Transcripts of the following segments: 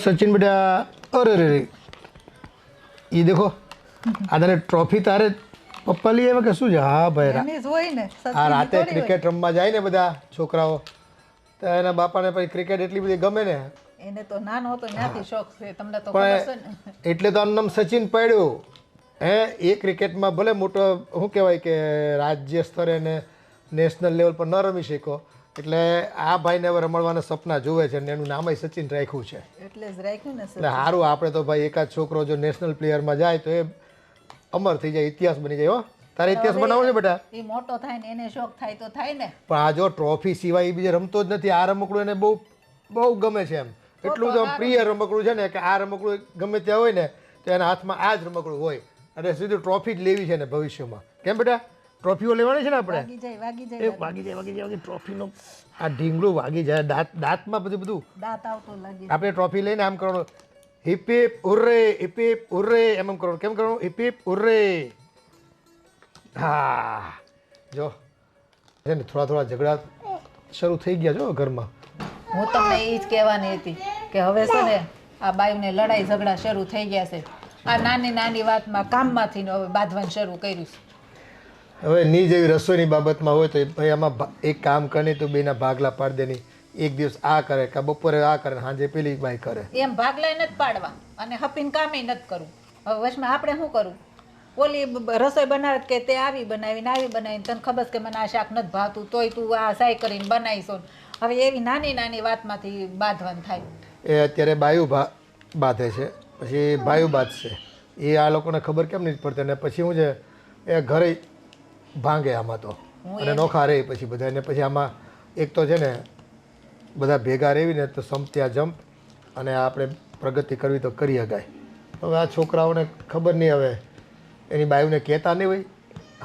सचिन बेटा अरे अरे अरे ये देखो आदाने ट्रॉफी तारे પપ્પા લઈ આવ્યા કે શું છે? હા ભાઈ એની જ હોય ને આ રાતે ક્રિકેટ રમવા જાય ને બધા છોકરાઓ તો એના બાપાને પછી ક્રિકેટ એટલી બધી ગમે ને એને તો નાનો હતો ત્યાંથી શોખ છે તમને તો ખબર છે ને એટલે તો આનું નામ સચિન પડ્યું હે. એ ક્રિકેટમાં ભલે મોટો શું કહેવાય કે રાજ્ય સ્તરે ને નેશનલ લેવલ પર ન રમી શક્યો એટલે આ ભાઈને હવે રમવાના સપના જોવે છે ને એનું નામ સચિન રાખ્યું છે એટલે જ રાખ્યું ને એટલે સારું. આપણે તો ભાઈ એકાદ છોકરો જો નેશનલ પ્લેયરમાં જાય તો એ અમર થઈ જાય, ઇતિહાસ બની જાય. હો તારે ઇતિહાસ બનાવવો છે બેટા. એ મોટો થાય ને એને શોખ થાય તો થાય ને. પણ આ જો ટ્રોફી સિવાય એ બીજે રમતો જ નથી. આ રમકડું એને બહુ બહુ ગમે છે એમ એટલું તો પ્રિય રમકડું છે ને કે આ રમકડું ગમે ત્યાં હોય ને તો એના હાથમાં આ જ રમકડું હોય અને સીધું ટ્રોફી જ લેવી છે ને ભવિષ્યમાં. કેમ બેટા ટ્રોફીઓ લેવાની છે ને આપણે? વાગી જાય ટ્રોફીનો આ ઢીંગલું વાગી જાય દાંતમાં બધું દાંત આવતો લાગે. આપણે ટ્રોફી લઈને આમ કરવાનું hip hip hurray hip hip hurray એમ કરવાનું. કેમ કરવાનું? Hip hip hurray. હા જો છે ને થોડા ઝઘડા શરૂ થઈ ગયા જો ઘરમાં. હું તમને એ જ કહેવાની હતી કે હવે છે ને આ બાયુને લડાઈ ઝઘડા શરૂ થઈ ગયા છે. આ નાની નાની વાતમાં કામમાંથી હવે બાંધવાનું શરૂ કર્યું છે. હવે ની જેવી રસોઈની બાબતમાં હોય તો ભાઈ આમાં એક કામ કરે તો બેના ભાગલા પાડી દેની. એક દિવસ આ કરે કે બપોરે આ કરે સાંજે પેલી બાઈ કરે એમ ભાગલા નથી પાડવા અને હપીને કામે નથી કરવું. હવે વચમાં આપણે શું કરવું? ઓલી રસોઈ બનાવે કે તે આવી બનાવીને તને ખબર છે કે મને આ શાક નથી ભાવતું તોય તું આ સાઈ કરીને બનાવીશો. હવે એવી નાની નાની વાતમાંથી બાંધવાનું થાય. એ અત્યારે બાયુ બાંધે છે પછી બાયુ બાંધશે એ આ લોકોને ખબર કેમ નથી પડતી ને પછી શું છે એ ઘરે ભાંગે આમાં તો અને નોખા રહે પછી બધા ને પછી આમાં એક તો છે ને બધા ભેગા રહેવીને તો સમત્યા જંપ અને આપણે પ્રગતિ કરવી તો કરી શકાય. હવે આ છોકરાઓને ખબર નહીં હવે એની બાયુને કહેતા નહીં હોય.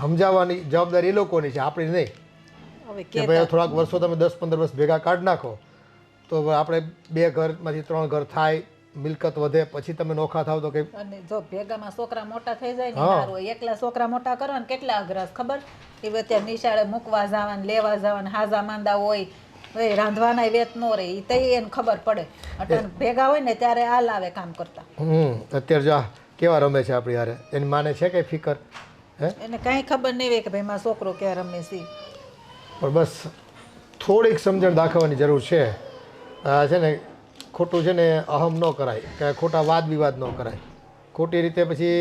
સમજાવવાની જવાબદારી એ લોકોની છે આપણી નહીં. કે ભાઈ થોડાક વર્ષો તમે 10-15 વર્ષ ભેગા કાઢી નાખો તો આપણે 2 ઘરમાંથી 3 ઘર થાય મિલકત વધે પછી તમે નોખા થાવ તો કઈ. અને જો ભેગામાં છોકરા મોટા થઈ જાય ને સારું. એકલા છોકરા મોટા કરો ને કેટલા અઘરા ખબર? એ અત્યારે નિશાળે મૂકવા જવાનું લેવા જવાનું હાજા માંદા હોય રાંધવાના વેત નો રહે એ એને ખબર પડે. અટાણ ભેગા હોય ને ત્યારે આ લાવે કામ કરતા. અત્યારે જો કેવા રમે છે આપણી યારે એની માને છે કઈ ફિકર? હે એને કાંઈ ખબર નહીં હોય કે ભાઈ મારો છોકરો ક્યાં રમે છે. પણ બસ થોડીક સમજણ દાખવવાની જરૂર છે. આ છે ને ખોટું છે ને અહમ ન કરાય કે ખોટા વાદ વિવાદ ન કરાય. ખોટી રીતે પછી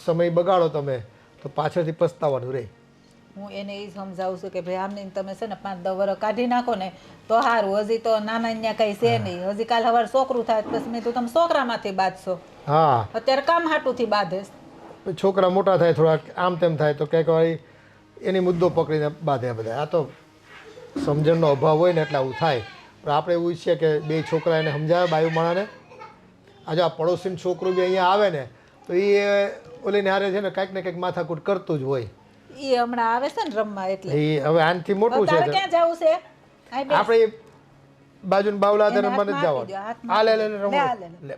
સમય બગાડો તમે તો પાછળથી પસ્તાવાનું રહે. હું એને એ સમજાવું છું કે ભાઈ આમને તમે છે ને 5-10 વર્ષ કાઢી નાખો ને તો સારું. હજી તો નાના ત્યાં કંઈ છે નહીં. હજી કાલ સવારે છોકરું થાય પછી મેં તો તમે છોકરામાંથી બાંધશો. હા અત્યારે કામ હાટુથી બાંધે. છોકરા મોટા થાય થોડાક આમ તેમ થાય તો ક્યાંક વાળી એની મુદ્દો પકડીને બાંધે બધા. આ તો સમજણનો અભાવ હોય ને એટલે આવું થાય. પણ આપણે એવું ઈચ્છીએ કે 2 છોકરા એને સમજાવે બાયુ માણાને. આજે આ પડોશીનું છોકરું બી અહીંયા આવે ને તો એ ઓલીને હારે છે ને કંઈક ને કંઈક માથાકૂટ કરતું જ હોય. એ હમણાં આવે છે ને રમવા એટલે એ હવે આનથી મોટું છે. ક્યાં જવું છે? આપણે બાજુને બાવલા મને જ જવાનું. આ લે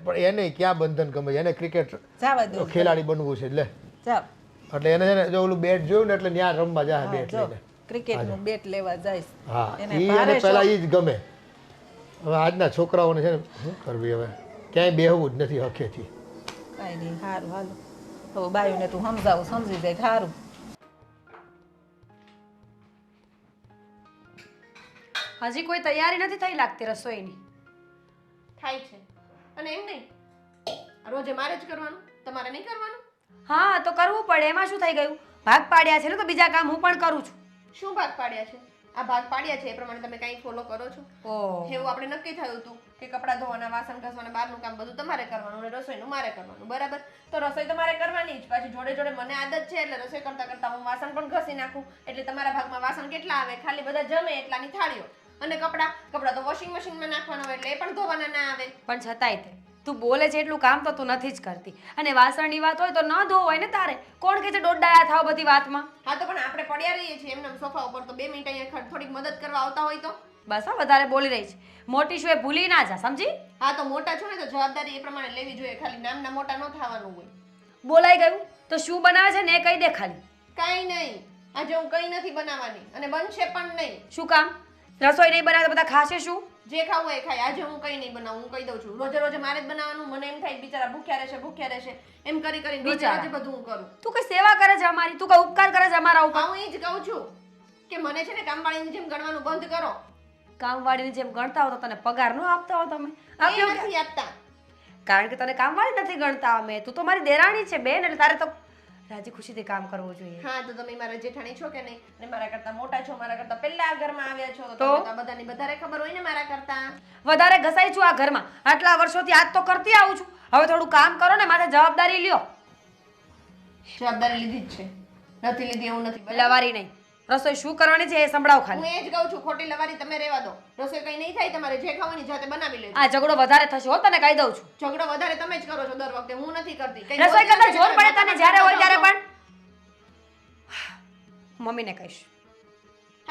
પણ એને ક્યાં બંધન ગમે? એને ક્રિકેટ ખેલાડી બનવું છે લે એટલે એને છે ને જો ઓલું બેટ જોયું ને એટલે ત્યાં રમવા જાય બેટ લઈને ક્રિકેટનું બેટ લેવા જાય. હા એને પહેલા એ જ ગમે. હવે આજના છોકરાઓને છે ને શું કરવી હવે ક્યાંય બેહવું જ નથી હખેથી. કાંઈ નહીં સારું હાલો હવે બાયુને તું સમજાવું સમજી જાય સારું. હજી કોઈ તૈયારી નથી થઈ લાગતી રસોઈની. થાય છે અને એમ નહીં રોજે મારે જ કરવાનું તમારે નહીં કરવાનું? હા તો કરવું પડે એમાં શું થઈ ગયું? ભાગ પાડ્યા છે ને તો બીજા કામ હું પણ કરું છું. શું ભાગ પાડ્યા છે? આ ભાગ પાડ્યા છે એ પ્રમાણે તમે કંઈ ફોલો કરો છો? એવું આપણે નક્કી થયું હતું કે કપડાં ધોવાના વાસણ ઘસવાના બહારનું કામ બધું તમારે કરવાનું અને રસોઈનું મારે કરવાનું બરાબર? તો રસોઈ તમારે કરવાની જ પાછી જોડે જોડે મને આદત છે એટલે રસોઈ કરતા કરતા હું વાસણ પણ ઘસી નાખું એટલે તમારા ભાગમાં વાસણ કેટલા આવે? ખાલી બધા જમે એટલાની થાળીઓ. અને કપડાં તો વોશિંગ મશીનમાં નાખવાના હોય એટલે એ પણ ધોવાના ના આવે. પણ છતાંય તે તું બોલે છે એટલું કામ તો તું નથી જ કરતી. અને વાસણની વાત હોય તો ન ધોવાય ને તારે. કોણ કે છે દોડાયા થાવ બધી વાતમાં? હા તો પણ આપણે પડ્યા રહીએ છીએ એમને સોફા ઉપર તો 2 મિનિટ અહીંયા થોડીક મદદ કરવા આવતા હોય તો બસ હા વધારે બોલી રહી છે. મોટી શું એ ભૂલી ના જા સમજી? હા તો મોટા છો ને તો જવાબદારી એ પ્રમાણે લેવી જોઈએ. ખાલી નામના મોટા ન થવાનું હોય. બોલાઈ ગયું તો શું બનાવે છે ને એ કહી દે ખાલી. કાંઈ નહીં આજે હું કંઈ નથી બનાવવાની અને બનશે પણ નહીં. શું કામ? રસોઈ નહીં બનાવે તો બધા ખાશે શું? જે ખાવું હોય એ ખાય. આજે હું કંઈ નહીં બનાવું, હું કહી દઉં છું. રોજે રોજે મારે જ બનાવવાનું. મને એમ થાય બિચારા ભૂખ્યા રહેશે એમ કરી કરીને રોજે રોજે બધું હું કરું. તું કઈ સેવા કરે છે અમારી, તું કઈ ઉપકાર કરે છે અમારા ઉપર? હું એ જ કહું છું કે મને છે ને કામવાળીની જેમ ગણવાનું બંધ કરો. કામવાળીની જેમ ગણતા હો તો તને પગાર ન આપતા હો તમે? એ આપ્યો કે? નથી આપતા. કારણ કે તને કામવાળી નથી ગણતા અમે. તું તો મારી દેરાણી છે બેન, એટલે તારે તો રાજી ખુશીથી કામ કરવું જોઈએ. હા તો તમે મારા જેઠાણી છો કે નહીં? અને મારા કરતા મોટા છો, મારા કરતા પહેલા આ ઘરમાં આવ્યા છો, તો? તમને તો બધાની વધારે ખબર હોય ને મારા કરતા. વધારે ઘસાઈ છું આ ઘરમાં, આટલા વર્ષોથી આજ તો કરતી આવું છું. હવે થોડું કામ કરો ને, માથે જવાબદારી લ્યો. જવાબદારી લીધી જ છે, નથી લીધી એવું નથી. બરાબર? લવારી નહીં, રસોઈ શું કરવાની છે એ સંભળાવ હું ખાલી. એ જ કહું છું, ખોટી લવારી તમે રહેવા દો. રસોઈ કઈ નહીં થાય, તમારે જે ખાવાની જાતે બનાવી લેજો. આ ઝઘડો વધારે થશે હો, તને કહી દઉં છું. ઝઘડો વધારે તમે જ કરો છો દર વખતે, હું નથી કરતી. કંઈ રસોઈ બોલતી કરતા નથી, જોર પડે તને જ્યારે હોય ત્યારે પણ. પણ મમ્મીને કહીશ.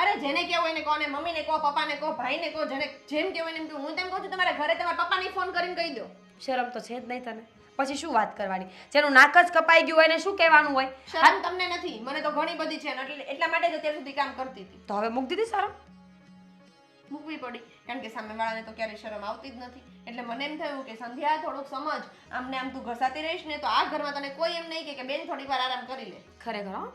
અરે જેને કેવું હોય એને કહો ને, મમ્મીને કહો, પપ્પાને કહો, ભાઈને કહો, જેને જેમ કેવું હોય ને એમ કહો. હું તેમ કહું છું તમારા ઘરે તમારા પપ્પાને ફોન કરીને કહી દો. શરમ તો છે જ નહીં તને, પછી શું વાત કરવાની? જેનું નાક જ કપાઈ ગયું હોય ને શું કહેવાનું હોય? શરમ તમને નથી, મને તો ઘણી બધી છે ને એટલા માટે જ અત્યાર સુધી કામ કરતી હતી. તો હવે મૂકી દીધી શરમ? મૂકવી પડી, કારણ કે સામેવાળાને તો ક્યારેય શરમ આવતી જ નથી. એટલે મને એમ થયું કે સંધ્યા થોડુંક સમજ, આમને આમ તું ઘસાતી રહીશ ને તો આ ઘરમાં તને કોઈ એમ નહીં કે બેન થોડીક વાર આરામ કરી લે. ખરેખર હો,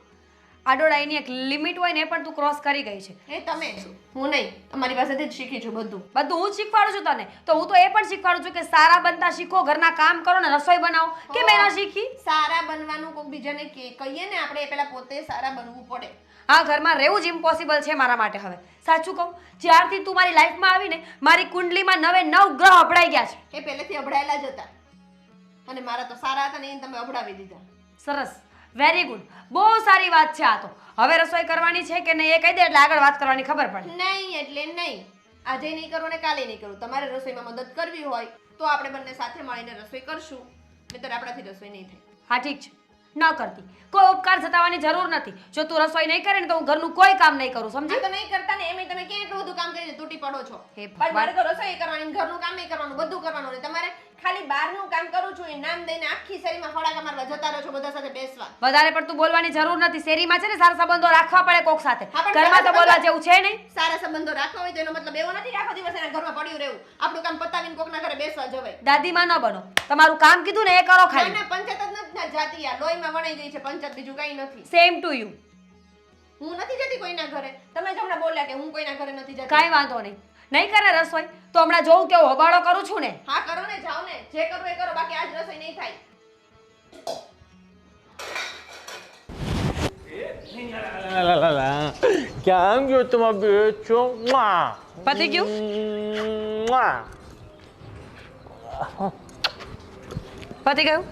આડોડાઈની એક લિમિટ હોય ને એ પણ તું ક્રોસ કરી ગઈ છે. એ તમે, હું નહીં. તમારી પાસેથી જ શીખી છું બધું. બધું હું જ શીખવાડું છું તને, તો હું તો એ પણ શીખવાડું છું કે સારા બનતા શીખો, ઘરના કામ કરો ને રસોઈ બનાવો. કેમ એના શીખી? સારા બનવાનું કોઈ બીજાને કહીએ ને આપણે, એ પહેલા પોતે સારા બનવું પડે. આ ઘરમાં રહેવું જ ઇમ્પોસિબલ છે મારા માટે હવે. સાચું કહું, જ્યારથી તું મારી લાઈફમાં આવીને મારી કુંડલીમાં 9 ગ્રહ અભડાઈ ગયા છે. એ પહેલેથી અભડાયેલા જ હતા અને મારા તો સારા હતા ને એને તમે અભડાવી દીધા. સરસ, વેરી ગુડ, બહુ સારી વાત છે આ તો. હવે રસોઈ કરવાની છે કે નહીં એ કહી દે એટલે આગળ વાત કરવાની ખબર પડે. નહીં એટલે નહીં, આજે નહીં કરું ને કાલે નહીં કરું. તમારે રસોઈમાં મદદ કરવી હોય તો આપણે બંને સાથે મળીને રસોઈ કરશું, નહીંતર આપણાથી રસોઈ નહીં થાય. હા ઠીક છે, ન કરતી. કોઈ ઉપકાર જતાવવાની જરૂર નથી. જો તું રસોઈ નહીં કરે ને તો હું ઘરનું કોઈ કામ નહીં કરું, સમજી? આ તો નહીં કરતા ને એમાંય તમે ક્યાં એટલું બધું કામ કરીને તૂટી પડો છો. હે પણ મારે તો રસોઈ કરવાની, ઘરનું કામ કરવાનું, બધું કરવાનું. ને તમારે ખાલી બહારનું કામ કરું છું એ નામ દઈને આખી શેરીમાં ફડાકા મારવા જતા રહો છો, બધા સાથે બેસવા. વધારે પડતું બોલવાની જરૂર નથી. શેરીમાં છે ને સારા સંબંધો રાખવા પડે કોક સાથે, હા, પણ ઘરમાં તો સારા બોલવા જેવું છે નહીં. સારા સંબંધો રાખવા હોય તો એનો મતલબ એવો નથી કે આખો દિવસ એના ઘરમાં પડ્યું રહેવું. આપણું કામ પતાવીને કોકના ઘરે બેસવા જવાય. દાદીમાં ન બનો. તમારું કામ કીધું ને એ કરો ના ખાલી. ના, પંચાયત જ નથી ના જાતી. આ લોહીમાં વણાઈ ગઈ છે પંચાયત, બીજું કઈ નથી. Same to you. હું નથી જતી કોઈના ઘરે. તમે જ હમણાં બોલ્યા કે હું કોઈના ઘરે નથી જતી. કાંઈ વાંધો નહીં. નહીં કરે રસોઈ તો હમણાં જોઉં કેવો હોબાળો કરું છું ને. હા કરો ને, જાઓ ને, જે કરવું એ કરો, બાકી આજ રસોઈ નહીં થાય. ક્યાં ગયો તમારો બેચો? પતી ગયું? પતી ગયું?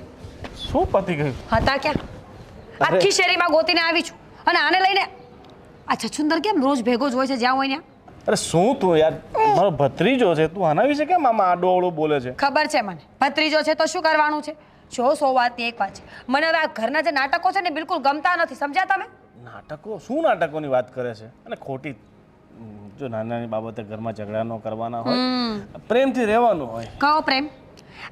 શું પતી ગયું? હતા ક્યાં? આખી શેરીમાં ગોતીને આવી છું અને આને લઈને આ છછુંદર કેમ રોજ ભેગો જ હોય છે જ્યાં હોય ત્યાં? અરે શું તું યાર, મારો ભત્રીજો છે, તું આના વિશે કેમ આમાં આડો અવળો બોલે છે? ખબર છે મને, ભત્રીજો છે તો શું કરવાનું છે? જો 100 વાતની એક વાત છે, મને હવે આ ઘરના જે નાટકો છે ને બિલકુલ ગમતા નથી, સમજ્યા તમે? નાટકો? શું નાટકોની વાત કરે છે? અને ખોટી, જો નાની નાની બાબતે ઘરમાં ઝઘડા ન કરવાના હોય, પ્રેમથી રહેવાનું હોય. કહો પ્રેમ.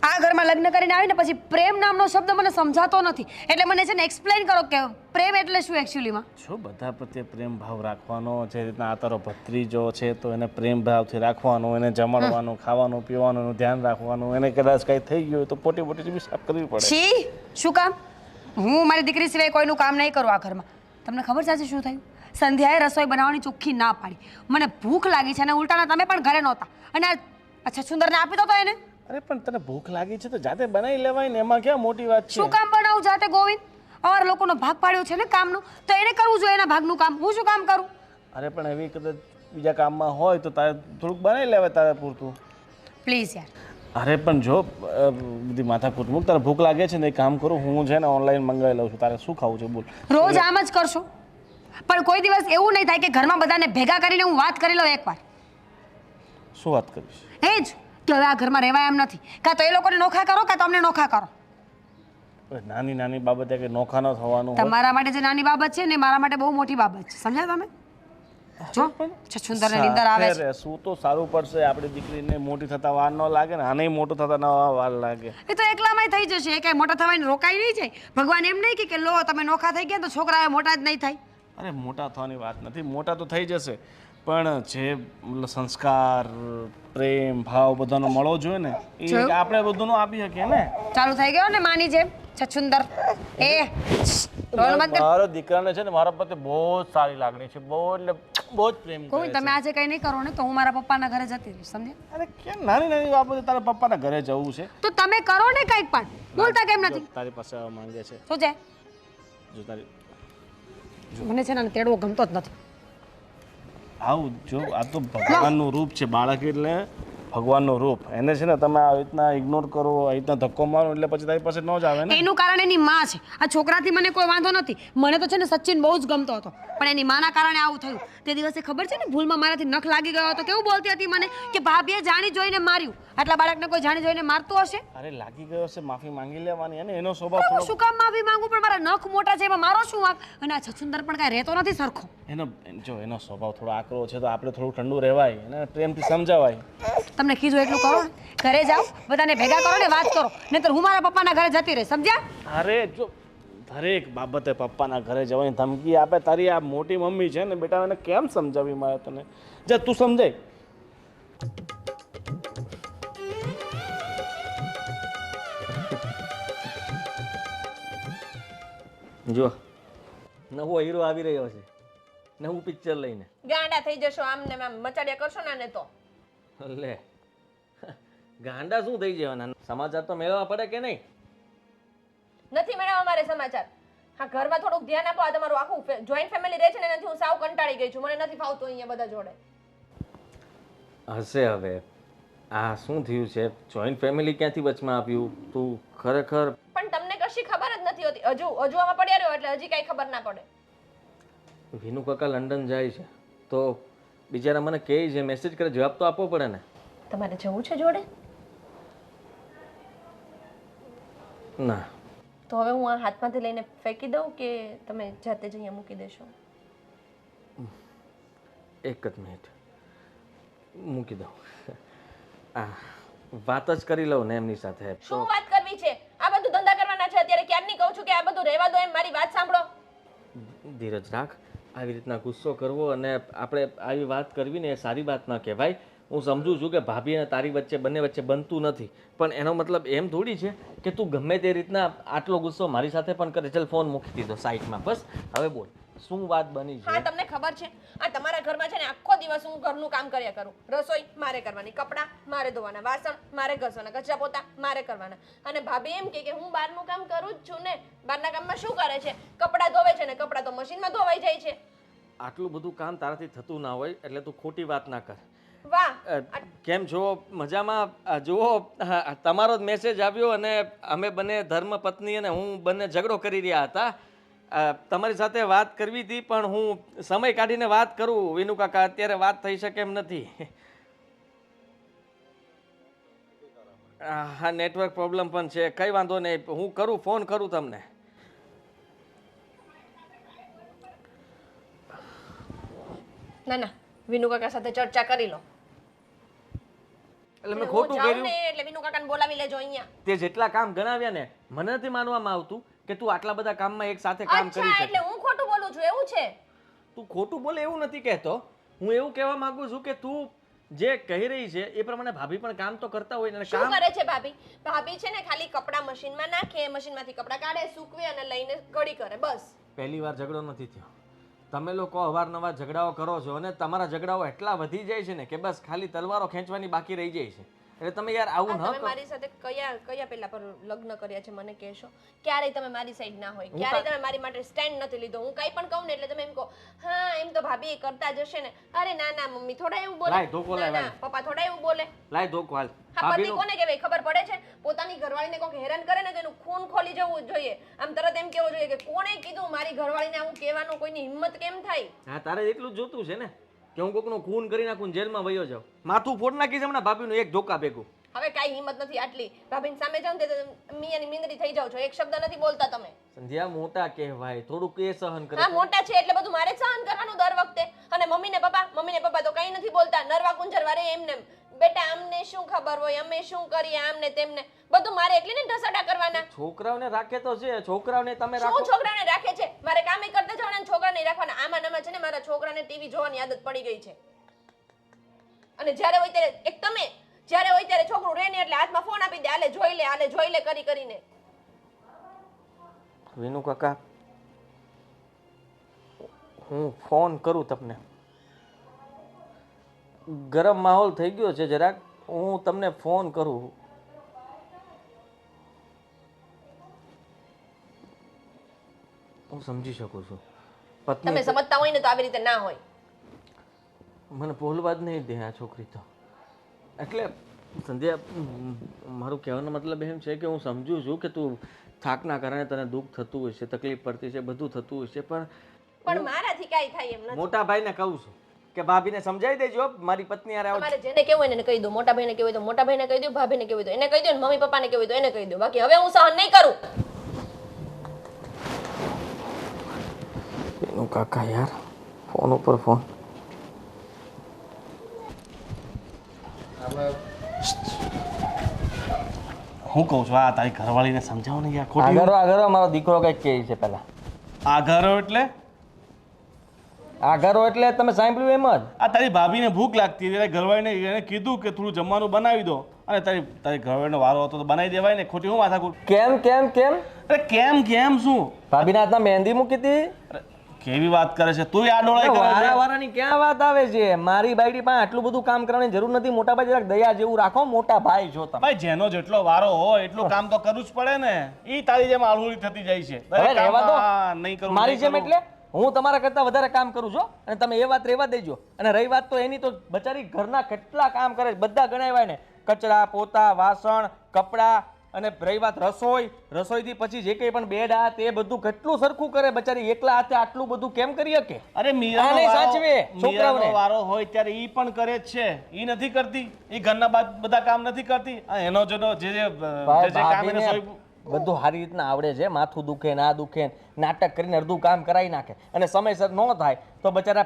આ ઘરમાં લગ્ન કરીને આવીને પછી પ્રેમ નામનો શબ્દ મને સમજાતો નથી, એટલે મને છે ને એક્સપ્લેન કરો કે પ્રેમ એટલે શું એકચ્યુઅલીમાં? જો બધા પ્રત્યે પ્રેમ ભાવ રાખવાનો, જે રીતના આ તારો ભત્રીજો છે તો એને પ્રેમ ભાવથી રાખવાનો, એને જમાડવાનું, ખાવાનું પીવાનું એનું ધ્યાન રાખવાનું, એને કદાચ કંઈ થઈ ગયું હોય તો પોટી પોટી બી સાફ કરવી પડે. છી, શું કામ? હું મારી દીકરી સિવાય કોઈનું કામ નહીં કરું આ ઘરમાં. તમને ખબર છે આજે શું થયું? સંધ્યાએ રસોઈ બનાવવાની ચોખ્ખી ના પાડી. મને ભૂખ લાગી છે અને ઉલટાના તમે પણ ઘરે નહોતા અને અચ્છા સુંદરને આપી દો તો એને. અરે પણ તને ભૂખ લાગી છે તો જાતે બનાવી લેવાય ને, એમાં ક્યાં મોટી વાત છે? શું કામ બનાવું જાતે ગોવિંદ? અમારા લોકોનો ભાગ પાડ્યો છે ને કામનો, તો એને કરવું જોઈએ એના ભાગનું કામ. હું શું કામ કરું? અરે પણ એવી કદાચ બીજા કામમાં હોય તો તારે થોડુંક બનાવી લેવાય તારે પૂરતું. પ્લીઝ યાર. અરે પણ જો બધી માથાકૂટ મૂક, તારે ભૂખ લાગે છે ને એક કામ કરું, હું છે ને ઓનલાઈન મંગાવી લઉં છું. તારે શું ખાવું છે બોલ? રોજ આમ જ કરશો? પણ કોઈ દિવસ એવું નહીં થાય કે ઘરમાં બધાને ભેગા કરીને હું વાત કરી લઉં એકવાર? શું વાત કરીશ? એ જ કે હવે આ ઘરમાં રહેવાય એમ નથી. કાં તો એ લોકોને નોખા કરો કાં તો અમને નોખા કરો. નાની નાની બાબતે કે નોખા ન થવાનું હોય. તમારા માટે જે નાની બાબત છે ને મારા માટે બહુ મોટી બાબત છે, સમજ્યા તમે? જો છછુંદરને નીંદર આવે છે. સાથે શું તો સારું પડશે, આપણી દીકરીને મોટી થતા વાર ન લાગે ને આને મોટું થતા ન વાર લાગે. એ તો એકલામાંય થઈ જશે, એ કઈ મોટા થવાની રોકાઈ નહીં જાય. ભગવાન એમ નહીં કે લો તમે નોખા થઈ ગયા તો છોકરા મોટા જ નહીં થાય. અરે મોટા થવાની વાત નથી, મોટા તો થઈ જશે પણ જે મતલબ સંસ્કાર પ્રેમ ભાવ બધાનો મળવો જોઈએ ને એ આપણે બધુંનો આપી શકીએ ને. ચાલુ થઈ ગયો ને માની જેમ છછુંદર એ રોલ બંધ કર. મારા દીકરાને છે ને મારા પ્રત્યે બહુ જ સારી લાગણી છે, બહુ એટલે બહુ જ પ્રેમ કરે કોઈ છે. તમે આજે કઈ નહીં કરો ને તો હું મારા પપ્પાના ઘરે જતી રહીશ, સમજ્યા? અરે કેમ નાની નાની બાબતે તારા પપ્પાના ઘરે જવું છે? તો તમે કરો ને કંઈક પણ બોલતા કેમ નથી? તારી પાસે આવવા માંગે છે. શું છે? જો તારી મને છે ને આને તેડવો ગમતો જ નથી. આવું જો આ તો ભગવાનનું રૂપ છે. બાળક એટલે ભગવાનનું રૂપ. એને છે ને તમે આવી રીતના ઇગ્નોર કરો, આવી રીતના ધક્કો મારો એટલે પછી તારી પાસે ન જ આવે ને. એનું કારણ એની માં છે. આ છોકરાથી મને કોઈ વાંધો નથી. મને તો છે ને સચિન બહુ જ ગમતો હતો, પણ એની માના કારણે આવું થયું. તે દિવસે ખબર છે ને ભૂલમાં મારાથી નખ લાગી ગયો હતો. કેવું બોલતી હતી મને કે ભાભીએ જાણી જોઈને માર્યું. આટલા બાળકને કોઈ જાણી જોઈને મારતું હશે? અરે લાગી ગયો છે, માફી માંગી લેવાની. અને એનો સ્વભાવ હું થોડો શું કામ માફી માંગુ? પણ મારા નખ મોટા છે, એમાં મારો શું વાંક? અને આ છછુંદર પણ કાંઈ રહેતો નથી સરખો. એનો સ્વભાવ થોડો આકરો છે, તો આપણે થોડું ઠંડુ રહેવાય અને પ્રેમથી સમજાવાય. તમને કીધું એટલું કરો ને. ઘરે જાઓ, બધાને ભેગા કરો ને વાત કરો, નહીંતર હું મારા પપ્પાના ઘરે જતી રહીશ, સમજ્યા? અરે જો દરેક બાબતે પપ્પાના ઘરે જવાની ધમકી આપે. તારી આ મોટી મમ્મી છે ને બેટા, એને કેમ સમજાવી મારે તને? જા તું સમજાય. જો નવો હીરો આવી રહ્યો છે, નવું પિક્ચર લઈને. ગાંડા થઈ જશો આમ ને આમ મચાડ્યા કરશો ને આને તો. લે ગાંડા શું થઈ જવાના? સમાચાર તો મેળવવા પડે કે નહીં? નથી મેળવવા મારે સમાચાર. હા, ઘરમાં થોડુંક ધ્યાન આપો. આ તમારું આખું જોઈન્ટ ફેમિલી રહે છે ને, એનાથી હું સાવ કંટાળી ગઈ છું. મને નથી ફાવતું અહીંયા બધા જોડે. હશે હવે આ શું થયું છે? જોઈન્ટ ફેમિલી ક્યાંથી વચમાં આપ્યું? તું ખરેખર પણ તમને કશી ખબર જ નથી હોતી. હજુ આમાં પડ્યા રહ્યો એટલે હજી કાંઈ ખબર ના પડે. વિનુ કાકા લંડન જાય છે તો બિચારા મને કહે છે, મેસેજ કરે, જવાબ તો આપવો પડે ને. તમારે જવું છે જોડે? ના, તો હવે હું આ હાથમાંથી લઈને ફેંકી દઉં કે તમે જાતે જ અહીંયા મૂકી દેશો? એક જ મિનિટ મૂકી દઉં. આ વાત જ કરી લઉં ને એમની સાથે. શું વાત કરવી છે? આ બધું ધંધા કરવાના છે અત્યારે? ક્યારની કહું છું કે આ બધું રહેવા દો. એમ મારી વાત સાંભળો. ધીરજ રાખ. આવી રીતના ગુસ્સો કરવો અને આપણે આવી વાત કરવી ને એ સારી વાત ન કહેવાય. હું સમજુ છું કે ભાભી અને તારી વચ્ચે બંને વચ્ચે બનતું નથી, પણ એનો મતલબ એમ થોડી છે કે તું ગમે તે રીતના આટલો ગુસ્સો મારી સાથે પણ કરે. ચાલ ફોન મૂકી દીધો સાઈડમાં. બસ હવે બોલ, શું વાત બની છે? હા, તમને ખબર છે આ તમારા ઘરમાં છે ને આખો દિવસ હું ઘરનું કામ કર્યા કરું. રસોઈ મારે કરવાની, કપડાં મારે ધોવાના, વાસણ મારે ઘસવાના, કચરા પોતા મારે કરવાના. અને ભાભી એમ કે હું બહારનું કામ કરું જ છું ને. બહારના કામમાં શું કરે છે? કપડાં ધોવે છે ને કપડાં તો મશીનમાં ધોવાઈ જાય છે. આટલું બધું કામ તારાથી થતું ના હોય એટલે તું ખોટી વાત ના કર. વાહ, કેમ છો? મજામાં? જુઓ તમારો જ મેસેજ આવ્યો અને અમે બંને ધર્મ પત્ની અને હું બંને ઝઘડો કરી રહ્યા હતા. તમારી સાથે વાત કરવી હતી પણ હું સમય કાઢીને વાત કરું. વિનુ કાકા અત્યારે વાત થઈ શકે એમ નથી. હા, નેટવર્ક પ્રોબ્લેમ પણ છે. કઈ વાંધો નહીં, હું કરું, ફોન કરું તમને. ના ના, વિનુ કાકા સાથે ચર્ચા કરી લો. એટલે મેં હું ખોટું જાઉં કર્યું? ને એટલે વિનુ કાકાને બોલાવી લેજો અહીંયા. તે જેટલા કામ ગણાવ્યા ને, મને નથી માનવામાં આવતું કે તું આટલા બધા કામમાં એક સાથે કામ કરી અચ્છા, શકે. એટલે હું ખોટું બોલું છું એવું છે? તું ખોટું બોલે એવું નથી કહેતો. હું એવું કહેવા માંગુ છું કે તું જે કહી રહી છે એ પ્રમાણે ભાભી પણ કામ તો કરતા હોય ને. શું કરે છે ભાભી? ભાભી છે ને ખાલી કપડાં મશીનમાં નાખે, મશીનમાંથી કપડાં કાઢે, સૂકવે અને લઈને ઘડી કરે, બસ. પહેલી વાર ઝઘડો નથી થયો. તમે લોકો અવારનવાર ઝઘડાઓ કરો છો અને તમારા ઝઘડાઓ એટલા વધી જાય છે ને કે બસ ખાલી તલવારો ખેંચવાની બાકી રહી જાય છે. એટલે તમે યાર આવું ન તમે કરો. મારી સાથે કયા પેલા પર લગ્ન કર્યા છે મને કહેશો? ક્યારેય તમે મારી સાઈડ ના હોય, ક્યારેય તમે મારી માટે સ્ટેન્ડ નથી લીધો. હું કાંઈ પણ કહું ને એટલે તમે એમ કહો હા એમ તો ભાભી એ કરતા જ હશે ને. અરે ના ના મમ્મી થોડા એવું બોલે, લાય ધોકો લાય, ના ના પપ્પા થોડા એવું બોલે. લાય ધોકો હાલ. હા, પતિ કોને કહેવાય ખબર પડે છે? પોતાની ઘરવાળીને કોઈક હેરાન કરે ને તો એનું ખૂન ખોલી જવું જોઈએ. આમ તરત એમ કેવું જોઈએ કે કોણે કીધું મારી ઘરવાળીને આવું કહેવાનું? કોઈની હિંમત કેમ થાય? હા, તારે એટલું જ જોતું છે ને કે હું કોકનો ખૂન કરી નાખું, જેલમાં વયો જાઉં. માથું ફોડ નાખીશ હમણાં ભાભીનું એક ધોકા ભેગું. હવે કાંઈ હિંમત નથી આટલી. ભાભીની સામે જાઉં ને તે મિયાની મીંદડી થઈ જાવ છો. એક શબ્દ નથી બોલતા તમે. સંધ્યા મોટા કહેવાય, થોડુંક એ સહન કરે. હા, મોટા છે એટલે બધું મારે જ સહન કરવાનું દર વખતે. અને મમ્મી ને પપ્પા તો કંઈ નથી બોલતા. નરવા કુંજર વારે એમને બેટા અમને શું ખબર હોય, અમે શું કરીએ, આમને તેમને બધું મારે એકલીને ઢસડા કરવાના. છોકરાઓને રાખે તો છે, છોકરાઓને તમે શું રાખો. છોકરાને રાખે છે? મારે કામે કરતા જવાના, છોકરાને રાખવાના. આમાં છે ને મારા છોકરાને ટીવી જોવાની આદત પડી ગઈ છે. અને જ્યારે હોય ત્યારે એક તમે જ્યારે હોય ત્યારે છોકરું રહે ને એટલે હાથમાં ફોન આપી દે, આલે જોઈ લે કરીને. વિનુ કાકા, હું ફોન કરું તમને. ગરમ માહોલ થઈ ગયો છે જરાક, હું તમને ફોન કરું. હું સમજી શકું છું. તમે પત્ની સમજતા હોય ને તો આવી રીતે ના હોય. મને બોલવા જ નહીં દે આ છોકરી તો. એટલે સંધ્યા, મારું કહેવાનો મતલબ એમ છે કે હું સમજુ છું કે તું થાકના કારણે તને દુઃખ થતું હોય છે, તકલીફ પડતી છે, બધું થતું હોય છે, પણ મારાથી કાંઈ થાય એમ નથી. મોટા ભાઈને કહું છું કે ભાભીને સમજાવી દેજો, મારી પત્ની હારે આવો. તમારે જેને કેવું હોય એને કહી દો. મોટા ભાઈને કેવું હોય તો મોટા ભાઈને કહી દો, ભાભીને કેવું હોય તો એને કહી દો, ને મમ્મી પપ્પાને કેવું હોય તો એને કહી દો. બાકી હવે હું સહન નહીં કરું. એનું કાકા યાર, ફોન ઉપર ફોન. હું કહું છું, આ તારી ઘરવાળીને સમજાવો ને યાર. ખોટી આગળ મારો દીકરો કંઈક કહે છે પહેલા. આ ઘરો એટલે આગળ એટલે તમે સાંભળ્યું એમ જ. આ તારી ભાભીને ભૂખ લાગતી હતી, તારી ઘરવાળીને એને કીધું કે થોડું જમવાનું બનાવી દો, અને તારી ઘરવાળીનો વારો હતો તો બનાવી દેવાય ને. ખોટી હું માથાકૂટ. કેમ કેમ કેમ અરે કેમ શું? ભાભીના હાથમાં મહેંદી મૂકી હતી. અરે કેવી વાત કરે છે તું? આ ડોળાઈ કરે છે. વારાની ક્યાં વાત આવે છે? મારી બાઈડી પાસે આટલું બધું કામ કરવાની જરૂર નથી. મોટા ભાઈ જરાક દયા જેવું રાખો. મોટા ભાઈ છો તમે. ભાઈ જેનો જેટલો વારો હોય એટલું કામ તો કરવું જ પડે ને. ઈ તારી જેમ આળુળી થતી જાય છે. હવે રહેવા દો. નહીં કરું મારી જેમ એટલે હું તમારા કરતા વધારે કામ કરું છું, અને તમે એ વાત રહેવા દેજો. અને રહી વાત તો એની, તો બચારી ઘરના કેટલા કામ કરે છે, બધા ગણાવ્યા ને. કચરા, પોતા, વાસણ, કપડાં, અને રહી વાત રસોઈથી પછી જે કંઈ પણ બેડ આ તે બધું કેટલું સરખું કરે બચારી. એકલા હાથે આટલું બધું કેમ કરી શકે? અરે મીરાનો વારો હોય ત્યારે ઈ પણ કરે જ છે. ઈ નથી કરતી? ઈ ઘરના બધા કામ નથી કરતી? એનો જે કામ એને સોય બધું સારી રીતના આવડે છે. માથું દુખે, ના દુખે, નાટક કરીને અડધું કામ કરાવી નાખે. અને સમયસર ન થાય તો બચારા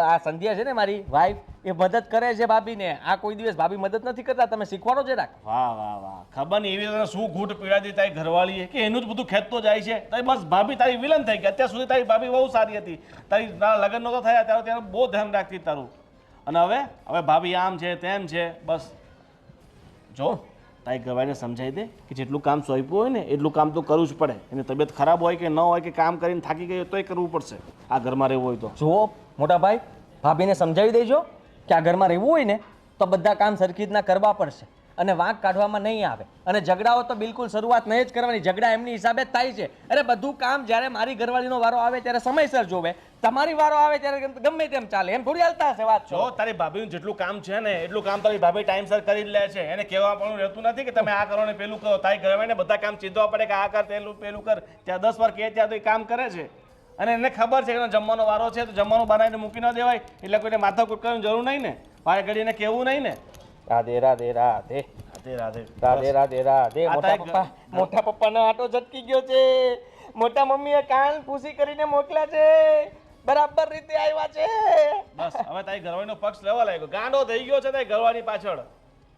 આ સંધ્યા છે ને મારી વાઈફ, એ મદદ કરે છે ભાભીને. આ કોઈ દિવસ ભાભી મદદ નથી કરતા. તમે શીખવાડો છે રાખ. વાહ. ખબર નહીં એવી રીતે શું ઘૂંટ પીડાતી તારી ઘરવાળીએ કે એનું જ બધું ખેંચતો જાય છે. તારી બસ ભાભી તારી વિલન થઈ ગઈ. અત્યાર સુધી તારી ભાભી બહુ સારી હતી. તારી લગ્ન નહોતા થયા ત્યારે ત્યારે બહુ ધ્યાન રાખતી તારું. અને હવે ભાભી આમ છે તેમ છે. બસ જો તારી ઘરવાળીને સમજાવી દે કે જેટલું કામ સોંપ્યું હોય ને એટલું કામ તો કરવું જ પડે. એની તબિયત ખરાબ હોય કે ન હોય કે કામ કરીને થાકી ગઈ હોય તોય કરવું પડશે આ ઘરમાં રહેવું હોય તો. જુઓ મોટા ભાઈ, ભાભીને સમજાવી દેજો કે આ ઘરમાં રહેવું હોય ને તો બધા કામ સરખી રીતના કરવા પડશે, અને વાંક કાઢવામાં નહીં આવે. અને ઝઘડાઓ તો બિલકુલ શરૂઆત નહીં જ કરવાની. ઝઘડા એમની હિસાબે જ થાય છે. અરે બધું કામ જ્યારે મારી ઘરવાળીનો વારો આવે ત્યારે સમયસર જોવે, તમારી વારો આવે ત્યારે ગમે તેમ ચાલે. એમ થોડી હાલતા હશે વાત. જો તારી ભાભીનું જેટલું કામ છે ને એટલું કામ તારી ભાભી ટાઈમસર કરી લે છે. એને કહેવા પણ રહેતું નથી કે તમે આ કરો ને પેલું કરો. તારી ઘરવાળીને બધા કામ ચીધવા પડે કે આ કર પેલું કર. ત્યાં 10 વાર કહે ત્યાં તો એ કામ કરે છે. અને એને ખબર છે કે જમવાનો વારો છે તો જમવાનું બનાવીને મૂકી ન દેવાય. એટલે કોઈને માથાકૂટ કરવાની જરૂર નહીં ને. વારે ઘડીને કહેવું નહીં ને. રાધે રાધે રાધે રાધે રાધે રાધે. મોટા પપ્પાનો આટો ઝટકી ગયો છે. મોટા મમ્મીએ કાન પૂછી કરીને મોકલ્યા છે. બરાબર રીતે આવ્યા છે. બસ હવે તારી ઘરવાળીનો પક્ષ લેવા લાગ્યો. ગાંડો થઈ ગયો છે તારી ઘરવાળી પાછળ.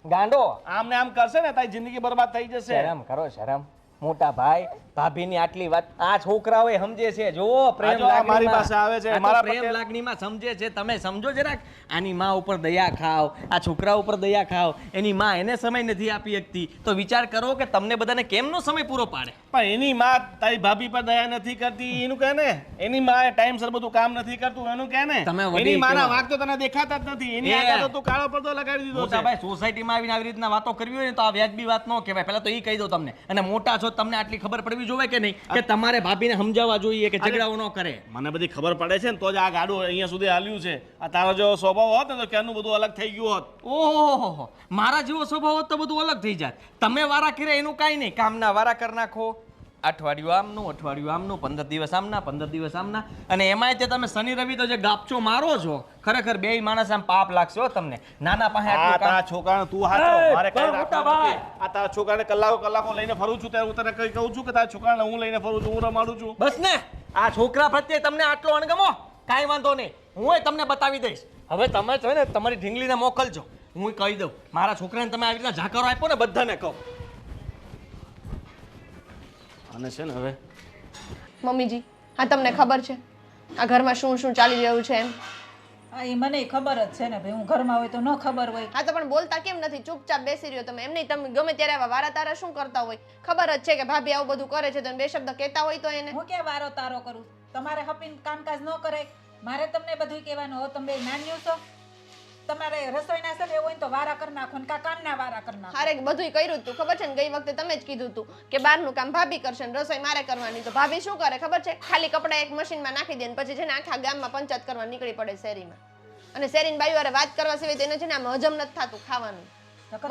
ગાંડો આમ ને આમ કરશે ને તારી જિંદગી બરબાદ થઈ જશે. શરમ કરો શરમ. મોટા ભાઈ, ભાભીની આટલી વાત આ છોકરાઓ સમજે છે. જો પ્રેમ મારી પાસે આવે છે, મારા પ્રેમ લાગણીમાં સમજે છે. તમે સમજો જરાક. આની માં ઉપર દયા ખાઓ, આ છોકરા ઉપર દયા ખાઓ. એની માં એને સમય નથી આપી શકતી તો વિચાર કરો કે તમને બધાને કેમનો સમય પૂરો પાડે. પણ એની માં તારી ભાભી પર દયા નથી કરતી એનું કહે ને. એની માં ટાઈમસર બધું કામ નથી કરતું એનું કહે ને. એની માના વાંક તો તને દેખાતા જ નથી. એની આગળ તો તું કાળો પડદો લગાડી દીધો છે. મોટા ભાઈ, સોસાયટીમાં આવીને આવી રીતના વાતો કરવી હોય ને તો આ વ્યાજબી વાત ન કહેવાય. પહેલા તો એ કહી દો તમને. અને મોટા છો, તમને આટલી ખબર પડવી જોઈએ કે નહીં કે તમારે ભાભીને સમજાવવા જોઈએ કે ઝઘડાઓ ન કરે. મને બધી ખબર પડે છે ને તો જ આ ગાડું અહીંયા સુધી હાલ્યું છે. આ તારો જેવો સ્વભાવ હોત ને તો ક્યાંનું બધું અલગ થઈ ગયું હોત. ઓહો, મારા જેવો સ્વભાવ હોત તો બધું અલગ થઈ જાય. તમે વારા કરે એનું કાંઈ નહીં. કામના વારા કરી નાખો. અઠવાડિયું આમનું, અઠવાડિયું આમનું, 15 દિવસ આમના, 15 દિવસ આમના. અને એમાંય તે તમે શનિ રવિ તો જે ગાપચો મારો છો, ખરેખર બે માણસ આમ પાપ લાગશે હો તમને. નાના પાસે આ તારા છોકરાને તું હાચો. મારે કઈ રાખવાનું નથી. આ તારા છોકરાને કલાકો લઈને ફરું છું ત્યારે હું તને કઈ કહું છું કે તારા છોકરાને હું લઈને ફરું છું, હું રમાડું છું. બસ ને, આ છોકરા પ્રત્યે તમને આટલો અણગમો, કાંઈ વાંધો નહીં. હું તમને બતાવી દઈશ. હવે તમે છો ને તમારી ઢીંગલીને મોકલજો. હું કહી દઉં મારા છોકરાને તમે આવી રીતના ઝાકરો આપ્યો ને બધાને કહો. અને છે ને હવે મમ્મીજી, હા તમને ખબર છે આ ઘરમાં શું શું ચાલી રહ્યું છે એમ? હા એ મને ખબર જ છે ને ભાઈ, હું ઘરમાં હોય તો ન ખબર હોય. હા તો પણ બોલતા કેમ નથી? ચૂપચાપ બેસી રહ્યો તમે. એમ નહીં, તમે ગમે ત્યારે આવા વારા તારા શું કરતા હોય? ખબર જ છે કે ભાભી આવું બધું કરે છે, તમે બે શબ્દ કહેતા હોય તો એને. હું ક્યાં વારો તારો કરું? તમારે હપીને કામકાજ ન કરાય, મારે તમને બધું કહેવાનું. હો તમે નાન્યું છો, તમારે રસોઈના છે ને એવું હોય ને તો વારા કરી નાખો ને કામના વારા કરી નાખો. હારે બધુંય કર્યું જ તું, ખબર છે ને? ગઈ વખતે તમે જ કીધું તું કે બહારનું કામ ભાભી કરશે ને રસોઈ મારે કરવાની. તો ભાભી શું કરે ખબર છે? ખાલી કપડા એક મશીનમાં નાખી દે ને પછી છે ને આખા ગામમાં પંચાયત કરવા નીકળી પડે શેરીમાં. અને શેરીની બાઈઓ હારે વાત કરવા સિવાય તો એને છે ને આમ હજમ નથી થતું ખાવાનું.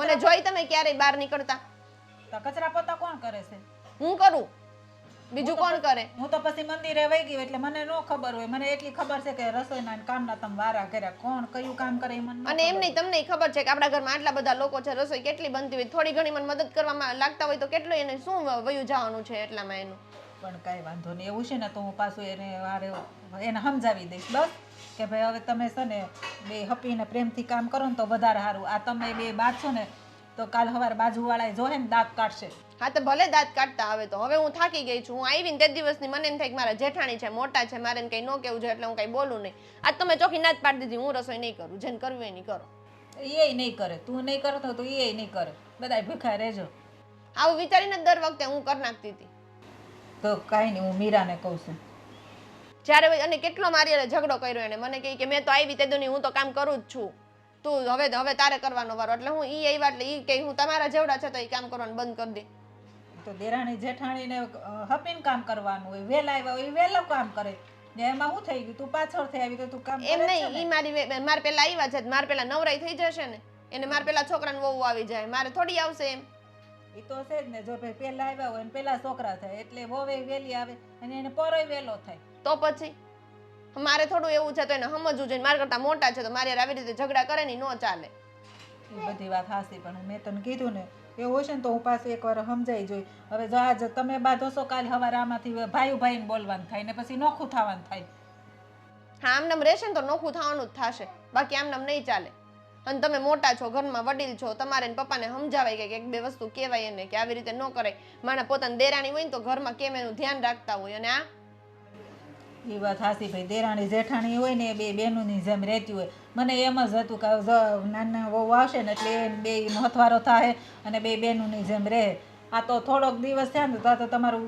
મને જોઈ તમે ક્યારેય બહાર નીકળતા? તો કચરા પોતા કોણ કરે છે? હું કરું, બીજું કોણ કરે? હું તો પછી મંદિરે વહી ગઈ એટલે મને ન ખબર હોય. મને એટલી ખબર છે કે રસોઈના ને કામના તમે વારા કર્યા. કોણ કયું કામ કરે એ મને ન અને એમ ખબર. નહીં, તમને ખબર છે કે આપણા ઘરમાં આટલા બધા લોકો છે, રસોઈ કેટલી બનતી હોય, થોડી ઘણી મને મદદ કરવામાં લાગતા હોય તો કેટલું એને શું વયું જવાનું છે એટલામાં એનું. પણ કાંઈ વાંધો નહીં, એવું છે ને તો હું પાછું એને સમજાવી દઈશ બસ કે ભાઈ હવે તમે છે ને બે હપીને પ્રેમથી કામ કરો ને તો વધારે સારું. આ તમે બે બાજશો ને તો કાલ સવારે બાજુવાળાએ જોહે ને દાંત કાઢશે. હા તો ભલે દાંત કાઢતા આવે તો. હવે હું થાકી ગઈ છું. હું આવી ને તે દિવસની મને એમ થાય કે મારા જેઠાણી છે, મોટા છે, મારે કંઈ ન કેવું છે એટલે હું કંઈ બોલું નહીં. આજ તમે ચોખ્ખી ના જ પાડી દીધી, હું રસોઈ નહીં કરું, જેને કરવું એ નહીં કરો. એ નહીં કરે, તું નહીં કરતો તો એ નહીં કરે, બધાય ભૂખ્યા રહેજો. આવું વિચારીને જ દર વખતે હું કરી નાખતી હતી. તો કાંઈ નહીં, હું મીરાને કહું છું. જ્યારે અને કેટલો મારી હારે ઝઘડો કર્યો એને, મને કહે કે મેં તો આવી તે દુની હું તો કામ કરું જ છું, તું હવે તારે કરવાનો વારો. એટલે હું ઈ આવ્યા એટલે ઈ કે હું તમારા જેવડા છે તો એ કામ કરવાનું બંધ કરી દે. તો દેરાણી જેઠાણીને હપીને કામ કરવાનું હોય, વહેલા આવ્યા હોય એ વહેલું કામ કરે ને એમાં શું થઈ ગયું? તું પાછળથી આવી તો તું કામ એમ કરે છે નહીં, ને? ઈ મારે પેલા આવ્યા છે, મારે પેલા નવરાઈ થઈ જશે ને, એને મારે પેલા છોકરાને વહુ આવી જાય, મારે થોડી આવશે એમ. એ તો છે જ ને, જો ભાઈ પહેલા આવ્યા હોય ને પહેલા છોકરા થાય એટલે વહુએ વહેલી આવે અને એને પરોય વહેલો થાય. તો પછી મારે થોડું એવું છે તો એને સમજવું જોઈએ. મારા કરતા મોટા છે તો મારે આવી રીતે ઝઘડા કરે ને ન ચાલે. એ બધી વાત હાસી, પણ મેં તને કીધું ને એવું હશે ને તો હું પાછું એકવાર સમજાઈ જોઈ. હવે જો આજ તમે બાંધોશો કાલ સવારે આમાંથી ભાઈને બોલવાનું થાય ને પછી નોખું થવાનું થાય. હા આમનામ રહેશે ને તો નોખું થવાનું જ થશે, બાકી આમનામ નહીં ચાલે. અને તમે મોટા છો, ઘરમાં વડીલ છો, તમારે ને પપ્પાને સમજાવાય કે એક બે વસ્તુ કહેવાય એને કે આવી રીતે ન કરાય. મારા પોતાની દેરાણી હોય ને તો ઘરમાં કેમ એનું ધ્યાન રાખતા હોય. અને આ એ વાત હાસી ભાઈ, દેરાણી જેઠાણી હોય ને એ બે બહેનોની જેમ રહેતી હોય. મને એમ જ હતું કે નાના વહુ આવશે ને એટલે બે હથવારો થાય અને બે બહેનોની જેમ રહે. આ તો થોડોક દિવસ થયા ને તો તમારું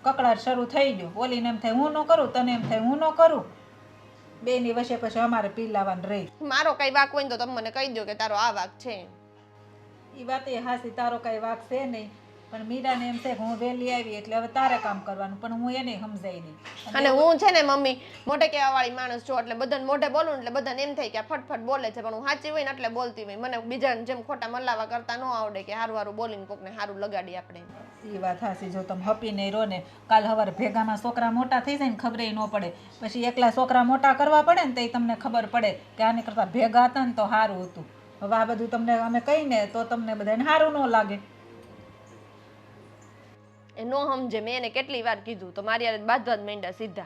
કકડાટ શરૂ થઈ ગયું. બોલીને એમ થાય હું ન કરું, તને એમ થાય હું ન કરું. બેની વચ્ચે પછી અમારે પીલાવાનું રહી. મારો કઈ વાક હોય ને તો તમે મને કહી દો કે તારો આ વાક છે. એ વાત એ હાસી, તારો કઈ વાક છે નહીં. પણ મીરાને એમ છે કે હું વહેલી આવી એટલે હવે તારે કામ કરવાનું, પણ હું એને સમજાઈ દઈ. અને હું છે ને મમ્મી મોઢે કહેવા વાળી માણસ છું, એટલે બધાને મોઢે બોલું એટલે બધાને એમ થાય કે આ ફટફટ બોલે છે, પણ હું સાચી હોય ને એટલે બોલતી હોય. મને બીજાને જેમ ખોટા મલ્લાવા કરતા ન આવડે કે હારું હારું બોલીને કોકને હારું લગાડી આપણે. એ વાત હાસી, જો તમે હપીને રહો ને કાલ સવારે ભેગામાં છોકરા મોટા થઈ જાય ને ખબર ન પડે, પછી એકલા છોકરા મોટા કરવા પડે ને તો એ તમને ખબર પડે કે આની કરતા ભેગા હતા ને તો સારું હતું. હવે આ બધું તમને અમે કહીને તો તમને બધાને સારું ન લાગે. એ નો સમજે. મેં એને કેટલી વાર કીધું તો મારી યાર બાદ માંડ્યા સીધા.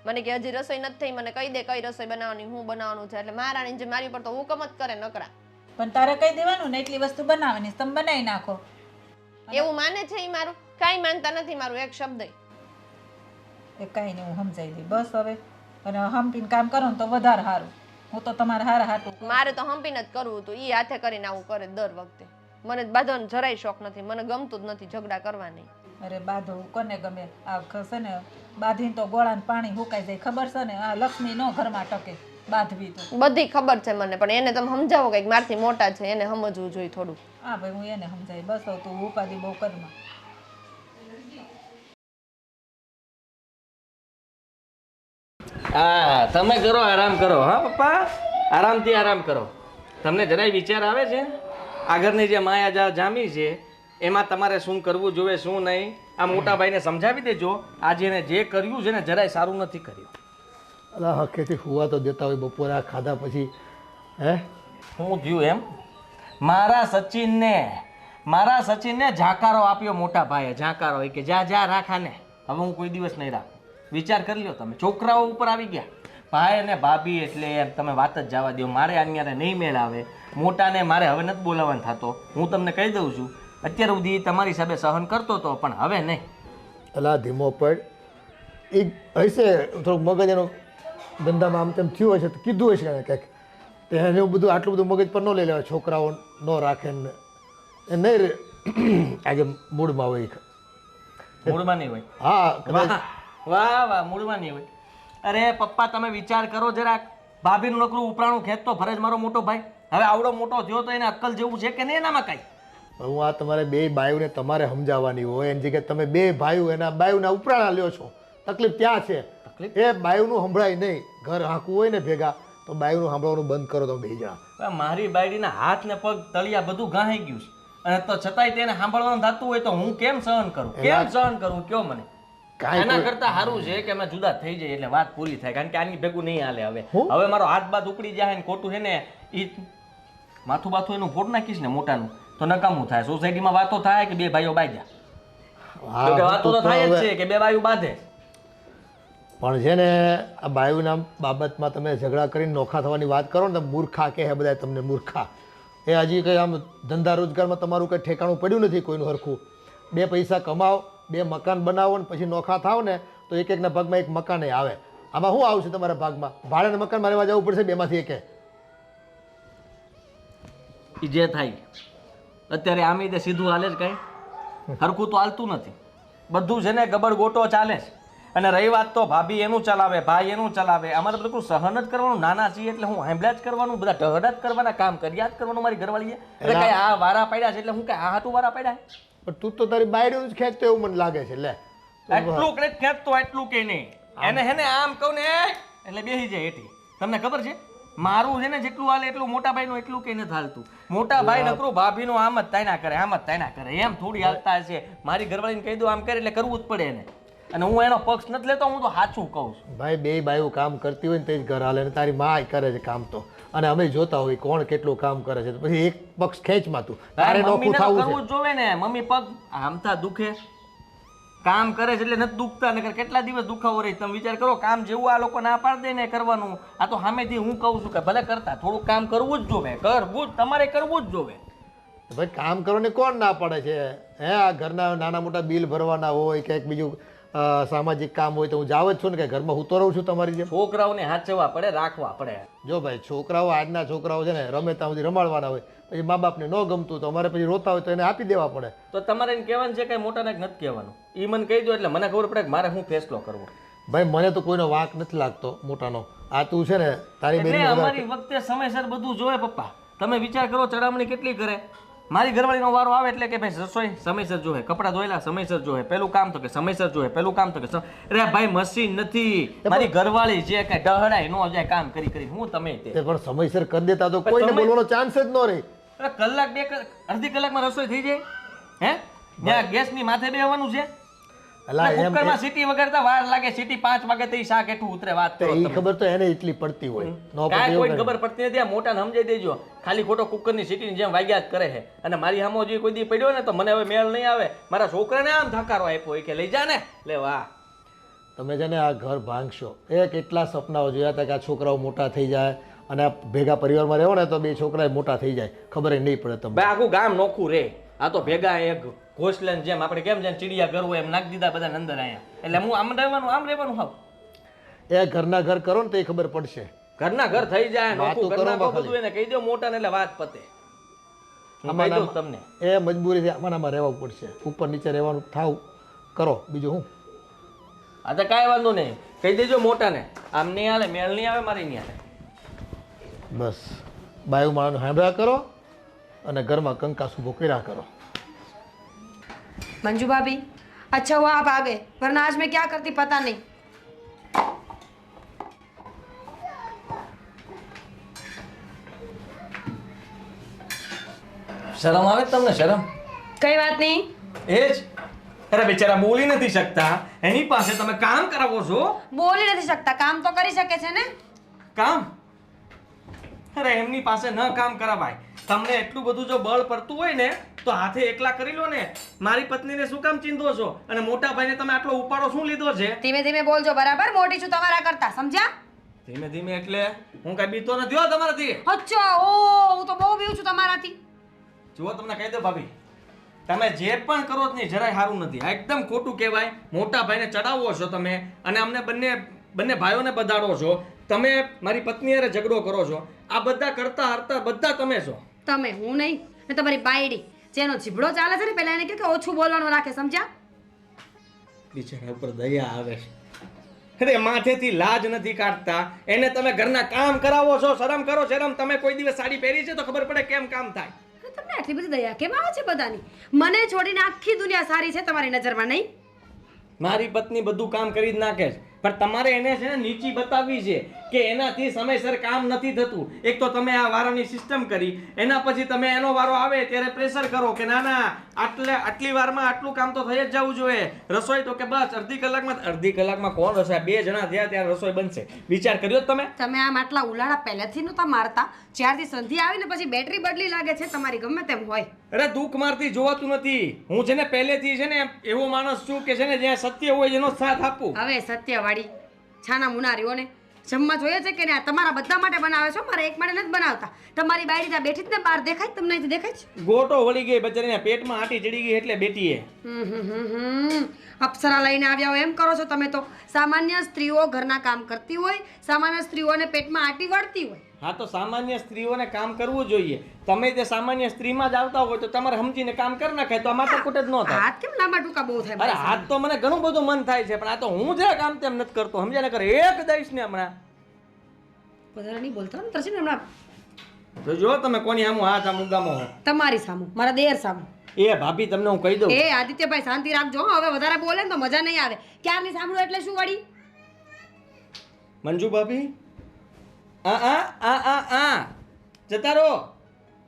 મને કે હજી રસોઈ નથી થઈ, મને કહી દે કઈ રસોઈ બનાવવાની, હું બનાવવાનું છે. એટલે મહારાણી જે મારી ઉપર તો હુકમ જ કરે નકરા. પણ તારે કહી દેવાનું ને એટલી વસ્તુ બનાવવાની, તમે બનાવી નાખો. એવું માને છે એ મારું? કાંઈ માનતા નથી મારું એક શબ્દ. એ કાંઈ નહીં, હું સમજાઈ દઈ બસ હવે. અને હંપીને કામ કરો ને તો વધારે સારું. હું તો તમારે હારા હાટું. મારે તો હંપીને જ કરવું હતું, એ હાથે કરીને આવું કરે દર વખતે. મને બાંધવાનો જરાય શોખ નથી, મને ગમતું જ નથી ઝઘડા કરવાની. અરે બાંધો કોને ગમે? આ છે ને બાંધીને તો ગોળાને પાણી હુકાઈ જાય, ખબર છે ને? આ લક્ષ્મી નો ઘરમાં ટકે બાંધવી તો. બધી ખબર છે મને, પણ એને તમે સમજાવો કંઈક, મારથી મોટા છે એને સમજવું જોઈએ થોડું. હા ભાઈ, હું એને સમજાય બસ. તું ઉપાધિ બહુ કરમાં. હા તમે કરો, આરામ કરો. હા પપ્પા, આરામથી આરામ કરો. તમને જરાય વિચાર આવે છે આગળની જે માયા જામી છે એમાં તમારે શું કરવું જોઈએ શું નહીં? આ મોટા ભાઈને સમજાવી દેજો. આજે એને જે કર્યું છે ને જરાય સારું નથી કર્યું. અલા હકેથી હુવા તો દેતા હોય બપોરે આ ખાધા પછી. હે હું થયું એમ? મારા સચિનને ઝાકારો આપ્યો મોટા ભાઈએ. ઝાકારો કે જા રાખા ને. હવે હું કોઈ દિવસ નહીં રાખું. વિચાર કરી લ્યો તમે. છોકરાઓ ઉપર આવી ગયા. ભાઈ અને ભાભી એટલે એમ તમે વાત જ જવા દો. મારે આની નહીં મેળ આવે. મોટાને મારે હવે નથી બોલાવવાનો થતો. હું તમને કહી દઉં છું, અત્યાર સુધી તમારી હિસાબે સહન કરતો હતો, પણ હવે નહીં. અલા ધીમો પડ. એ હશે થોડુંક મગજ એનું ધંધામાં આમ તેમ થયું હશે તો કીધું હશે એને કંઈક તો એને એવું બધું આટલું બધું મગજ પર ન લઈ લેવાય. છોકરાઓ ન રાખે ને એ નહીં રે આજે મૂડમાં હોય. મૂળમાં નહીં હોય. હા કદાચ વાહ વાહ મૂળમાં નહીં હોય. અરે પપ્પા તમે વિચાર કરો જરાક. ભાભીનું નકરું ઉપરાણું ખેંચતો ફરજ મારો મોટો ભાઈ. હવે આવડો મોટો થયો તો એને અક્કલ જેવું છે કે નહીં એનામાં કાંઈ? હું આ તમારે બે ભાઈઓને તમારે સમજાવવાની હોય એની જગ્યાએ તમે બે ભાઈઓ એના બાયુના ઉપરાણા લ્યો છો. તકલીફ ત્યાં છે. એ બાયુનું સંભળાય નહીં. ઘર હાંકવું હોય ને ભેગા તો બાયુનું સાંભળવાનું બંધ કરો તમે બે જણા. હવે મારી બાયડીના હાથ ને પગ તળિયા બધું ગાંહી ગયું છે અને તો છતાંય તેને સાંભળવાનું થતું હોય તો હું કેમ સહન કરું? કેમ સહન કરું કયો મને? એના કરતા સારું છે કે અમે જુદા થઈ જઈએ એટલે વાત પૂરી થાય. કારણ કે આની ભેગું નહીં હાલે. હવે મારો હાથ બાદ ઉપડી જાય ને ખોટું છે ને એ માથું બાથું એનું ફોડ નાખીશ ને મોટાનું તો નકામું થાય. સોસાયટીમાં વાતો થાય કે બે ભાઈઓ બાંધ્યા. વાતો તો થાય જ છે કે બે ભાઈઓ બાંધે. પણ છે ને આ બાયુના બાબતમાં તમે ઝઘડા કરીને નોખા થવાની વાત કરો ને તો મૂર્ખા કહે બધા તમને મૂર્ખા. એ હજી કંઈ આમ ધંધા રોજગારમાં તમારું કંઈ ઠેકાણું પડ્યું નથી કોઈનું હરખું. બે પૈસા કમાઓ, બે મકાન બનાવો ને પછી નોખા થાવ ને તો એક એકના ભાગમાં એક મકાને આવે. આમાં શું આવશે તમારા ભાગમાં? ભાડાના મકાનમાં રહેવા જવું પડશે બેમાંથી એકે. એ જે થાય અત્યારે આમે તે સીધું હાલે જ કાંઈ હરખું તો હાલતું નથી. બધું છે ને ગબડ ગોટો ચાલે છે. અને રહી વાત તો ભાભી એનું ચલાવે, ભાઈ એનું ચલાવે. અમારે બધું સહન જ કરવાનું. નાના છીએ એટલે હું હાંભળ્યા જ કરવાનું, બધા ઢહડા જ કરવાના, કામ કર્યા જ કરવાનું મારી ઘરવાળીએ. એટલે કઈ આ વારા પડ્યા છે એટલે હું કઈ આ હાટું વારા પડ્યા? પણ તું તો તારી બાયડીનું જ ખેંચતો એવું મને લાગે છે. લે એટલું કે ખેંચતો એટલું કે નહીં. એને હેને આમ કહું ને એટલે બેસી જાય એટી. તમને ખબર છે મારું છે ને જેટલું હાલે એટલું મોટા ભાઈનું એટલું કઈ નથી હાલતું. મોટા ભાઈ નકરું ભાભીનું આમ જ તાયના કરે, આમ જ તાયના કરે. એમ થોડી હાલતા છે. મારી ઘરવાળીને કહી દો આમ કરે એટલે કરવું જ પડે એને. અને હું એનો પક્ષ નથી લેતો, હું તો સાચું કહું છું. ભાઈ બે બાયું કામ કરતી હોય ને તે જ ઘર હાલે. તારી માં કરે છે કામ તો, અને અમે જોતા હોય કોણ કેટલું કામ કરે છે. પછી એક પક્ષ ખેંચમાં તું તારે નોખું થવું કરવું જ જોવે ને. મમ્મી પગ આમતા દુખે, કામ કરે છે એટલે નથી દુખતા. નકર કેટલા દિવસ દુખાવો રહી. તમે વિચાર કરો કામ જેવું આ લોકો ના પાડી દે ને કરવાનું. આ તો સામેથી હું કહું છું કે ભલે કરતા થોડું કામ કરવું જ જોવે. કરવું જ તમારે કરવું જ જોવે. ભાઈ કામ કરવાની કોણ ના પડે છે? હે આ ઘરના નાના મોટા બિલ ભરવાના હોય કે બીજું સામાજિક કામ હોય તો હું જાવ જ છું ને કે ઘરમાં હું તો રહું છું તમારી જેમ. છોકરાઓને હાચવવા પડે, રાખવા પડે. જો ભાઈ છોકરાઓ આજના છોકરાઓ છે ને રમે ત્યાં સુધી રમાડવાના હોય. પછી મા બાપને ન ગમતું તો અમારે પછી રોતા હોય તો એને આપી દેવા પડે. તો તમારે એને કહેવાનું છે કે મોટાને નથી કહેવાનું. એ મને કહી દો એટલે મને ખબર પડે કે મારે શું ફેસલો કરવો. ભાઈ મને તો કોઈનો વાંક નથી લાગતો મોટાનો. આ તું છે ને તારી બેન અમારી વખતે સમયસર બધું જોવે પપ્પા. તમે વિચાર કરો ચડામણી કેટલી કરે. મારી ઘરવાળીનો વારો આવે એટલે કે ભાઈ રસોઈ સમયસર જોવે, કપડાં ધોયેલા સમયસર જોવે, પેલું કામ તો કે સમયસર જોવે, પેલું કામ તો કે અરે ભાઈ મશીન નથી. મારી ઘરવાળી જે કઈ ડહડાય નો જાય કામ કરી કરી. હું તમે તે પણ સમયસર કરી દેતા તો કોઈને બોલવાનો ચાન્સ જ ન રહે. અરે કલાક બે અડધી કલાકમાં રસોઈ થઈ જાય. હે ત્યાં ગેસની માથે બેહવાનું છે. કુકરમાં સીટી વગાડતા વાર લાગે. સીટી 5 વાગે તો શાક હેઠું ઉતરે. વાત કરો એ ખબર તો એને એટલી પડતી હોય. કાંઈ કોઈ ખબર પડતી નથી. આ મોટાને સમજાઈ દેજો. ખાલી ખોટો કુકરની સીટીની જેમ વાગ્યા જ કરે છે. અને મારી સામો જે કોઈ દી પડ્યો ને તો મને હવે મેળ નહીં આવે. મારા છોકરાને આમ ધકારો આપ્યો કે લઈ જા ને લે. વાહ તમે છે ને આ ઘર ભાંગશો. એ કેટલા સપનાઓ જોયા હતા કે આ છોકરાઓ મોટા થઈ જાય અને આ ભેગા પરિવારમાં રહેવો ને તો બે છોકરા મોટા થઈ જાય ખબર નહીં પડે તમને. ભાઈ આખું ગામ નોખું રે. આ તો ભેગા એક ઘોસલે જેમ આપણે કેમ જેમ ચીડિયા ઘર હોય એમ નાખી દીધા બધા અંદર અહીંયા. એટલે હું આમ રહેવાનું હાવ. એ ઘરના ઘર કરો ને તો એ ખબર પડશે. ઘરના ઘર થઈ જાય નોખું ઘરના બધું એને કહી દો મોટા ને એટલે વાત પતે. તમને એ મજબૂરી આમાં રહેવું પડશે. ઉપર નીચે રહેવાનું થાવ કરો. બીજું હું આ તો કાંઈ વાંધો નહીં. કહી દેજો મોટા ને આમ નહીં હાલે, મેળ નહીં આવે મારી નહીં હાલે. બસ બાયુ માળાનું હાંભળા કરો અને ઘરમાં કંકાસ ઉભો કર્યા કરો. मंजू भाभी अच्छा हुआ आप आ गए, वरना आज मैं क्या करती पता नहीं. શરમ આવે તમને? શરમ કઈ વાત નહીં. એ જ અરે બિચારા બોલી નથી શકતા, એની પાસે તમે કામ કરાવો છો. બોલી નથી શકતા, કામ તો કરી શકે છે ને. કામ? અરે એમની પાસે ન કામ કરાવાય. તમને એટલું બધું જો બળ પડતું હોય ને તો હાથે એકલા કરી લો ને. મારી પત્નીને શું કામ ચીંધો છો? અને મોટા ભાઈને તમે આટલો ઉપાડો શું લીધો છે? ધીમે ધીમે બોલજો, બરાબર? મોટી છું તમારા કરતા, સમજ્યા? ધીમે ધીમે એટલે હું કઈ બીતો નથી હો તમારાથી. અચ્છા, ઓ હું તો બહુ બીવું છું તમારાથી. જુઓ તમને કહી દો ભાભી, તમે જે પણ કરો જ નહીં જરાય સારું નથી. આ એકદમ ખોટું કહેવાય. મોટા ભાઈને ચડાવો છો તમે અને અમને બંને ભાઈઓને બધાડો છો. તમે મારી પત્ની હારે ઝઘડો કરો છો, આ બધા કરતા હરતા બધા તમે છો. તમે, હું નહીં. ને તમારી બાયડી જેનો જીભડો ચાલે છે ને પહેલા એને કહો કે ઓછું બોલવાનું રાખે, સમજ્યા? બિચારા ઉપર દયા આવે છે. અરે માથેથી લાજ નથી કાઢતા, એને તમે ઘરના કામ કરાવો છો. શરમ કરો, શરમ. તમે કોઈ દિવસ સાડી પહેરી છે તો ખબર પડે કેમ કામ થાય. અરે તમને આટલી બધી દયા કેમ આવે છે બધાની? મને છોડીને આખી દુનિયા સારી છે તમારી નજરમાં, નહીં? મારી પત્ની બધું કામ કરી જ નાખે છે, પણ તમારે એને છે ને નીચી બતાવવી છે કે એનાથી સમયસર કામ નથી થતું. એક તો તમે આ વારાની સિસ્ટમ કરી, એના પછી તમે એનો વારો આવે ત્યારે પ્રેશર કરો કે ના ના આટલી વારમાં આટલું કામ તો થઈ જ જવું જોઈએ. રસોઈ તો કે બસ અડધી કલાકમાં કોણ રસોઈ? 2 જણા થયા ત્યારે રસોઈ બનશે. વિચાર કર્યો તમે? તમે આમ આટલા ઉલાળા પહેલેથી નહોતા મારતા, જ્યારથી સંધિ આવી ને પછી બેટરી બદલી લાગે છે તમારી, ગમે તેમ હોય. અરે દુઃખ મારથી જોવાતું નથી. હું છે ને પહેલેથી છે ને એવો માણસ છું કે છે ને જ્યાં સત્ય હોય એનો સાથ આપું. હવે સત્યવાળી છાના મુનારીઓને જમવા જોઈએ છે કે નહીં? તમારા બધા માટે બનાવે છો, મારા એક માટે નથી બનાવતા. તમારી બાયડી ત્યાં બેઠી જ ને બહાર દેખાય, તમને અહીંથી દેખાય છે? ગોટો વળી ગઈ બચારીના પેટમાં, આટી ચડી ગઈ એટલે બેટીએ. અપ્સરા લઈને આવ્યા હોય એમ કરો છો તમે તો. સામાન્ય સ્ત્રીઓ ઘરના કામ કરતી હોય, સામાન્ય સ્ત્રીઓને પેટમાં આટી વળતી હોય. હા તો સામાન્ય સ્ત્રીઓને કામ કરવું જોઈએ. તમે તે સામાન્ય સ્ત્રીમાં જ આવતા હોય તો તમારે સમજીને કામ કરી નાખાય તો આ માથાકૂટ જ ન થાય. હાથ કેમ લાંબા ટૂંકા બહુ થાય? અરે હાથ તો મને ઘણું બધું મન થાય છે, પણ આ તો હું જરા કામ તેમ નથી કરતો. સમજ્યા ને? કરે એક દઈશ ને હમણાં. વધારે નહીં બોલતા ને તરસી ને હમણાં. તો જો તમે કોની સામું હાથ આમ ઉગામો હો. તમારી સામું, મારા દેર સામું. એ ભાભી તમને હું કહી દઉં. એ આદિત્યભાઈ શાંતિ રાખજો હો, હવે વધારે બોલે ને તો મજા નહીં આવે. ક્યારની સાંભળો એટલે શું વળી? મંજુ ભાભી જતા રહો.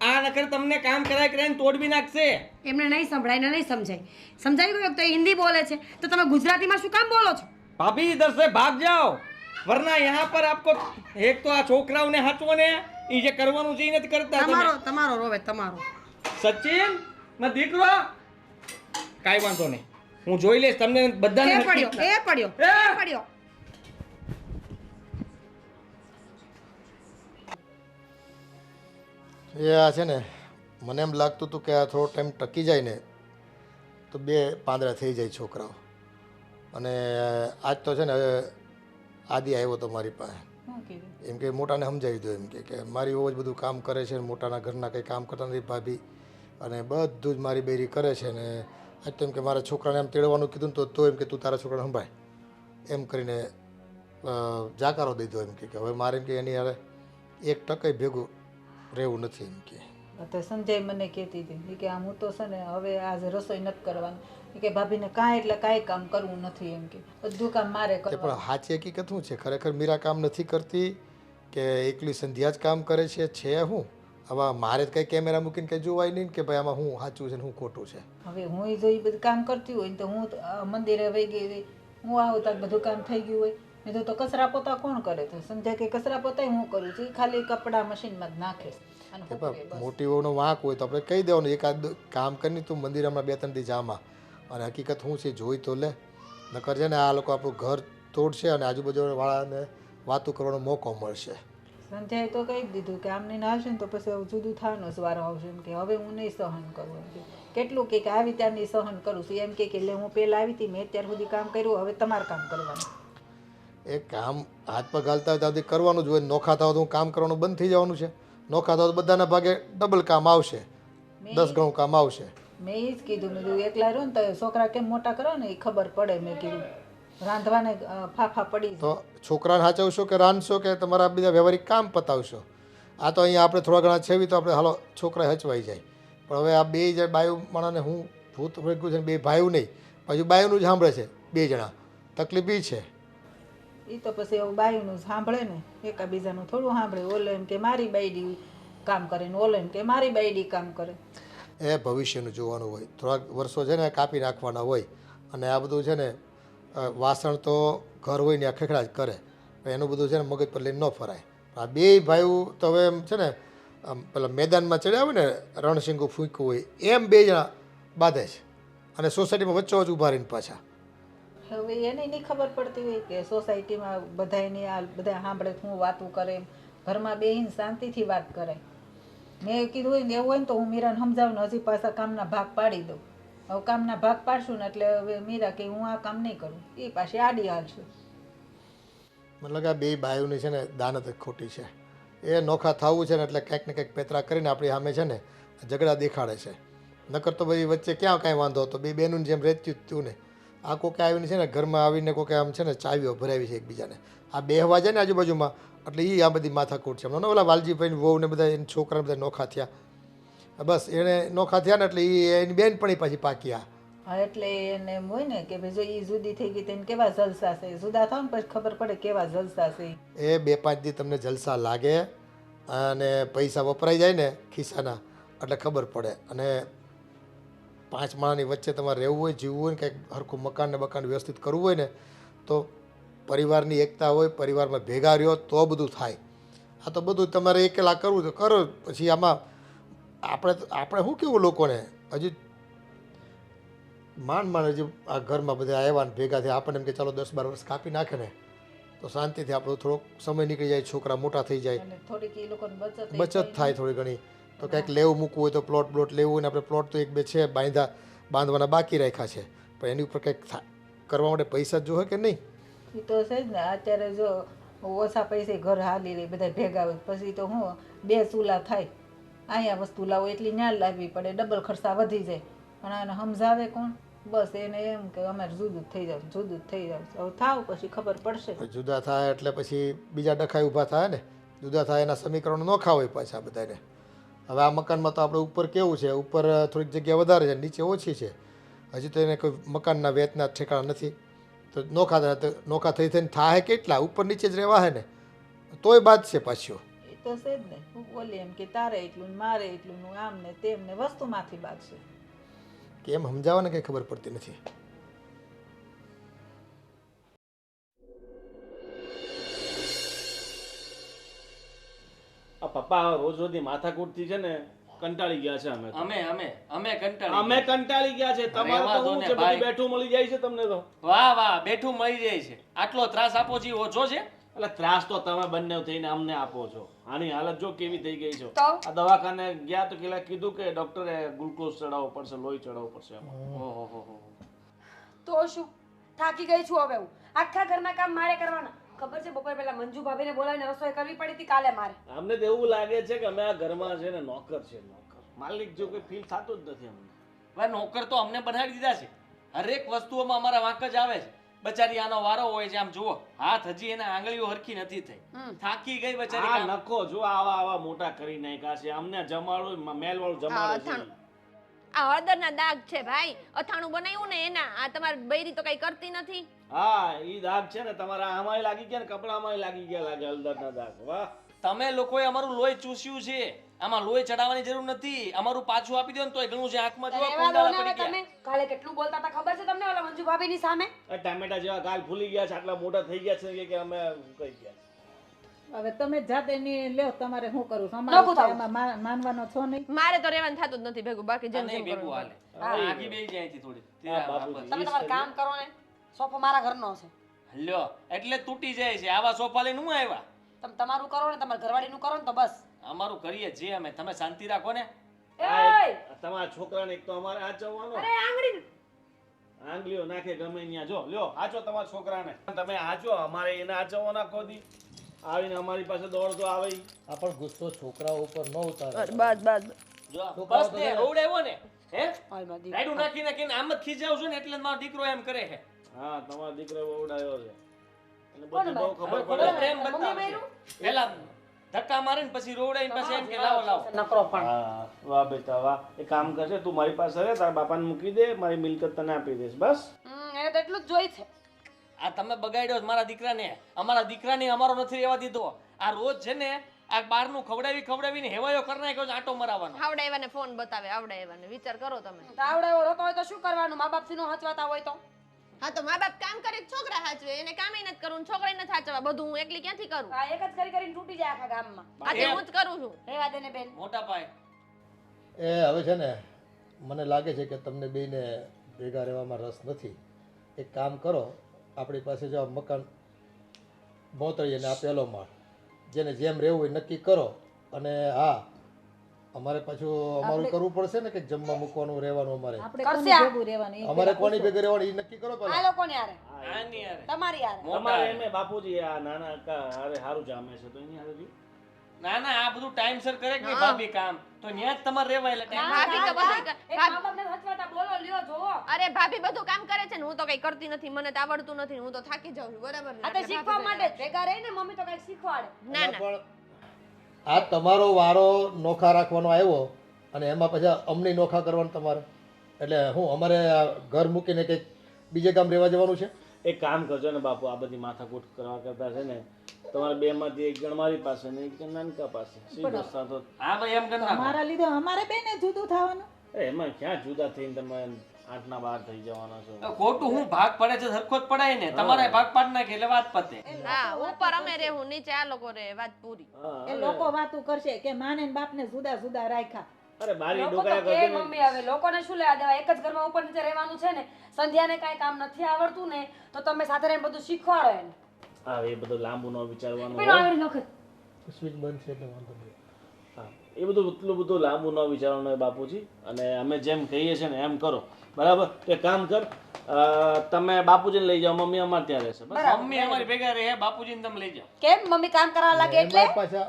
આ નકર તમને કામ કરાય કરાય તોડવી નાખશે. એમને નહીં સંભળાય ને નહીં સમજાય. સમજાઈ ગયું? તો એ હિન્દી બોલે છે તો તમે ગુજરાતીમાં શું કામ બોલો છો? ભાભી इधर से ભાગ જાઓ, વરના यहाँ पर आपको એક તો આ છોકરાઓને હાચવો ને એ જે કરવાનું છે એ નથી કરતા. તમારો રોવે તમારો. સચિન ના દીકરો, કાંઈ વાંધો નહીં, હું જોઈ લઈશ તમને બધાને. એ પડ્યો. એ આ છે ને મને એમ લાગતું હતું કે આ થોડો ટાઈમ ટકી જાય ને તો 2 પાંદડા થઈ જાય છોકરાઓ. અને આજ તો છે ને હવે આદિ આવ્યો તો મારી પાસે, શું કીધું? એમ કે મોટાને સમજાવી દો, એમ કે મારી બહુ જ બધું કામ કરે છે, મોટાના ઘરના કંઈ કામ કરતા નથી ભાભી, અને બધું જ મારી બેરી કરે છે. ને આજ તો એમ કે મારા છોકરાને એમ તેડવાનું કીધું ને તો એમ કે તું તારા છોકરાને સંભાળ, એમ કરીને જાકારો દઈ દો. એમ કે હવે મારે એમ કે એની યારે 1% ભેગું રહેવું નથી. એમ કે તો સંજય મને કહેતી હતી કે આમ હું તો છે ને હવે આજે રસોઈ નથી કરવાની, કે ભાભીને કાંઈ એટલે કાંઈ કામ કરવું નથી, એમ કે બધું કામ મારે કરવાનું. પણ સાચી હકીકત શું છે? ખરેખર મીરા કામ નથી કરતી કે એકલી સંધ્યા જ કામ કરે છે? હું હવે મારે કંઈ કેમેરા મૂકીને કંઈ જોવાય નહીં કે ભાઈ આમાં હું સાચું છે ને હું ખોટું છે. હવે હું જો એ બધું કામ કરતી હોય ને તો હું મંદિરે વહી ગઈ હોય, હું આવું ત્યાં બધું કામ થઈ ગયું હોય. મેં તો કચરા પોતા કોણ કરે? તો સંજય કે કચરા પોતા હું કરું છું, ખાલી કપડાં મશીનમાં જ નાખે. મોટી વહુનો વાંક હોય તો આપણે કહી દેવાનું એકાદ કામ કરીને તું મંદિર હમણાં 2-3 દી જામાં, અને હકીકત શું છે જોઈ તો લે. નકર છે ને આ લોકો આપણું ઘર તોડશે અને આજુબાજુવાળાને વાતો કરવાનો મોકો મળશે. સંજયે તો કહી દીધું કે આમને આવશે ને તો પછી જુદું થવાનો જ વારો આવશે. એમ કે હવે હું નહીં સહન કરું. એમ કે કેટલું કે આવી ત્યારની સહન કરું છું. એમ કે એટલે હું પહેલાં આવી હતી, મેં અત્યાર સુધી કામ કર્યું, હવે તમારે કામ કરવાનું. એ કામ હાથ પગ હાલતા હોય ત્યાંથી કરવાનું જ હોય. નોખા થાવ તો કામ કરવાનું બંધ થઈ જવાનું છે. નોખા થાવ તો બધાના ભાગે ડબલ કામ આવશે, 10 ગણું કામ આવશે. મેં એ જ કીધું, મેં કીધું એકલા રહ્યો ને તો છોકરા કેમ મોટા કરો ને એ ખબર પડે. મેં કીધું રાંધવાને ફાફા પડી તો છોકરાને સાચવશો કે રાંધશો કે તમારા બીજા વ્યવહારિક કામ પતાવશો? આ તો અહીંયા આપણે થોડા ઘણા છેવી તો આપણે હાલો છોકરા હચવાઈ જાય. પણ હવે આ 2 જે બાયું માણાને હું ભૂત ભેગું છે, 2 ભાઈઓ નહીં, પછી બાયુનું જ સાંભળે છે 2 જણા. તકલીફ એ છે. એ તો પછી એવું બાયુનું સાંભળે ને, એકાબીજાનું થોડું સાંભળે. ઓલો એમ કે મારી બાયડી કામ કરે ને ઓલો એમ કે મારી બાયડી કામ કરે. એ ભવિષ્યનું જોવાનું હોય, થોડાક વર્ષો છે ને કાપી નાખવાના હોય. અને આ બધું છે ને વાસણ તો ઘર હોય ને આ ખેખડા જ કરે, એનું બધું છે ને મગજ પર લઈને ન ફરાય. આ 2 ભાઈઓ તો હવે એમ છે ને પેલા મેદાનમાં ચડ્યા હોય ને રણસિંગું ફૂંક્યું હોય એમ 2 જણા બાંધે છે, અને સોસાયટીમાં વચ્ચોવચ્ચ ઊભા રહીને પાછા. હવે એને નહીં ખબર પડતી હોય કે સોસાયટીમાં બધાની આ બધા સાંભળે હું વાતું કરે, ઘરમાં બેહીને શાંતિથી વાત કરાય. મેં કીધું હોય ને એવું હોય ને તો હું મીરાને સમજાવું, હજી પાછા કામના ભાગ પાડી દઉં. હવે કામના ભાગ પાડશું ને એટલે હવે મીરા કે હું આ કામ નહીં કરું, એ પાછી આડી હાલશું. મને લાગે આ બે બાયુની છે ને દાનત જ ખોટી છે. એ નોખા થવું છે ને એટલે કંઈક ને કંઈક પેતરા કરીને આપણી સામે છે ને ઝઘડા દેખાડે છે. નકર તો ભાઈ વચ્ચે ક્યાં કાંઈ વાંધો હતો, બે બેનું જેમ રહેતું જ થયું ને. આ કોકે આવીને છે ને ઘરમાં આવીને કોકે આમ છે ને ચાવીઓ ભરાવી છે એકબીજાને. આ બેહવા જાય ને આજુબાજુમાં એટલે એ આ બધી માથાકૂટ છે. હમણાં ઓલા વાલજીભાઈ વહુ ને બધા એના છોકરા બધા નોખા થયા. બસ એણે નોખા થયા ને એટલે એ એની બેન પણ પાછી પાક્યા. હા એટલે એને એમ હોય ને કે ભાઈ જો એ જુદી થઈ ગઈ તેને કેવા જલસા છે, જુદા થાવ ને પછી ખબર પડે કેવા જલસા છે. એ 2-5 દી તમને જલસા લાગે અને પૈસા વપરાઈ જાય ને ખિસ્સાના એટલે ખબર પડે. અને 5 માળની વચ્ચે તમારે રહેવું હોય, જીવવું હોય ને કંઈક હરખું મકાન ને બકાન વ્યવસ્થિત કરવું હોય ને તો પરિવારની એકતા હોય, પરિવારમાં ભેગા રહ્યો તો બધું થાય. આ તો બધું તમારે એકલા કરવું તો કરો. પછી આમાં આપણે શું કેવું લોકોને હજી માંડ હજી આ ઘરમાં બધા આવ્યા ને ભેગા થયા. આપણને એમ કે ચાલો 10-12 વર્ષ કાપી નાખે ને તો શાંતિથી આપણો થોડોક સમય નીકળી જાય, છોકરા મોટા થઈ જાય, અને થોડીક એ લોકોને બચત થાય થોડી ઘણી. તો કંઈક લેવું મૂકવું હોય તો પ્લોટ લેવું હોય ને આપણે પ્લોટ તો 1-2 છે બાંધવાના બાકી રાખ્યા છે, પણ એની ઉપર કંઈક કરવા માટે પૈસા જ જોવે કે નહીં? એ તો છે જ ને. અત્યારે જો ઓછા પૈસે ઘર હાલી રહી બધા ભેગા હોય પછી તો હું 2 ચૂલા થાય. અહીંયા વસ્તુ લાવો એટલી ન્યા લાવવી પડે, ડબલ ખર્ચા વધી જાય. પણ આને સમજાવે કોણ? બસ એને એમ કે અમારે જુદું જ થઈ જાવ, જુદું જ થઈ જાવ. હવે થાવ પછી ખબર પડશે. જુદા થાય એટલે પછી બીજા ડખાઈ ઊભા થાય ને. જુદા થાય એના સમીકરણો નોખા હોય પાછા બધાને. હવે આ મકાનમાં તો આપણે ઉપર કેવું છે, ઉપર થોડીક જગ્યા વધારે છે, નીચે ઓછી છે. હજી તો એને કોઈ મકાનના વેચના ઠેકાણા નથી. તો નોખા થઈ થઈને થાય કેટલા? ઉપર નીચે જ રહેવા હે ને તોય બાદ છે પાછું. એ તો છે જ ને. હું બોલી એમ કે તારે એટલું ને મારે એટલું ને આમ ને તેમ ને વસ્તુમાંથી બાદ છે. કેમ સમજાવવાને કંઈ ખબર પડતી નથી. આ પપ્પા રોજ રોજની માથાકૂટથી છે ને કંટાળી ગયા છે. અમે કંટાળી ગયા છે. તમારે તો શું છે, બધું બેઠું મળી જાય છે તમને તો. વાહ બેઠું મળી જાય છે. આટલો ત્રાસ આપો જી ઓછો છે. એટલે ત્રાસ તો તમે બંને થઈને અમને આપો છો. આની હાલત જો કેવી થઈ ગઈ છે. તો આ દવાખાને ગયા તો પેલા કીધું કે ડોક્ટરે ગ્લુકોઝ ચડાવવો પડશે, લોહી ચડાવવું પડશે. ઓહો તો શું થાકી ગઈ છું હવે હું. આખા ઘરના કામ મારે કરવાના. ખબર છે બપોર પહેલા મંજુ ભાભીને બોલાવીને રસોઈ કરવી પડી હતી કાલે મારે. અમને તો એવું લાગે છે કે અમે આ ઘરમાં છે ને નોકર છે, નોકર. માલિક જો કોઈ ફીલ થતું જ નથી અમને. ભાઈ નોકર તો અમને બનાવી દીધા છે. હરેક વસ્તુઓમાં અમારા વાંક જ આવે છે. બચારી આનો વારો હોય છે. આમ જુઓ હાથ હજી એના આંગળીઓ હરખી નથી થઈ. થાકી ગઈ બચારી. આ નખો જો આવા મોટા કરી નાખ્યા છે. અમને જમાડો મેલ વાળું જમાડો છે. આ હળદરના દાગ છે ભાઈ. અથાણું બનાવ્યું ને એના. આ તમારી બૈરી તો કઈ કરતી નથી. હા ઈ દાગ છે ને તમારા આમાંય લાગી ગયા ને કપડામાં લાગી ગયા લાગે હળદરના દાગ. વાહ તમે લોકોએ અમારું લોહી ચૂસ્યું છે. આમાં લોહી ચડાવવાની જરૂર નથી. અમારું પાછું આપી દો ને તોય ઘણું છે. આંખમાં જોવા રહેવા દો કુંડાળા ને પડી હવે ગયા. તમે. કાલે કેટલું બોલતા હતા ખબર છે તમને ઓલા મંજુ ભાભીની સામે? આ ટામેટા જેવા ગાલ ફૂલી ગયા છે, આટલા મોટા થઈ ગયા છે કે અમે કહી ગયા. હવે તમે જાતે ની લ્યો, તમારે શું કરું? નકું અમારે થાવું. એમાં માનવાનો છો નહીં. મારે તો રહેવાનું થતું જ નથી ભેગું. બાકી જેમ નહીં જેમ ભેગું કરવું હાલે. આગી બેસી જાય અહીંથી થોડી. તમે તમારું કામ કરો ને. સોફો મારા ઘરનો છે. લ્યો એટલે જ તૂટી જાય છે. આવા સોફા લઈને હું આવ્યા. તમે તમારું કરો ને તમારા ઘરવાળીનું કરો ને તો બસ. અમારું કરીએ છીએ અમે. તમે શાંતિ રાખો ને. એય! તમારા છોકરાને એક તો અમારે આ જવાનો અરે આંગળી આંગળીઓ નાખે ગમે ત્યાં. જો લ્યો આચો તમારા છોકરાને. તમે આચો, અમારે એને આચવો નાખો દી. આવીને અમારી પાસે દોડતો આવે ઈ. આ પણ ગુસ્સો છોકરાઓ ઉપર ન ઉતારે. બસ જો બસ ને રોવડાવ્યો ને. હે હાલમાં દી. રાઈડું નાખી નાખીને આમ જ ખીજાવ છું ને એટલે જ મારો દીકરો એમ કરે છે. હા તમારો દીકરો ઓવડાયો છે. એને કોણ બધી બહુ ભાઈ? ખબર હવે પડે. પ્રેમ મમ્મી બતાવે માર્યું? છે. પહેલા ધક્કા મારે ને પછી રોવડાઈને પછી એમ કે લાવો લાવો. નકરો પણ. હા વાહ બેટા વાહ. એક કામ કરશે તું મારી પાસે રહે, તારા બાપાને મૂકી દે, મારી મિલકત તને આપી દઈશ બસ. એને તો એટલું જ જોઈ છે. આ તમે બગાડ્યો છે મારા દીકરાને. અમારા દીકરાને અમારો નથી રહેવા દીધો. આ રોજ છે ને આ બહારનું ખવડાવીને હેવાયો કરી નાખ્યો છે આટો મરાવાનો. આવડાવ્યાને ફોન બતાવે. આવડાવ્યાને વિચાર કરો તમે. તાવડે એવો રોતો હોય તો શું કરવાનું? મા બાપ થી નો હચવાતા હોય તો. હા તો મા બાપ કામ કરે તો છોકરા હાચવે. એને કામે નથી કરવું, છોકરાએ નથી હાચવા. બધું હું એકલી ક્યાંથી કરું? આ એક જ કરીને તૂટી જાય આખા ગામમાં. આ તો હું જ કરું છું. રહેવા દે ને બેન. મોટા પાયે એ હવે છે ને મને લાગે છે કે તમને બેયને ભેગા રહેવામાં રસ નથી. એક કામ કરો, આપણી પાસે જો આ મકાન મોતળીએ ને આ પહેલો માળ, જેને જેમ રહેવું હોય નક્કી કરો. અને હા, અમારે પાછું અમારું કરવું પડશે ને કે જમવા મૂકવાનું રહેવાનું અમારે આપણે કરશે કોની આ? ભેગું રહેવાનું ઈ અમારે કોની ભેગી રહેવાનું એ નક્કી કરો આ પહેલા લોકોને યારે આની યાર તમારી યારે તમારે એમે બાપુજી આ નાના અક્કા હારે સારું જામે છે તો એની હારે રહ્યું. ના ના આ બધું ટાઈમસર કરે કે નહીં ભાભી કામ તો ન્યા જ તમારે રહેવાય એટલે time ભાભી તો બધું એક મા બાપને હચવાતા બોલો લ્યો જોવો અરે ભાભી બધું કામ કરે છે ને હું તો કઈ કરતી નથી મને તો આવડતું નથી હું તો થાકી જાઉં છું બરાબર ને આ તો એટલે શીખવા ભાભી માટે જ ભેગા રહીને મમ્મી તો કઈક શીખવાડે ના ના પણ આ તમારો વારો નોખા રાખવાનો આવ્યો અને એમાં પછી અમને નોખા કરવાનું તમારે એટલે હું અમારે આ ઘર મૂકીને કંઈક બીજે ગામ રહેવા જવાનું છે એક કામ કરજો ને બાપુ આ બધી માથાકૂટ કરવા કરતા છે ને તમારે બે માંથી એક જણ મારી પાસે ને એક જણ નાનકા પાસે સીધો સાધો. હા ભાઈ એમ કર નાખો તમારા લીધે અમારે બેને જુદું થવાનું એમાં ક્યાં જુદા થઈને તમે 8 ના 12 થઈ જવાના છો. તો ખોટું હું ભાગ પડે છે સરખો જ પડાય ને તમારે ભાગ પાડ નાખે એટલે વાત પતે હા ઉપર અમે રહેવું નીચે આ લોકો રહે વાત પૂરી હા, એ લોકો વાતું કરશે કે માને ને બાપને જુદા જુદા રાખ્યા અરે બારી લોકો તો ડોકાયા કે કરજો ને. મમ્મી હવે લોકોને શું લેવા દેવા એક જ ઘરમાં ઉપર નીચે રહેવાનું છે ને સંધ્યાને કાંઈ કામ નથી આવડતું ને તો તમે સાથે રહીને બધું શીખવાડો એને હા એ બધું લાંબુ ન વિચારવાનું પેલો હોય. આવી નખત સ્વિચ બંધ છે એટલે વાંધો નહીં હા એ બધું એટલું બધું લાંબુ ન વિચારવાનું હોય બાપુજી અને અમે જેમ કહીએ છીએ ને એમ કરો બરાબર તો એક કામ કર તમે બાપુજીને લઈ જાઓ મમ્મી અમારે ત્યાં રહેશે બસ. મમ્મી અમારી ભેગા રહે બાપુજીને તમે લઈ જાઓ કેમ મમ્મી કામ કરવા લાગે એટલે એમાં પાછા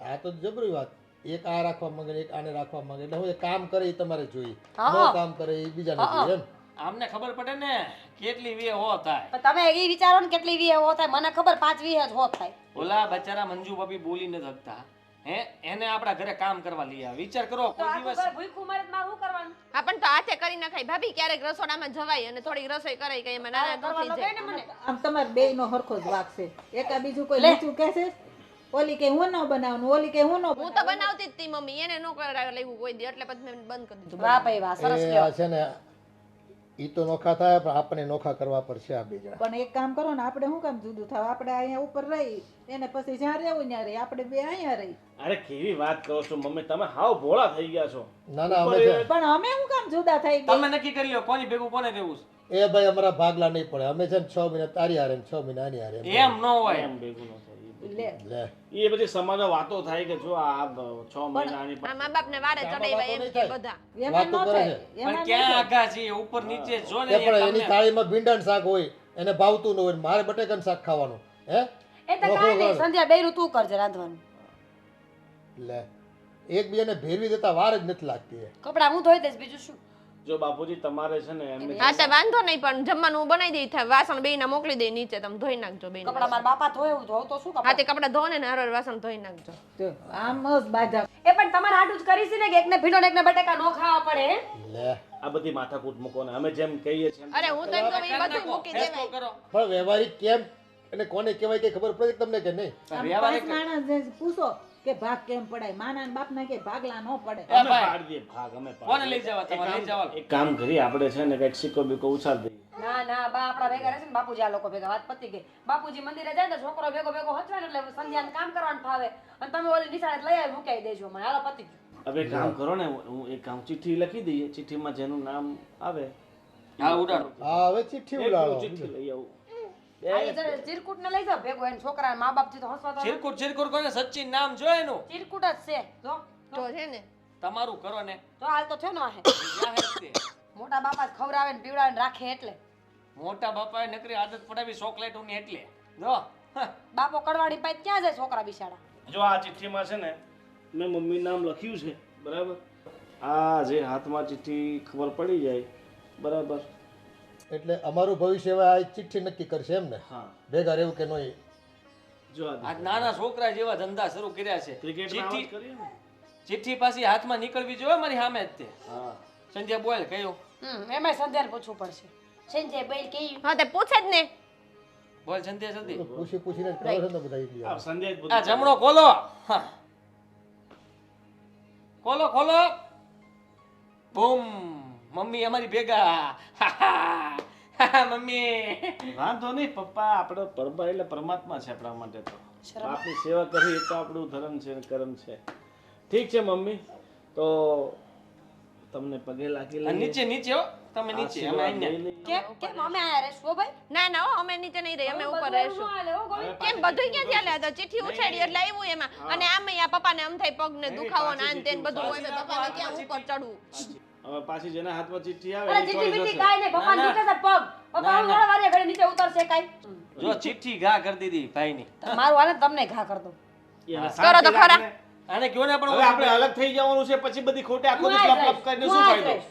આ તો જબરી વાત એક આ રાખવા માંગે ને એક આને રાખવા માંગે એટલે હું એ કામ કરે એ તમારે જોઈએ ન કામ કરે એ બીજાને જોઈએ એમ આમને ખબર પડે ને કેટલી વીએ હો થાય પણ તમે એ વિચારો ને કેટલી વીએ હો થાય મને ખબર 5 વીએ જ હો થાય ઓલા બચારા મંજુ ભાભી બોલી ન શકતા હે એને આપણા ઘરે કામ કરવા લઈ આવ્યા વિચાર કરો તો કોઈ આખું દિવસ ઘર ભૂખ્યું મારે તો મારે શું કરવાનું હા પણ તો હાથે કરી નખાય ભાભી ક્યારેક રસોડામાં જવાય અને થોડીક રસોઈ કરાય કે એમાં નાના કરવા થઈ લગાય જાય ને મને આમ તમારે બે નો હરખો જ વાક છે એકા બીજું કોઈ નીચું કહેશે ઓલી કે હું ન બનાવવાનું ઓલી કે હું ન હું તો બનાવતી જ તી મમ્મી એને નો કરાવે લેવું કોઈ દી એટલે પછી મેં બંધ કરી દીધું વાહ ભાઈ વાહ સરસ એ કહેવાય આ છે ને ઈ તો નોખા થાય પણ આપણે નોખા કરવા પડશે આ બે જણા પણ એક કામ કરો ને આપણે શું કામ જુદું થાવ આપણે અહીંયા ઉપર રહી એને પછી જ્યાં રહેવું ત્યાં રહી આપણે બે અહીંયા રહી અરે કેવી વાત કરો છો મમ્મી તમે હાવ ભોળા થઈ ગયા છો ના ના અમે છે પણ અમે શું કામ જુદા થઈ ગયા તમે નક્કી કરી લો કોની ભેગું કોને રહેવું એ ભાઈ અમારા ભાગલા નહીં પડે અમે છે ને 6 મહિના તારી હારે ને 6 મહિના આની હારે છે એમ ન હોય એમ ભેગું ન થાય લે લે એ બધી સમાજમાં વાતો થાય કે જો આ 6 મહિનાની આ મા બાપ ને વારે ચડાવ્યા એમ કે બધા એમાં ન વાતો કરે થાય છે. પણ ક્યાં આઘા છે ઉપર નીચે જો ને એ પણ એની થાળીમાં ભીંડાનું શાક હોય એને ભાવતું ન હોય ને મારે બટેકાનું શાક ખાવાનું હે એ તો કાંઈ નહીં સંધ્યા બેરું તું કરજે રાંધવાનું લે એકબીજાને ભેરવી દેતા વાર જ નથી લાગતી એ. કપડાં હું ધોઈ દઈશ બીજું શું જો બાપુજી તમારે છે ને એમને હા તો વાંધો નહીં પણ જમવાનું હું બનાવી દઈ થાય વાસણ બેયના મોકલી દઈ નીચે તમે ધોઈ નાખજો બેન કપડાં મારા બાપા ધોય હું ધોઉં તો શું હા કપડાં તે કપડા ધોને ને હારો વાસણ ધોઈ નાખજો જો, આમ જ બાધા એ પણ તમારે આટલું જ કરીશ ને કે એકને ભીંડો ને એકને બટેકા નો ખાવા પડે હે? લે આ બધી માથાકૂટ મૂકો ને અમે જેમ કહીએ છીએ એમ. અરે હું તો એમ કહું એ બધું મૂકી દેવાય કરો પણ વ્યવહારિક કેમ અને કોને કહેવાય કે ખબર પડે કે તમને કે નહીં આમ પાંચ માણસ જે પૂછો કે ભાગ કેમ પડાય માના ને બાપના કે ભાગલા ન પડે અમે પાડી દઈએ ભાગ અમે પાડી કોને લઈ જવા તમારે લઈ જવા એક કામ કરીએ આપણે છે ને કઈક સિક્કો બીકો ઉછાળ દઈએ ના ના બા આપણા ભેગા રહેશે ને બાપુજી આ લોકો ભેગા વાત પતી ગઈ બાપુજી મંદિરે જાય ને છોકરો ભેગો ભેગો હચવે ને એટલે સંધ્યાનું કામ કરવાનું ફાવે અને તમે ઓલી નિશાળે લઈ આવી મૂકાઈ દેજો મને હાલો પતી ગયું હવે એક કામ કરો ને હું એક કામ ચિઠ્ઠી લખી દઈએ ચિઠ્ઠીમાં જેનું નામ આવે હા ઉડાડો હા હવે ચિઠ્ઠી ઉડાડો ચિઠ્ઠી લઈ આવું આ એ જરા ચીરકુટ ને લઈ જાઓ ભેગો એને છોકરા માँ બાપ થી તો હસવા તો ચિરકુટ કોને સચ્ચિન નામ જો એનું ચીરકુટ જ છે જો તો છે ને તમારું કરો ને જો હાલ તો થયો ને વાહે જાહેર છે. મોટા બાપા જ ખવડાવે ને પીવડાવે ને રાખે એટલે મોટા બાપાએ નકરી આદત પડાવી ચોકલેટોની એટલે જો હ. બાપો કડવાડી પાઈ ક્યાં જાય છોકરા બિચારા જો આ ચિઠ્ઠીમાં છે ને મેં મમ્મી નામ લખ્યું છે બરાબર આ જે હાથમાં ચિઠ્ઠી ખબર પડી જાય બરાબર એટલે અમારું ભવિષ્ય હવે આ ચિઠ્ઠી નક્કી કરશે એમ ને હા ભેગા રહેવું કે નહીં જો આ નાના છોકરા જેવા ધંધા શરૂ કર્યા છે ક્રિકેટમાં ચિઠ્ઠી કરીએ ને ચિઠ્ઠી પાછી હાથમાં નીકળવી જોઈએ મારી સામે જ તે હા સંજય બોલ કયો એમાંય સંધ્યાને પૂછવું પડશે સંજય બેલ કેયું હા તે પૂછે જ ને બોલ સંજય જલ્દી પૂછીને જ કરો છો ને બધા એકબીજા આ સંજય જ બધું આ જમણો ખોલો હા. ખોલો ખોલો બૂમ મમ્મી અમારી ભેગા મમ્મી વાંધો નહીં પપ્પા આપણો પરબા એટલે પરમાત્મા છે આપણા માટે તો આપની સેવા કરવી એ તો આપણું ધર્મ છે ને કર્મ છે ઠીક છે મમ્મી તો તમને પગે લાગી આ લઈએ નીચે નીચે હો તમે નીચે અમે અહીંયા કેમ અમે આયા રહેશું હો ભાઈ? ના ના હો, અમે નીચે નહીં રહી, અમે ઉપર રહેશું. કેમ બધું ક્યાંથી હાલે? તો ચિઠ્ઠી ઉછાડી એટલે આવ્યું એમાં. અને આમે આ પપ્પાને આમ થાય પગને દુખાવો ને આન તેન બધું હોય, તો પપ્પાને ક્યાં ઉપર ચડવું? હવે પાછી જેના હાથમાં ચિઠ્ઠી અરે આવે એ ચીટી ચોઈ બીટી જશે. કાંઈ નહીં, પપ્પાને દુખે છે પગ. પપ્પા હું થોડા વારે ઘડી નીચે ઉતરશે કાંઈ? જો ચિઠ્ઠી ઘા કરી દીધી ભાઈની. મારું હાલે તમને ઘા કર દો. એને કરો તો શાંતિ ખરા. રાખને. આને કયો ને પણ હવે આપણે અલગ થઈ જવાનું છે, પછી બધી ખોટી આખો હું દિવસ આયા લપ લપ કરીને રહીશ. શું હું આયા ફાયદો? રહીશ.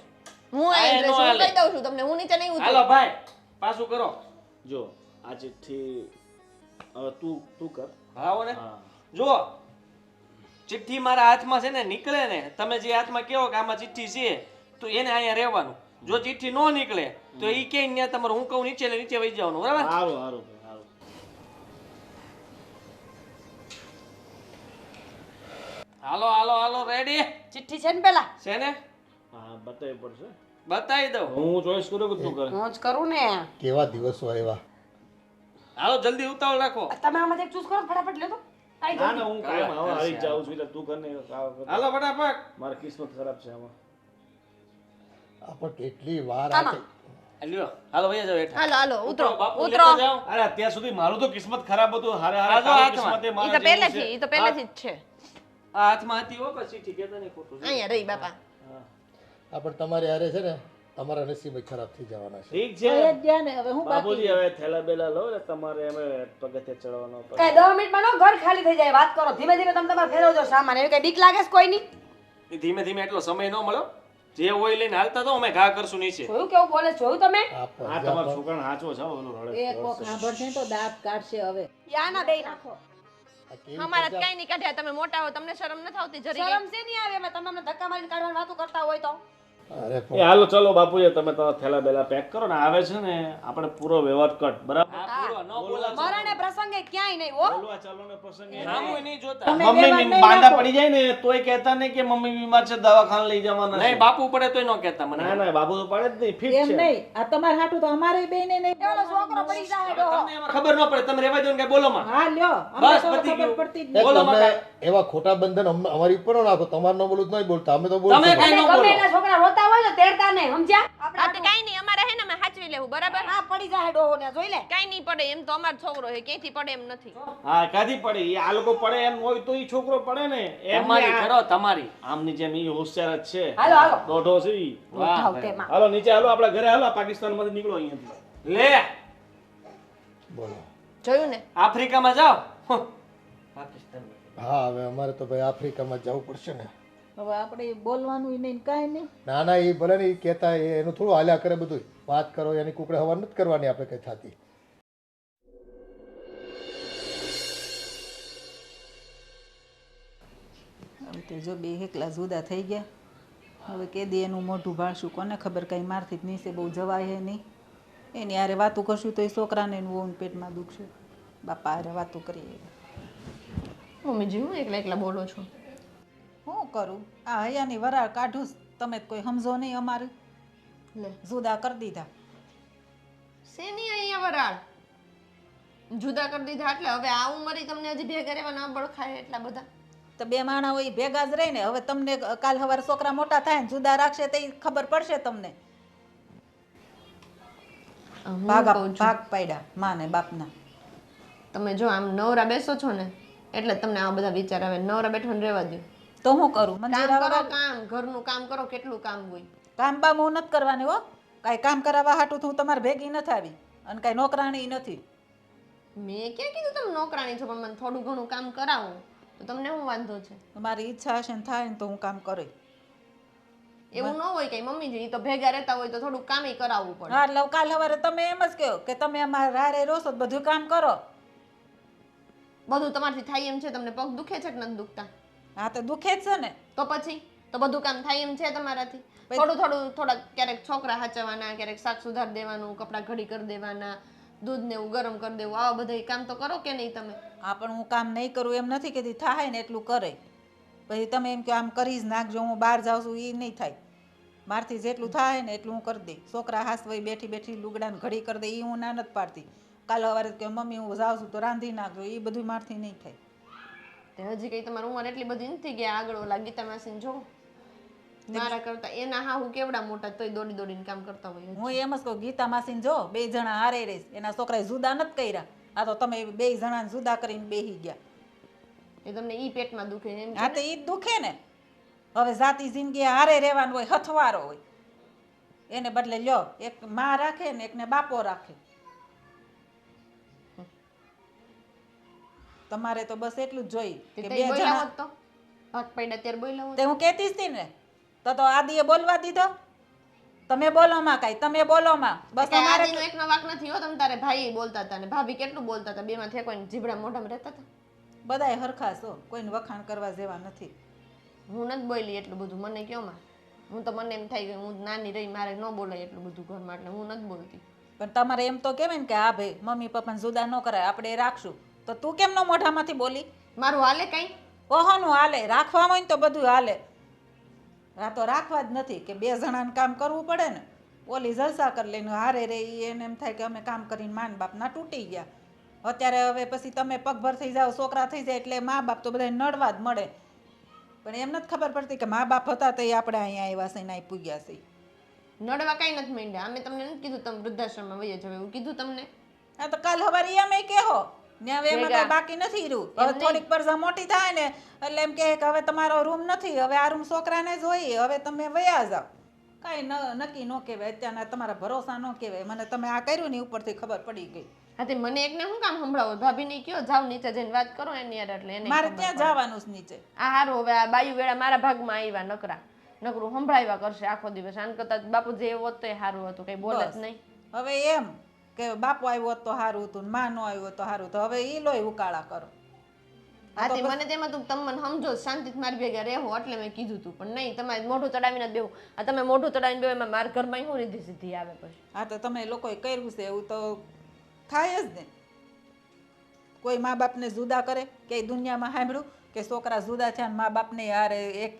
હું આ અહીં એનો રહીશ, હું હાલે. કહી દઉં છું તમને, હું નીચે નહીં ઉતરું. હાલો ભાઈ પાછું કરો. જો આ ચિઠ્ઠી હવે તું કર. ભાવો ને હા. જો ચિઠ્ઠી મારા હાથમાં છે ને નીકળે ને, તમે જે હાથમાં કહો કે આમાં ચિઠ્ઠી છે તો એને અહીંયા રહેવાનું. જો ચિઠ્ઠી ન નીકળે તો એ કે ત્યાં તમારે હું કહું નીચે એટલે નીચે વહી જવાનું, બરાબર? હારું હારું ભાઈ, હારું. હાલો હાલો હાલો રેડી ચિઠ્ઠી છે ને પેલા? છે ને? હા બતાવવી પડશે. બતાવી દઉં. હું ચોઈસ કરું કે તું કરે? હું જ કરું ને. કેવા દિવસો આવ્યા. હાલો જલ્દી ઉતાવળ રાખો. તમે આમાંથી એક ચૂઝ કરો ફટાફટ લ્યો તો. કાંઈ ના જલ્દી. ના હું કાયમ આવા હારી જાઉં છું એટલે તું કર ને હાલો ફટાફટ. મારી કિસ્મત ખરાબ છે આમાં. આપણે કેટલી વાર આમાં. લ્યો હાલો વહી જાઓ હેઠા. હાલો હાલો ઉતરો બાપુ ઉતરો. લેતા જાઓ. અરે અત્યાર સુધી મારું તો કિસ્મત ખરાબ હતું. હારે આ હારે જો તારું હાથમાં. કિસ્મત એ ઈ મારા તો જેવું પહેલેથી છે. ઈ તો પહેલેથી જ છે. આ હાથમાં હતી હો પછી ઠીક નહીં ખોટું. અહીંયા રહી બાપા. આપણે તમારી હારે છે ને તમારા નસીબ જ ખરાબ થઈ જવાના છે. ઠીક તો એ છે જ ગયા ને હવે હું બાપુજી, બાકી હવે થેલા બેલા લો ને તમારે એમ પગથિયે ચડવાનો પડે. કાંઈ 10 મિનિટમાં નો ઘર ખાલી થઈ જાય. વાત કરો ધીમે ધીમે તમે તમારે ફેરવજો સામાન. એવી કઈ બીક લાગે છે કોઈ નહીં? ધીમે ધીમે એટલો સમય ન મળ્યો. જે હોય લઈને હાલતા તો અમે ઘા કરશું નીચે. જોયું કેવું બોલે છે? જોયું તમે? આ તમારા છોકરાને હાચવો છે હો, ઓલું રડે. એ કોક સાંભળશે તો દાંત કાઢશે હવે. યાના બેય નાખો. અમારા જ કાંઈ નહીં કાઢ્યા, તમે મોટા હો, તમને શરમ નથી આવતી જરી શરમ છે નહીં આવે? અમે તમે અમને ધક્કા મારીને કાઢવાની વાતો કરતા હોય તો. અરે એ હાલો ચલો બાપુજી, તમે તમારા થેલા બેલા પેક કરો ને. આવે છે ને આપણે પૂરો વ્યવહાર કટ, બરાબર? આ પૂરો ન બોલાવશો. મરણે પ્રસંગે ક્યાંય નહીં હો. બોલવા ચાલો ને પ્રસંગે. સામુય નહીં જોતા. મમ્મી માંદા પડી જાય ને તોય કહેતા નહીં કે મમ્મી બીમાર છે, દવાખાને લઈ જવાના છે. નહીં બાપુ પડે તોય ન કહેતા મને. ના ના બાબુ તો પડે જ નહીં, ફિટ એમ છે. નહીં, આ તમારે હાટું તો અમારે બેને નહીં. એ ઓલો છોકરો પડી જાય ડોહો. તમને એમાં ખબર ન પડે, તમે રહેવા દો ને કઈ બોલો માં. હા લ્યો, અમને બસ, તો પતી ખબર ગયું. પડતી જ એ નહીં. બોલો તમે મકા. એવા ખોટા બંધન અમારી ઉપર ન નાખો. તમારે ન બોલું તો નહીં બોલતા, અમે તો તમે બોલશું. કઈ ન ગમે બોલો. એના છોકરા રોતા હોય તો તેડતા નહીં, સમજ્યા? આપણે હા તો કાંઈ નહીં, અમારે હે ને અમે હાચવી લેવું, બરાબર? આ પડી જાય ડોહો ને જોઈ લે. કાંઈ નહીં પડે, એમ તો અમારો છોકરો છે, ક્યાંયથી પડે એમ નથી. હા કાથી પડે? એ આ લોકો પડે એમ હોય તો ઈ છોકરો પડે ને. એમ તમારી નહીં, કરો તમારી. આમની જેમ ઈ હોશિયાર જ છે. હાલો, હાલો. દોઢો છે ઈ. વાહ ઉઠાવ ભાઈ. તેમાં. હાલો નીચે હાલો, આપણા ઘરે હાલો, પાકિસ્તાનમાંથી નીકળો અહીંયાથી. લે બોલો. જોયું ને? આફ્રિકામાં જાઓ. પાકિસ્તાનમાં. હા હવે અમારે તો ભાઈ આફ્રિકામાં જવું પડશે ને. હવે આપણે બોલવાનું ય નહીં, કાંઈ નહીં. ના ના એ ભલે ને એ કહેતા એનું થોડું હાલ્યા કરે બધું. વાત કરો એની કુકડે હવા નથી કરવાની આપણે કઈ થતી. હવે તો જો બે એકલા જુદા થઈ ગયા. હવે કેદી એનું મોઢું ભાળશું, કોને ખબર. કાંઈ મારથી જ નીચે બહુ જવાય હે નહીં. એની હારે વાતું કરશું તો એ છોકરાને એનું વહુને પેટમાં દુખશે. બાપા હારે વાતું કરીએ. મમ્મીજી હું એકલા એકલા બોલો છો. શું કરું? આ હૈયાની વરાળ કાઢું જ. તમે તો કોઈ સમજો નહીં અમારું. લે જુદા કરી દીધા. શેની અહીંયા વરાળ જુદા કરી દીધા એટલે હવે આ ઉંમરે તમને હજી ભેગા રહેવાના બળ ખાય એટલા બધા. તો બે માણા હોય ઈ ભેગા જ રહે ને. હવે તમને કાલ સવારે છોકરા મોટા થાય ને જુદા રાખશે તો ઈ ખબર પડશે તમને. હું ભાગ કહું છું, ભાગ પાડ્યા માં ને બાપના. તમે જો આમ નવરા બેસો છો ને એટલે જ તમને આવા બધા વિચાર આવે. નવરા બેઠો રહેવા દો, તો હું કરું? કામ મંજીરા કરો, વગર કામ ઘરનું કામ કરો, કેટલું કામ હોય. કામ બામ હું નથી કરવાની હો. કાંઈ કામ કરાવવા હાટું તો હું તમારે ભેગી નથી આવી. અને કાંઈ નોકરાણી નથી. મેં ક્યાં કીધું તમે નોકરાણી છો, પણ મને થોડું ઘણું કામ કરાવો તો તમને શું વાંધો છે? મારી ઈચ્છા હશે ને થાય ને તો હું કામ કરું. એવું ન હોય કઈ મમ્મીજી, ઈ તો ભેગા રહેતા હોય તો થોડું કામ કરાવવું પડે. હા એટલે કાલ સવારે તમે એમ જ કહો કે તમે અમારા હારે રહો છો તો બધું કામ કરો. બધું તમારથી થાય એમ છે? તમને પગ દુખે છે કે નથી દુખતા? હા તો દુખે જ છે ને. તો પછી તો બધું કામ થાય એમ છે તમારાથી? થોડા ક્યારેક છોકરા હાચવવાના, ક્યારેક શાક સુધાર દેવાનું, કપડાં ઘડી કરી દેવાના, દૂધ ને એવું ગરમ કરી દેવું, આવા બધા કામ તો કરો કે નહીં તમે? હા પણ હું કામ નહીં કરું એમ નથી કહેતી. થાય ને એટલું કરે. પછી તમે એમ કે આમ કરી જ નાખજો, હું બહાર જાઉં છું એ નહીં થાય. મારથી જેટલું થાય ને એટલું હું કરી દઈ. છોકરા હાસવાઈ બેઠી બેઠી લુગડાને ઘડી કરી દે એ હું ના નથી પાડતી. કાલ સવારે કે મમ્મી હું જાઉં છું તો રાંધી નાખજો, એ બધું મારથી નહીં થાય. તે હજી કઈ તમારી ઉંમર એટલી બધી નથી ગયા આગળ ઓલા ગીતા માસીને જો. મારા કરતા એના હા હું કેવડા મોટા તોય દોડી દોડીને કામ કરતા હોય હું એમ જ કહું ગીતા માસીને જો 2 જણા હારે રહીશ એના છોકરાએ જુદા નથી કર્યા આ તો તમે 2 જણાને જુદા કરીને બેહી ગયા એ તમને ઈ પેટમાં દુખે એમ હા તો ઈ જ દુખે ને હવે જાતિ જિંદગી હારે રહેવાનું હોય હથવારો હોય એને બદલે લ્યો એક માં રાખે ને એકને બાપો રાખે તમારે તો બસ એટલું જ જોઈએ કે તે 2 બોલ્યા જણા હોત તો હક પડ્યા ત્યારે બોલ્યા હોત તે હું કહેતી જ હતી ને તો આદિએ બોલવા દીધો તમે બોલો માં કાંઈ તમે બોલો માં બસ કે અમારે આદિનો એકનો વાંક નથી હો તમ તારે ભાઈ બોલતા હતા ને ભાભી કેટલું બોલતા હતા બેમાં થે કોઈ જીભડા મોઢામાં રહેતા હતા બધાય હરખા છો કોઈને વખાણ કરવા જેવા નથી હું નથી બોલી એટલું બધું મને કયો માં હું તો મને એમ થાય કે હું નાની રહી મારે ન બોલાય એટલું બધું ઘરમાં એટલે હું નથી બોલતી પણ તમારે એમ તો કહેવાય ને કે હા ભાઈ મમ્મી પપ્પાને જુદા ન કરાય આપણે એ રાખશું તો તું કેમ ન મોઢામાંથી બોલી મારું હાલે કઈ ઓહોનું હાલે રાખવા હોય ને તો બધું હાલે આ તો રાખવા જ નથી કે 2 જણાને કામ કરવું પડે ને ઓલી જલસા કરી લઈને હારે રે ઈ એને એમ થાય કે અમે કામ કરીને માન બાપના તૂટી ગયા અત્યારે હવે પછી તમે પગભર થઈ જાઓ છોકરા થઈ જાય એટલે મા બાપ તો બધા નડવા જ મળે પણ એમ નથી ખબર પડતી કે મા બાપ હતા તો આપણે અહીંયા આવ્યા છે ને અહીં પૂગ્યા છે નડવા કઈ નથી માંડ્યા અમે તમને નથી કીધું તમે વૃદ્ધાશ્રમમાં વહી જાવ એવું કીધું તમને હા તો કાલ હવારે એમ કેહો ને હવે એમાં કઈ બાકી નથી રહ્યું હવે થોડીક પરસા મોટી થાય ને એટલે એમ કહે કે હવે તમારો રૂમ નથી હવે આ રૂમ છોકરાને જોઈએ હવે તમે વયા જાઓ કાંઈ નક્કી ન કહેવાય અત્યારના તમારા ભરોસા ન કહેવાય મને તમે આ કર્યું ને ઉપરથી ખબર પડી ગઈ હા તે મને એકને શું કામ સંભળાવો ભાભીને કયો જાવ નીચે જઈને વાત કરો એની યાર એટલે એને મારે ત્યાં જવાનું છે નીચે આ હારું હવે આ બાયુ વેળા મારા ભાગમાં આવ્યા નકરું સંભળાવ્યા કરશે આખો દિવસ આન કરતા બાપુ જે એવો હતો એ સારું હતું કઈ બોલે જ નહીં હવે એમ કે બાપુ આવ્યો હોત તો સારું હતું ને માં ન આવ્યો હોત તો સારું તો હવે ઈ લોય ઉકાળા કરો હા તે મને તેમાં તું તમે મને સમજો શાંતિથી મારી ભેગા રહેવો એટલે મેં કીધું તું પણ નહીં તમારે મોઢું ચડાવીને જ બેવું આ તમે મોઢું ચડાવીને બેવો એમાં મારા ઘરમાં શું રીધી સીધી આવે પછી હા તો તમે લોકોએ કર્યું છે એવું તો થાય જ ને કોઈ મા બાપને જુદા કરે કે દુનિયામાં સાંભળ્યું કે છોકરા જુદા થયા મા બાપને યાર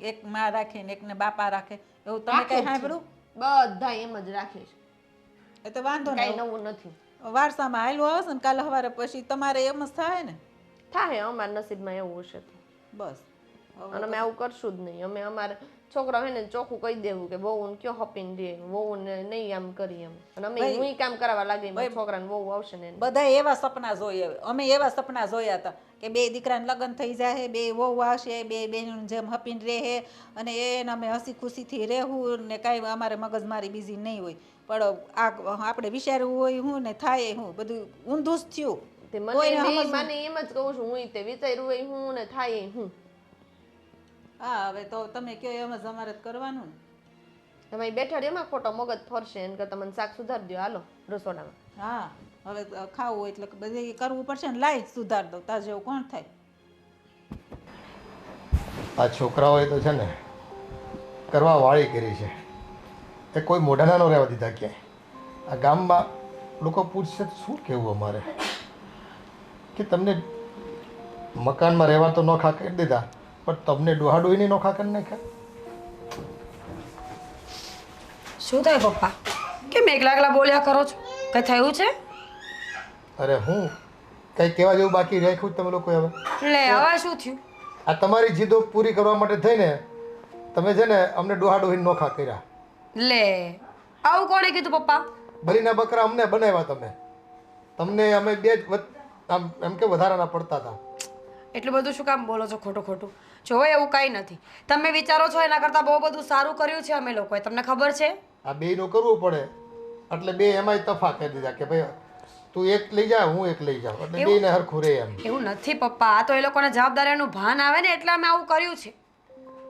એક માં રાખે ને એકને બાપા રાખે એવું તમે કઈ સાંભળ્યું બધા એમ જ રાખે છે એ તો વાંધો કઈ નહીં નવું નથી વારસામાં હાલ્યું આવશે ને કાલે સવારે પછી તમારે એમ જ થાય ને થાય અમારા નસીબમાં એવું હશે તો બસ અને અમે આવું કરશું જ નહીં અમે અમારે છોકરા હોય ને ચોખ્ખું કહી દેવું કે વહુ કયો હપીને દે વહુ ને નહીં આમ કરી એમ અને અમે હું કામ કરાવવા લાગે છોકરાને વહુ આવશે ને બધા એવા સપના જોઈએ અમે એવા સપના જોયા હતા કે 2 દીકરાને લગ્ન થઈ જાય 2 વહુ આવશે 2 બહેનોને જેમ હપીને રહે અને એને અમે હસી ખુશીથી રહેવું ને કાંઈ અમારે મગજમારી બીજી નહીં હોય પણ આ આપણે વિચારવું હોય હું ને થાય હું બધું ઊંધું જ થયું તે મને એમ જ કહું છું હું તે વિચાર્યું હોય હું ને થાય હું હા હવે તો તમે કયો એમ જ અમારે કરવાનું ને તમે બેઠા એમાં ખોટો મગજ ફરશે એને કરતા મને શાક સુધારી દો હાલો રસોડામાં હા હવે ખાવું હોય એટલે બધે કરવું પડશે ને લાઈ સુધાર દઉં તાર જેવું કોણ થાય આ છોકરાઓએ તો છે ને કરવા વાળી કરી છે એ કોઈ મોઢાના ન રહેવા દીધા ક્યાંય આ ગામમાં લોકો પૂછશે તો શું કહેવું અમારે કે તમને મકાનમાં રહેવા તો નોખા કરી દીધા પણ તમને ડોહાડોઈને નોખા કરી નાખ્યા શું થાય પપ્પા કેમ એકલા એકલા બોલ્યા કરો છો કઈ થયું છે અરે હું કંઈ કહેવા જેવું બાકી રાખ્યું જ તમે લોકોએ હવે લે હવે શું થયું આ તમારી જીદો પૂરી કરવા માટે થઈને તમે છે ને અમને ડોહાડોઈને નોખા કર્યા લે આવું કોણે કીધું પપ્પા બલીના બકરા અમને બનાવ્યા તમને અમે બે જ આમ એમ કે વધારાના પડતા હતા એટલું બધું શું કામ બોલો છો ખોટું ખોટું જો એવું કાંઈ નથી તમે વિચારો છો એના કરતાં બહુ બધું સારું કર્યું છે અમે લોકોએ તમને ખબર છે આ બેયનું કરવું પડે એટલે બે એમાંય તફા કરી દીધા કે ભાઈ તું એક લઈ જા હું એક લઈ જાઉં એટલે બેયને હરખું રહે એમ એવું નથી પપ્પા આ તો એ લોકોને જવાબદારીનું ભાન આવે ને એટલે અમે આવું કર્યું છે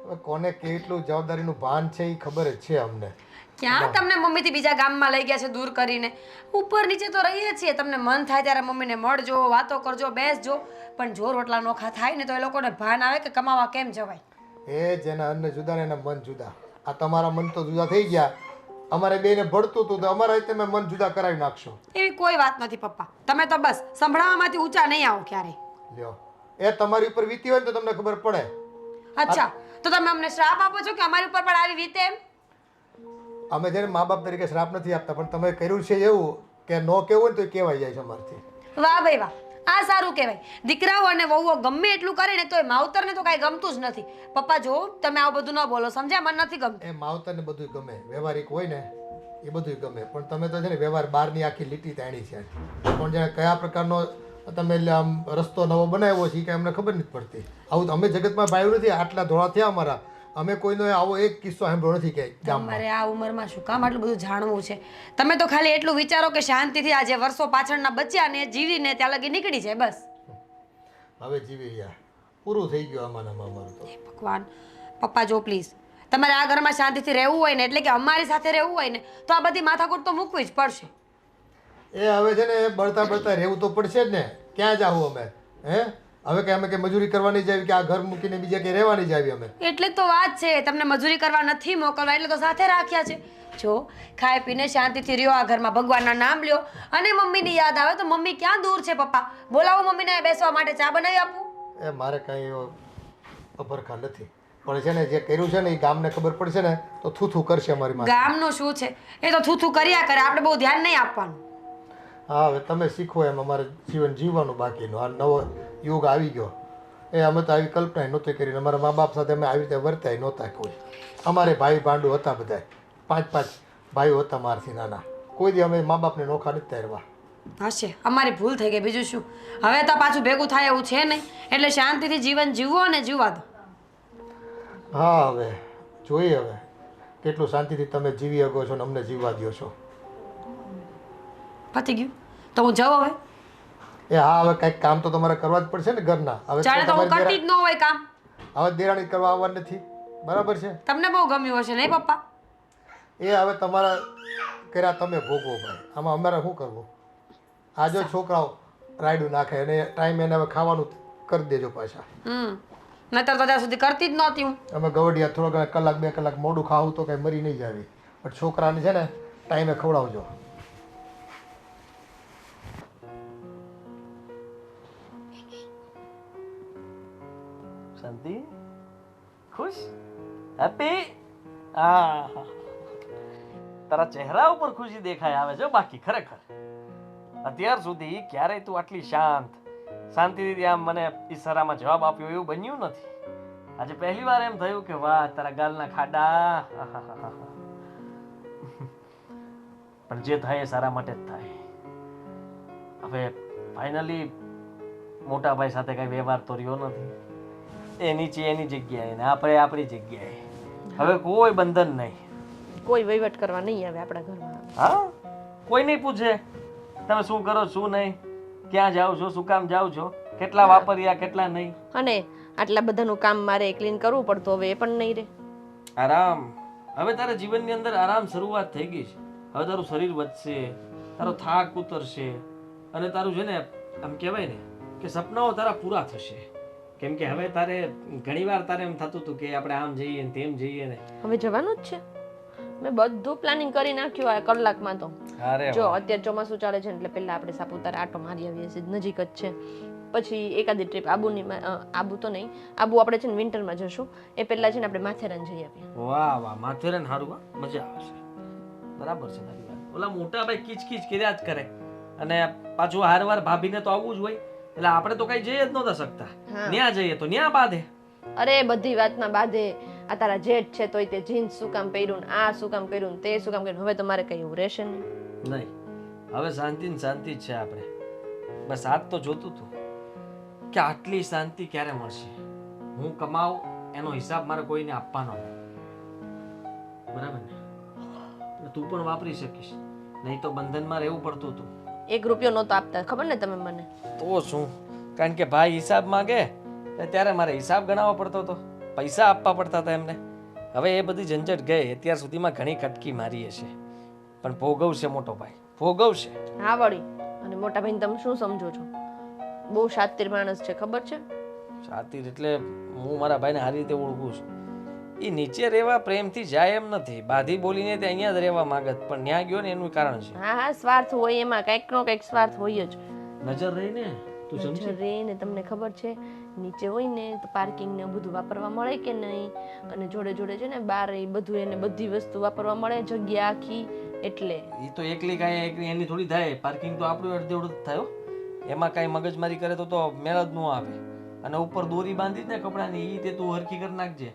હવે કોને કેટલું જવાબદારીનું ભાન છે એ ખબર જ છે અમને ક્યાં તમને મમ્મીથી બીજા ગામમાં લઈ ગયા છે દૂર કરીને ઉપર નીચે તો રહીએ છીએ તમને મન થાય ત્યારે મમ્મીને મળજો વાતો કરજો બેસજો પણ જો રોટલા નોખા થાય ને તો એ લોકોને ભાન આવે કે કમાવા કેમ જવાય એ જેના અન્ન જુદા ને એના મન જુદા આ તમારા મન તો જુદા થઈ ગયા અમારે બેને ભળતું હતું તો અમારા તમે મન જુદા કરાવી નાખશો એવી કોઈ વાત નથી પપ્પા તમે તો બસ સંભળાવવામાંથી ઊંચા નહીં આવો ક્યારે લ્યો એ તમારી ઉપર વીતી હોય ને તો તમને ખબર પડે અચ્છા તો તમે અમને શ્રાપ આપો છો કે અમારી ઉપર પણ આવી વીતે એમ અમે જેને મા બાપ તરીકે શ્રાપ નથી આપતા પણ તમે કર્યું છે એવું કે ન કહેવું હોય ને તો કહેવાય જાય છે અમારથી વાહ ભાઈ વાહ આ સારું કહેવાય. દીકરાઓ અને વહુઓ ગમે એટલું કરે ને તોય માવતરને તો કાંઈ ગમતું જ નથી. પપ્પા જો તમે આવું બધું ન બોલો, સમજ્યા? મને નથી ગમતું. એ માવતરને બધું ગમે, વ્યવહારિક હોય ને એ બધું ગમે, પણ તમે તો છે ને વ્યવહાર બહારની આખી લીટી તાણી છે. પણ જેને કયા પ્રકારનો તમે આમ રસ્તો નવો બનાવ્યો છે એ કાંઈ અમને ખબર નથી પડતી. આવું અમે જગતમાં ભાવ્યું નથી, આટલા ધોળા થયા અમારા, અમે કોઈનો આવો એક કિસ્સો સાંભળ્યો નથી કે ગામમાં. તમારે આ ઉંમરમાં શું કામ આટલું બધું જાણવું છે? તમે તો ખાલી એટલું વિચારો કે શાંતિથી આ જે વર્ષો પાછળના બચ્યા ને જીવીને ત્યાં લગી નીકળી જાય બસ. હવે જીવી ગયા, પૂરું થઈ ગયું આમાંનામાં અમારું તો. હે ભગવાન. પપ્પા જો પ્લીઝ, તમારે આ ઘરમાં શાંતિથી રહેવું હોય ને, એટલે કે અમારી સાથે રહેવું હોય ને, તો આ બધી માથાકૂટ તો મૂકવી જ પડશે. એ હવે છે ને બળતા બળતા રહેવું તો પડશે જ ને. ક્યાં જાવું અમે? હે હવે કે અમે કે મજૂરી કરવાની જાવી કે આ ઘર મૂકીને બીજે કે રહેવાની જાવી અમે? એટલે જ તો વાત છે, તમને મજૂરી કરવા નથી મોકલવા એટલે તો સાથે રાખ્યા છે. જો ખાઈ પીને શાંતિથી રહ્યો આ ઘરમાં, ભગવાનના નામ લ્યો, અને મમ્મીની યાદ આવે તો મમ્મી ક્યાં દૂર છે પપ્પા, બોલાવો મમ્મીને બેસવા માટે, ચા બનાવી આપું? એ મારે કાંઈ એવો અભરખા નથી, પણ છે ને જે કર્યું છે ને એ ગામને ખબર પડશે ને તો થૂથું કરશે અમારી માં. ગામનું શું છે, એ તો થૂથું કર્યા કરે, આપણે બહુ ધ્યાન નહીં આપવાનું. હા હવે તમે શીખો એમ, અમારે જીવન જીવવાનું બાકીનું. આ નવો યુગ આવી ગયો, એ અમે તો આવી કલ્પના નહોતી કરીને, અમારા મા બાપ સાથે અમે આવી રીતે વર્તાય નહોતા કોઈ. અમારે ભાઈ ભાંડુ હતા બધા, 5 ભાઈઓ હતા મારથી નાના, કોઈ દી અમે મા બાપને નોખા નથી તારવા. હશે, અમારી ભૂલ થઈ ગઈ, બીજું શું. હવે તો પાછું ભેગું થાય એવું છે નહીં, એટલે શાંતિથી જીવન જીવવો અને જીવવા દો. હા હવે જોઈએ હવે કેટલું શાંતિથી તમે જીવી શકો છો ને અમને જીવવા દો છો. પતી ગયું તો હું જાઉં હવે? એ હા હવે કંઈક કામ તો તમારે કરવા જ પડશે ને ઘરના. હવે જાણે તો હું કરતી જ ન હોય કામ. હવે દેરાણી કરવા આવવા નથી, બરાબર છે? તમને બહુ ગમ્યું હશે નહીં પપ્પા? એ હવે તમારા કર્યા તમે ભોગવો ભાઈ, આમાં અમારે શું કરવું? આ જો છોકરાઓ રાયડું નાખે અને ટાઈમ એને હવે ખાવાનું કરી દેજો પાછા. નહીતર તો ત્યાં સુધી કરતી જ નહોતી હું. અમે ગવડિયા થોડો ઘણા કલાક 2 કલાક મોડું ખાવું તો કંઈ મરી નહીં જાવી, પણ છોકરાને છે ને ટાઈમે ખવડાવજો. શાંતિ, ખુશ, હેપી? હા, તારા ચહેરા ઉપર ખુશી દેખાય આવે છે. બાકી ખરેખર અત્યાર સુધી ક્યારેય તું આટલી શાંતિથી આમ મને ઈશારામાં જવાબ આપ્યો એવું બન્યું નથી. આજે પહેલી વાર એમ થયું કે વાહ, તારા ગાલના ખાડા. પણ જે થાય એ સારા માટે જ થાય. હવે ફાઇનલી મોટા ભાઈ સાથે કઈ વ્યવહાર તો રહ્યો નથી, એ નીચે એની જગ્યાએ ને આપણે આપણી જગ્યાએ. હવે કોઈ બંધન નહીં, કોઈ વહીવટ કરવા નહીં આવે આપણા ઘરમાં. હા, કોઈ નહીં પૂછે તમે શું કરો શું નહીં, ક્યાં જાઓ છો, શું કામ જાઓ છો, કેટલા વાપર્યા કેટલા નહીં. અને આટલા બધાનું કામ મારે ક્લીન કરવું પડતું, હવે એ પણ નહીં રહે. આરામ. હવે તારા જીવનની અંદર આરામ શરૂઆત થઈ ગઈ છે. હવે તારું શરીર વધશે, તારો થાક ઉતરશે, અને તારું છે ને આમ કહેવાય ને કે સપનાઓ તારા પૂરા થશે. કેમ કે હવે તારે ઘણીવાર તારે એમ થતું હતું કે આપણે આમ જઈએ ને તેમ જઈએ ને. હવે જવાનું જ છે. મેં બધું પ્લાનિંગ કરી નાખ્યું આ કલાકમાં તો. જો અત્યારે ચોમાસું ચાલે છે એટલે પહેલા આપણે સાપુતારા આટો મારી આવીએ છીએ, નજીક જ છે. પછી એકાદી ટ્રીપ આબુ તો નહીં, આબુ આપણે છે ને વિન્ટરમાં જશું. એ પહેલા છે ને આપણે માથેરાન જઈ આવીએ. વાહ વાહ, માથેરાન સારું, મજા આવશે. બરાબર છે તારી વાત. ઓલા મોટા ભાઈ કીચ કર્યા જ કરે, અને પાછું હારવાર ભાભીને તો આવવું જ હોય, એટલે આપણે તો કઈ જઈ જ નહોતા શકતા. ન્યા જઈએ તો ન્યા બાંધે. અરે બધી વાતમાં બાંધે. આ તારા જેઠ છે તોય તે જીન્સ શું કામ પહેર્યું, આ શું કામ કર્યું, તે શું કામ કર્યું. હવે તો મારે કઈ એવું રહેશે નહીં. હવે શાંતિ જ છે આપણે. બસ આજ તો જોતું હતું કે આટલી શાંતિ ક્યારે મળશે. હું કમાઉં એનો હિસાબ મારે કોઈને આપવાનો, બરાબર ને? તું પણ વાપરી શકીશ, નહીં તો બંધનમાં રહેવું પડતું હતું. 1 રૂપિયો નહોતો આપતા, ખબર ને તમે મને? તો શું, કારણ કે ભાઈ હિસાબ માંગે ત્યારે મારે હિસાબ ગણાવવો પડતો હતો, પૈસા આપવા પડતા હતા એમને. હવે એ બધી ઝંઝટ ગઈ. અત્યાર સુધીમાં ઘણી કટકી મારી હશે, પણ ભોગવશે મોટો ભાઈ, ભોગવશે. હા વળી, અને મોટા ભાઈને તમે શું સમજો છો? બહુ શાતિર માણસ છે, ખબર છે? શાતિર એટલે હું મારા ભાઈને સારી રીતે ઓળખું છું. એ નીચે રહેવા પ્રેમથી જાય એમ નથી, બાધી બોલીને તે અહીંયા જ રહેવા માંગત, પણ ન્યા ગયો ને એનું કારણ છે. હા, સ્વાર્થ હોય એમાં, કંઈક નો કંઈક સ્વાર્થ હોય જ. નજર રહી ને, તું સમજી રે ને. તમને ખબર છે નીચે હોય ને તો પાર્કિંગ ને બધું વાપરવા મળે કે નહીં, અને જોડે છે ને બાર એ બધું એને બધી વસ્તુ વાપરવા મળે, જગ્યા આખી. એટલે એ તો એકલી કાંઈ એની થોડી થાય, પાર્કિંગ તો આપણું અડધે થાય. એમાં કાંઈ મગજમારી કરે તો મેળ જ ન આવે. અને ઉપર દોરી બાંધી જ ને કપડાની એ તે તું હરખી કરી નાખજે.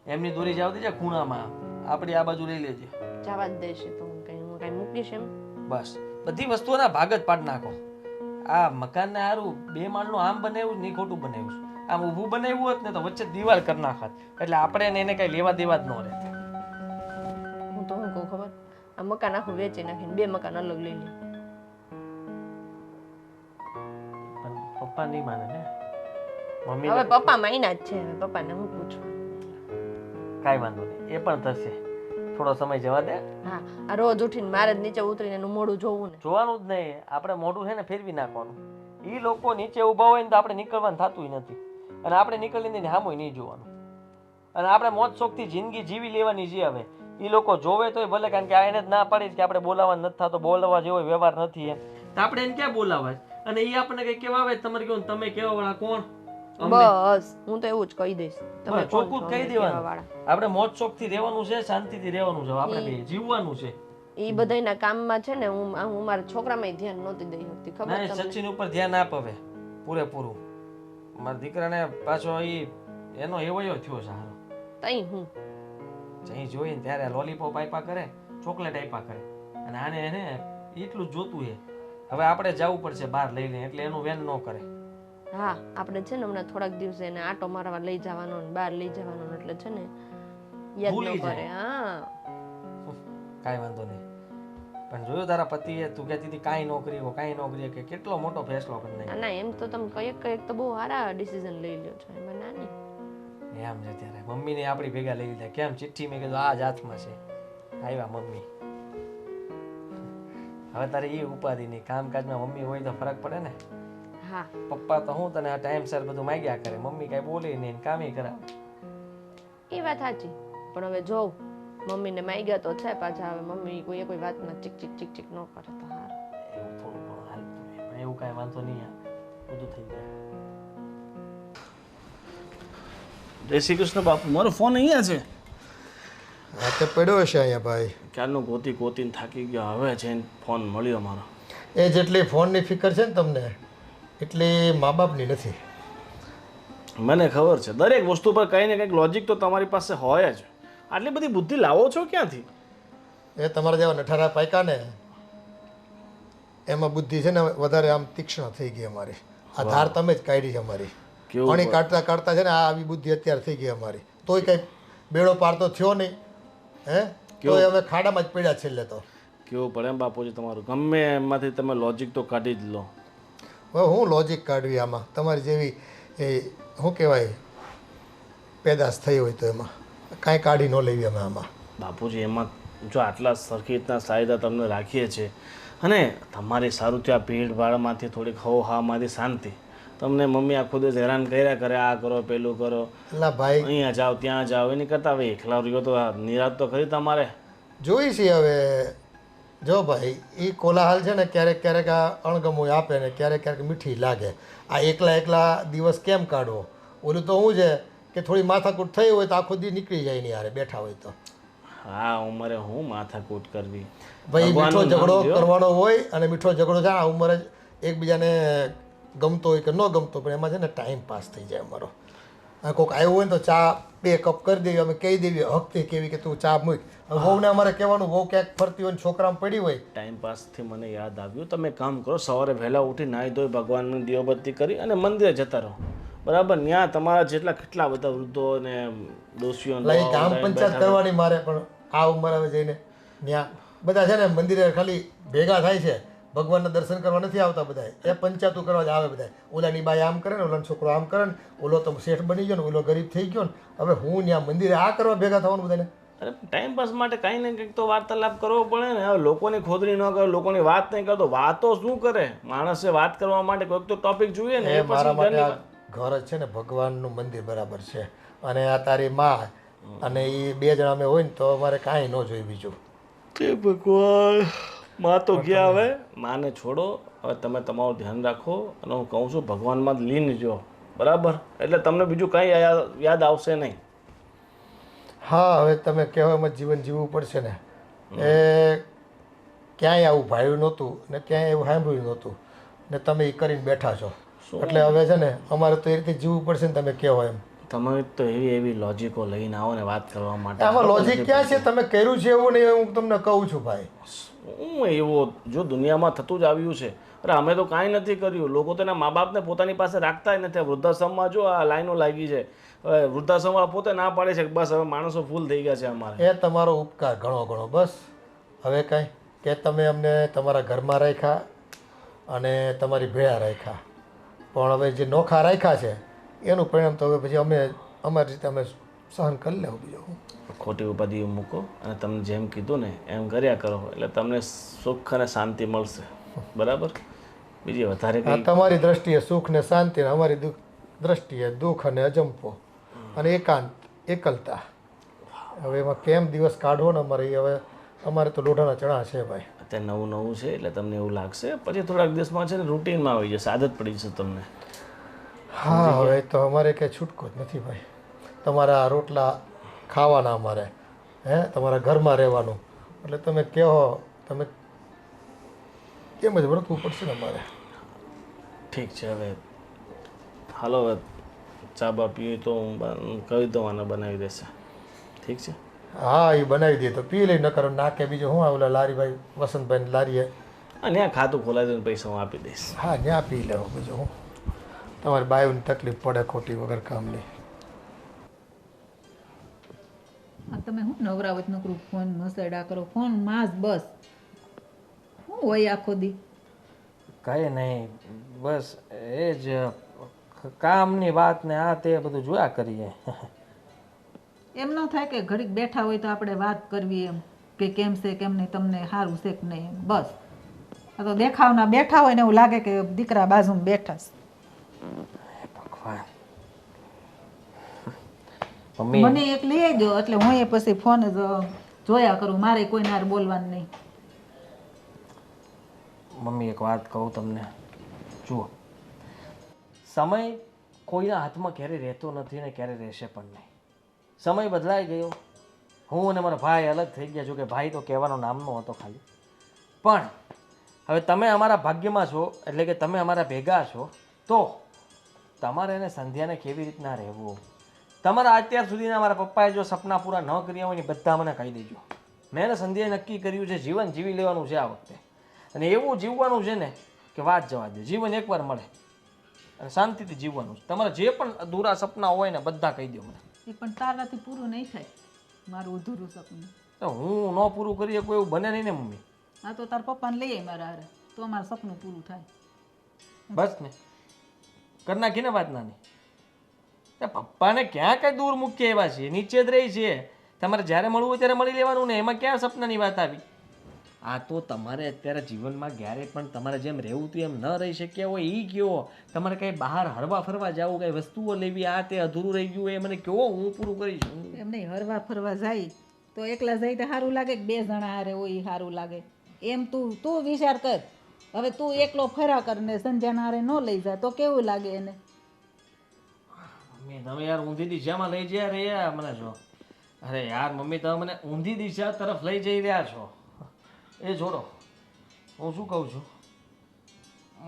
એમની દોરી જાવ દેજે ખૂણામાં, આપણી આ બાજુ લઈ લેજે. જવા જ દેશે તો હું કઈ મૂકીશ એમ. બસ બધી વસ્તુઓના ભાગ જ પાડી નાખો. આ મકાનને સારું 2 માળનું આમ બનાવ્યું નહીં ખોટું બનાવ્યું છે. આમ ઊભું બનાવ્યું હોત ને તો વચ્ચે દિવાલ કરી નાખત, એટલે આપણે એને કઈ લેવા દેવા જ ન રહે. હું તો હું કહું ખબર, આ મકાન આખું વેચી નાખીને 2 મકાન અલગ લઈ લે. પણ પપ્પા નહીં માને ને. મમ્મી હવે પપ્પા માયના જ છે, હવે પપ્પાને હું પૂછું. કાંઈ વાંધો નહીં, એ પણ થશે. થોડો સમય જવા દે. હા, આ રોજ ઉઠીને મારે જ નીચે ઉતરીને એનું મોઢું જોવું ને. જોવાનું જ નહીં, આપણે મોઢું છે ને ફેરવી નાખવાનું. એ લોકો નીચે ઊભા હોય ને તો આપણે નીકળવાનું થતું નથી, અને આપણે નીકળીને સામું નહીં જોવાનું. અને આપણે મોજ શોખથી જિંદગી જીવી લેવાની છે. હવે એ લોકો જોવે તોય ભલે, કારણ કે આ એને જ ના પાડી કે આપણે બોલાવવા નથી થતો, બોલાવવા જેવો વ્યવહાર નથી એમ, તો આપણે એને ક્યાં બોલાવાય? અને એ આપણને કઈ કહેવા આવે તમારે કેવું, તમે કહેવા વાળા કોણ? બસ હું તો એવું જ કહી દઈશ. તમે ચોખ્ખું જ કહી દેવાનું. આપણે મોજ શોખથી રહેવાનું છે, શાંતિથી રહેવાનું છે, આપણે બે જીવવાનું છે. એ બધાયના કામમાં છે ને હું મારા છોકરામાં ધ્યાન નહોતી દઈ શકતી, ખબર ના, તમને? સચિન ઉપર ધ્યાન આપ હવે પૂરેપૂરું. મારા દીકરાને પાછો એનો એવોયો થયો છે હારો. તઈ હું જઈ જોઈને ત્યારે લોલીપોપ આપ્યા કરે, ચોકલેટ આપ્યા કરે, અને આને એને એટલું જ જોતું છે. હવે આપણે જવું પડશે બહાર લઈને, એટલે એનું વેન ન કરે. હા, આપણે છે ને હમણાં થોડાક દિવસે એને આટો મારવા લઈ જવાનો ને બહાર લઈ જવાનો, એટલે છે ને યાદ ભૂલી ન કરે. જાય. હા, કાંઈ વાંધો નહીં. પણ જોયું તારા પતિએ, તું કહેતી હતી કાંઈ નોકરી કે કેટલો મોટો ફેસલો કરી નાખ્યો. ના એમ તો તમે કઈક તો બહુ સારા ડિસિઝન લઈ લ્યો છો, એમાં ના નહીં. એમ છે ત્યારે મમ્મીને આપણી ભેગા લઈ લીધા. કેમ ચિઠ્ઠી મેં કીધું આ જ હાથમાં છે, આવ્યા મમ્મી. હવે તારે એ ઉપાધિ નહીં, કામકાજમાં મમ્મી હોય તો ફરક પડે ને. હા, પપ્પા તો હું તને આ ટાઈમસર બધું માગ્યા કરે, મમ્મી કાંઈ બોલે નહીં, કામે કરાવે. એ વાત સાચી. પણ હવે જોઉં, મમ્મીને માગ્યા તો છે પાછા, હવે મમ્મી કોઈ વાતમાં ચીક ચીક ન કરે તો સારું. એવું થોડું ઘણું હાલતું હોય, પણ એવું કાંઈ વાંધો નહીં આવે, બધું થઈ જાય. જય શ્રી કૃષ્ણ બાપુ, મારો ફોન અહીંયા છે. હા તે પડ્યો હશે અહીંયા ભાઈ. ક્યારનું ગોતીને થાકી ગયો, હવે છે ફોન મળ્યો મારો. એ જેટલી ફોનની ફિકર છે ને તમને, એટલી મા બાપની નથી. મને ખબર છે, દરેક વસ્તુ પર કંઈ ને કંઈક લોજિક તો તમારી પાસે હોય જ. આટલી બધી બુદ્ધિ લાવો છો ક્યાંથી? એ તમારા જેવા નઠારા પાયકા ને એમાં બુદ્ધિ છે ને વધારે આમ તીક્ષ્ણ થઈ ગઈ અમારી. આ ધાર તમે જ કાઢી છે અમારી. પાણી કાઢતા છે ને આ આવી બુદ્ધિ અત્યારે થઈ ગઈ અમારી. તોય કઈ બેડો પાર તો થયો નહીં. હે તોય અમે ખાડામાં જ પડ્યા છેલ્લે તો. કેવું પડે એમ બાપુજી તમારું, ગમે એમાંથી તમે લોજિક તો કાઢી જ લો. હવે હું લોજિક કાઢવી આમાં? તમારી જેવી એ શું કહેવાય પેદાશ થઈ હોય તો એમાં કાંઈ કાઢી ન લેવી અમે આમાં. બાપુજી એમાં જો આટલા સરખી રીતના સાયદા તમને રાખીએ છીએ, અને તમારી સારું ત્યાં ભીડ ભાડમાંથી થોડીક હામાંથી શાંતિ, તમને મમ્મી આખો દિવસ હેરાન કર્યા કરે, આ કરો પેલું કરો, એટલે ભાઈ અહીંયા જાઓ ત્યાં જાઓ, એની કરતાં હવે એકલા રહ્યો તો નિરાશ તો ખરી તમારે. જોઈ છીએ હવે. જો ભાઈ એ કોલાહાલ છે ને ક્યારેક ક્યારેક આ અણગમો આપે ને ક્યારેક ક્યારેક મીઠી લાગે. આ એકલા દિવસ કેમ કાઢવો? ઓલું તો શું છે કે થોડી માથાકૂટ થઈ હોય તો આખો દી નીકળી જાય નહીં યારે બેઠા હોય તો. હા, ઉંમરે હું માથાકૂટ કરવી ભાઈ મીઠો ઝઘડો કરવાનો હોય, અને મીઠો ઝઘડો છે આ ઉંમરે એકબીજાને ગમતો હોય કે ન ગમતો, પણ એમાં છે ને ટાઈમ પાસ થઈ જાય અમારો. કોઈક આવ્યું હોય ને તો ચા 2 કપ કરી દેવી, અમે કહી દેવી હકથી કેવી કે તું ચા મૂક. હવે વહુને અમારે કહેવાનું, વહુ ક્યાંક ફરતી હોય ને છોકરામાં પડી હોય. ટાઈમ પાસથી મને યાદ આવ્યું, તમે કામ કરો, સવારે વહેલા ઉઠી નાહી ધોઈ ભગવાનની દીવાબત્તી કરી અને મંદિરે જતા રહો, બરાબર? ત્યાં તમારા જેટલા કેટલા બધા વૃદ્ધો અને ડોશીઓ ગામ પંચાયત કરવાની મારે, પણ આ ઉંમર હવે જઈને ત્યાં બધા છે ને મંદિરે ખાલી ભેગા થાય છે, ભગવાનના દર્શન કરવા નથી આવતા બધા. એ પંચાયતું કરવા જ આવે બધા. ઓલાની બાઈ આમ કરે ને, ઓલાનો છોકરો આમ કરે ને, ઓલો તો શેઠ બની ગયો ને, ઓલો ગરીબ થઈ ગયો ને, હવે હું ત્યાં મંદિરે આ કરવા ભેગા થવાનું બધાને. અરે ટાઈમ પાસ માટે કાંઈ ને કંઈક તો વાર્તાલાપ કરવો પડે ને. હવે લોકોની ખોદરી ન કરો, લોકોની વાત નહીં કરતો, વાતો શું કરે માણસે? વાત કરવા માટે કોઈક તો ટોપિક જોઈએ ને. એ મારા માટે આ ઘર જ છે ને ભગવાનનું મંદિર બરાબર છે. અને આ તારી માં અને એ 2 જણા અમે હોય ને તો અમારે કાંઈ ન જોઈ બીજું. તે ભગવાન, માં તો ગયા, હવે માને છોડો. હવે તમે તમારું ધ્યાન રાખો, અને હું કહું છું ભગવાનમાં જ લીન જો, બરાબર? એટલે તમને બીજું કાંઈ યાદ આવશે નહીં. હા, હવે તમે કહેવા એમ જ જીવન જીવવું પડશે ને. એ ક્યાંય આવું ભાડ્યું નહોતું ને ક્યાંય એવું સાંભળ્યું નહોતું. ને તમે એ કરીને બેઠા છો એટલે હવે છે ને અમારે તો એ રીતે જીવવું પડશે ને તમે કહેવો એમ. તમે તો એવી લોજિકો લઈને આવો ને વાત કરવા માટે. આમાં લોજિક ક્યાં છે? તમે કર્યું છે એવું નહીં હું તમને કહું છું ભાઈ. હું એવો જો દુનિયામાં થતું જ આવ્યું છે. અરે અમે તો કાંઈ નથી કર્યું. લોકો તો એના મા બાપને પોતાની પાસે રાખતા જ નથી. વૃદ્ધાશ્રમમાં જો આ લાઈનો લાગી છે. હવે વૃદ્ધાશ્રમવાળા પોતે ના પાડે છે કે બસ હવે માણસો ફૂલ થઈ ગયા છે અમારે. એ તમારો ઉપકાર ઘણો ઘણો બસ. હવે કાંઈ કે તમે અમને તમારા ઘરમાં રાખ્યા અને તમારી ભેળા રાખ્યા પણ હવે જે નોખા રાખ્યા છે એનું પરિણામ તો હવે પછી અમે અમારી રીતે અમે સહન કરી લેવું. બીજું ખોટી ઉપાધિ મૂકો અને તમને જેમ કીધું ને એમ કર્યા કરો એટલે તમને સુખ અને શાંતિ મળશે. બરાબર? બીજી વધારે કંઈ તમારી દ્રષ્ટિએ સુખ ને શાંતિ ને અમારી દ્રષ્ટિએ દુઃખ અને અજંપો અને એકાંત એકલતા. હવે એમાં કેમ દિવસ કાઢવો ને અમારે એ હવે અમારે તો લોઢાના ચણા છે ભાઈ. અત્યારે નવું નવું છે એટલે તમને એવું લાગશે પછી થોડાક દિવસમાં છે ને રૂટીનમાં આવી જશે. આદત પડી જશે તમને. હા હવે તો અમારે કંઈ છૂટકો જ નથી ભાઈ. તમારા રોટલા ખાવાના અમારે તમારા ઘરમાં રહેવાનું એટલે તમે કહો તમે કેમ જ વર્તવું પડશે ને અમારે. ઠીક છે હવે હાલો હવે ચા બા પીવી તો હું કહી દઉં આને બનાવી દેશે. ઠીક છે? હા એ બનાવી દે તો પી લઈ ન કરો નાકે બીજું હું ઓલા લારીભાઈ વસંતભાઈ લારીએ અને ત્યાં ખાતું ખોલાવી દઉં પૈસા હું આપી દઈશ. હા ત્યાં પી લેવો બીજું હું તમારી બાયુની તકલીફ પડે ખોટી વગર કામની. આ તમે શું નવરાવત નકરું ફોન મસેડા કરો ફોન માં જ બસ શું હોય આખો દી? કઈ નહીં બસ એ જ કામની વાત ને આ તે બધું જોયા કરીએ. એમ ન થાય કે ઘડીક બેઠા હોય તો આપણે વાત કરવી એમ કે કેમ છે કેમ નહીં તમને સારું છે કે નહીં એમ બસ. આ તો દેખાવના બેઠા હોય ને એવું લાગે કે દીકરા બાજુમાં બેઠા છે. ભગવાન મમ્મી મને એક લઈ ગયો એટલે હું એ પછી ફોન જ જોયા કરું મારે કોઈ નાર બોલવાનું નહીં. મમ્મી એક વાત કહું તમને જુઓ સમય કોઈના હાથમાં ક્યારેય રહેતો નથી ને ક્યારે રહેશે પણ નહીં. સમય બદલાઈ ગયો. હું અને મારા ભાઈ અલગ થઈ ગયા છું કે ભાઈ તો કહેવાનો નામનો હતો ખાલી. પણ હવે તમે અમારા ભાગ્યમાં છો એટલે કે તમે અમારા ભેગા છો તો તમારે એને સંધ્યાને કેવી રીતના રહેવું. તમારા અત્યાર સુધીના મારા પપ્પાએ જો સપના પૂરા ન કર્યા હોય ને બધા મને કહી દેજો. મેં એને સંધ્યાએ નક્કી કર્યું છે જીવન જીવી લેવાનું છે આ વખતે અને એવું જીવવાનું છે ને કે વાત જવા દે. જીવન એકવાર મળે અને શાંતિથી જીવવાનું છે. તમારા જે પણ અધૂરા સપના હોય ને બધા કહી દો મને. એ પણ તારાથી પૂરું નહીં થાય મારું અધૂરું સપનું. તો હું ન પૂરું કરી શકું એવું બને નહીં ને મમ્મી. આ તો તાર પપ્પાને લઈ આવી મારા હારે તો અમારું સપનું પૂરું થાય. બસ ને કરી નાખીને વાત નાની. પપ્પાને ક્યાં કઈ દૂર મૂકીએ એવા છીએ નીચે જ રહી છે. તમારે જ્યારે મળવું હોય ત્યારે મળી લેવાનું ને એમાં ક્યાં સપનાની વાત આવી. આ તો તમારે અત્યારે જીવનમાં ક્યારે પણ તમારે જેમ રહેવું હતું એમ ન રહી શક્યા હોય એ કયો. તમારે કંઈ બહાર હરવા ફરવા જવું કંઈ વસ્તુઓ લેવી આ તે અધૂરું રહી ગયું એ મને કહો હું પૂરું કરીશ. એમ નહીં હરવા ફરવા જાય તો એકલા જાય તો સારું લાગે કે બે જણા હારે હોય એ સારું લાગે એમ તું વિચાર કર. હવે તું એકલો ફરા કર ને સંજ્યાના હારે ન લઈ જાય તો કેવું લાગે એને? મમ્મી તમે યાર ઊંધી દિશામાં લઈ જઈ રહ્યા મને છો. અરે યાર મમ્મી તમે મને ઊંધી દિશા તરફ લઈ જઈ રહ્યા છો. એ જોડો હું શું કહું છું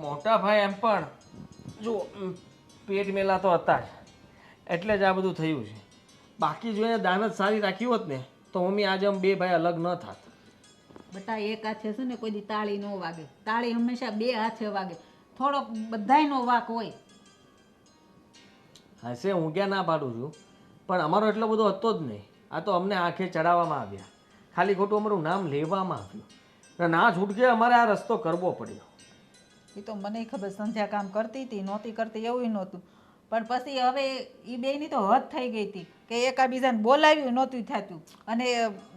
મોટા ભાઈ એમ પણ જો પેટ મેલા તો હતા જ એટલે જ આ બધું થયું છે. બાકી જો એને દાનત સારી રાખી હોત ને તો મમ્મી આજે અમે બે ભાઈ અલગ ન થાત. બટા એક હાથે છે ને કોઈ દી તાળી ન વાગે. તાળી હંમેશા બે હાથે વાગે. થોડોક બધાયનો વાક હોય. હા છે હું ક્યાં ના પાડું છું પણ અમારો એટલો બધો હતો જ નહીં. આ તો અમને આંખે ચડાવવામાં આવ્યા ખાલી ખોટું અમારું નામ લેવામાં આવ્યું અને ના છૂટકે અમારે આ રસ્તો કરવો પડ્યો. એ તો મને ખબર સંધ્યા કામ કરતી હતી નહોતી કરતી એવું નહોતું પણ પછી હવે એ બેયની તો હદ થઈ ગઈ હતી કે એકાબીજાને બોલાવ્યું નહોતું થતું અને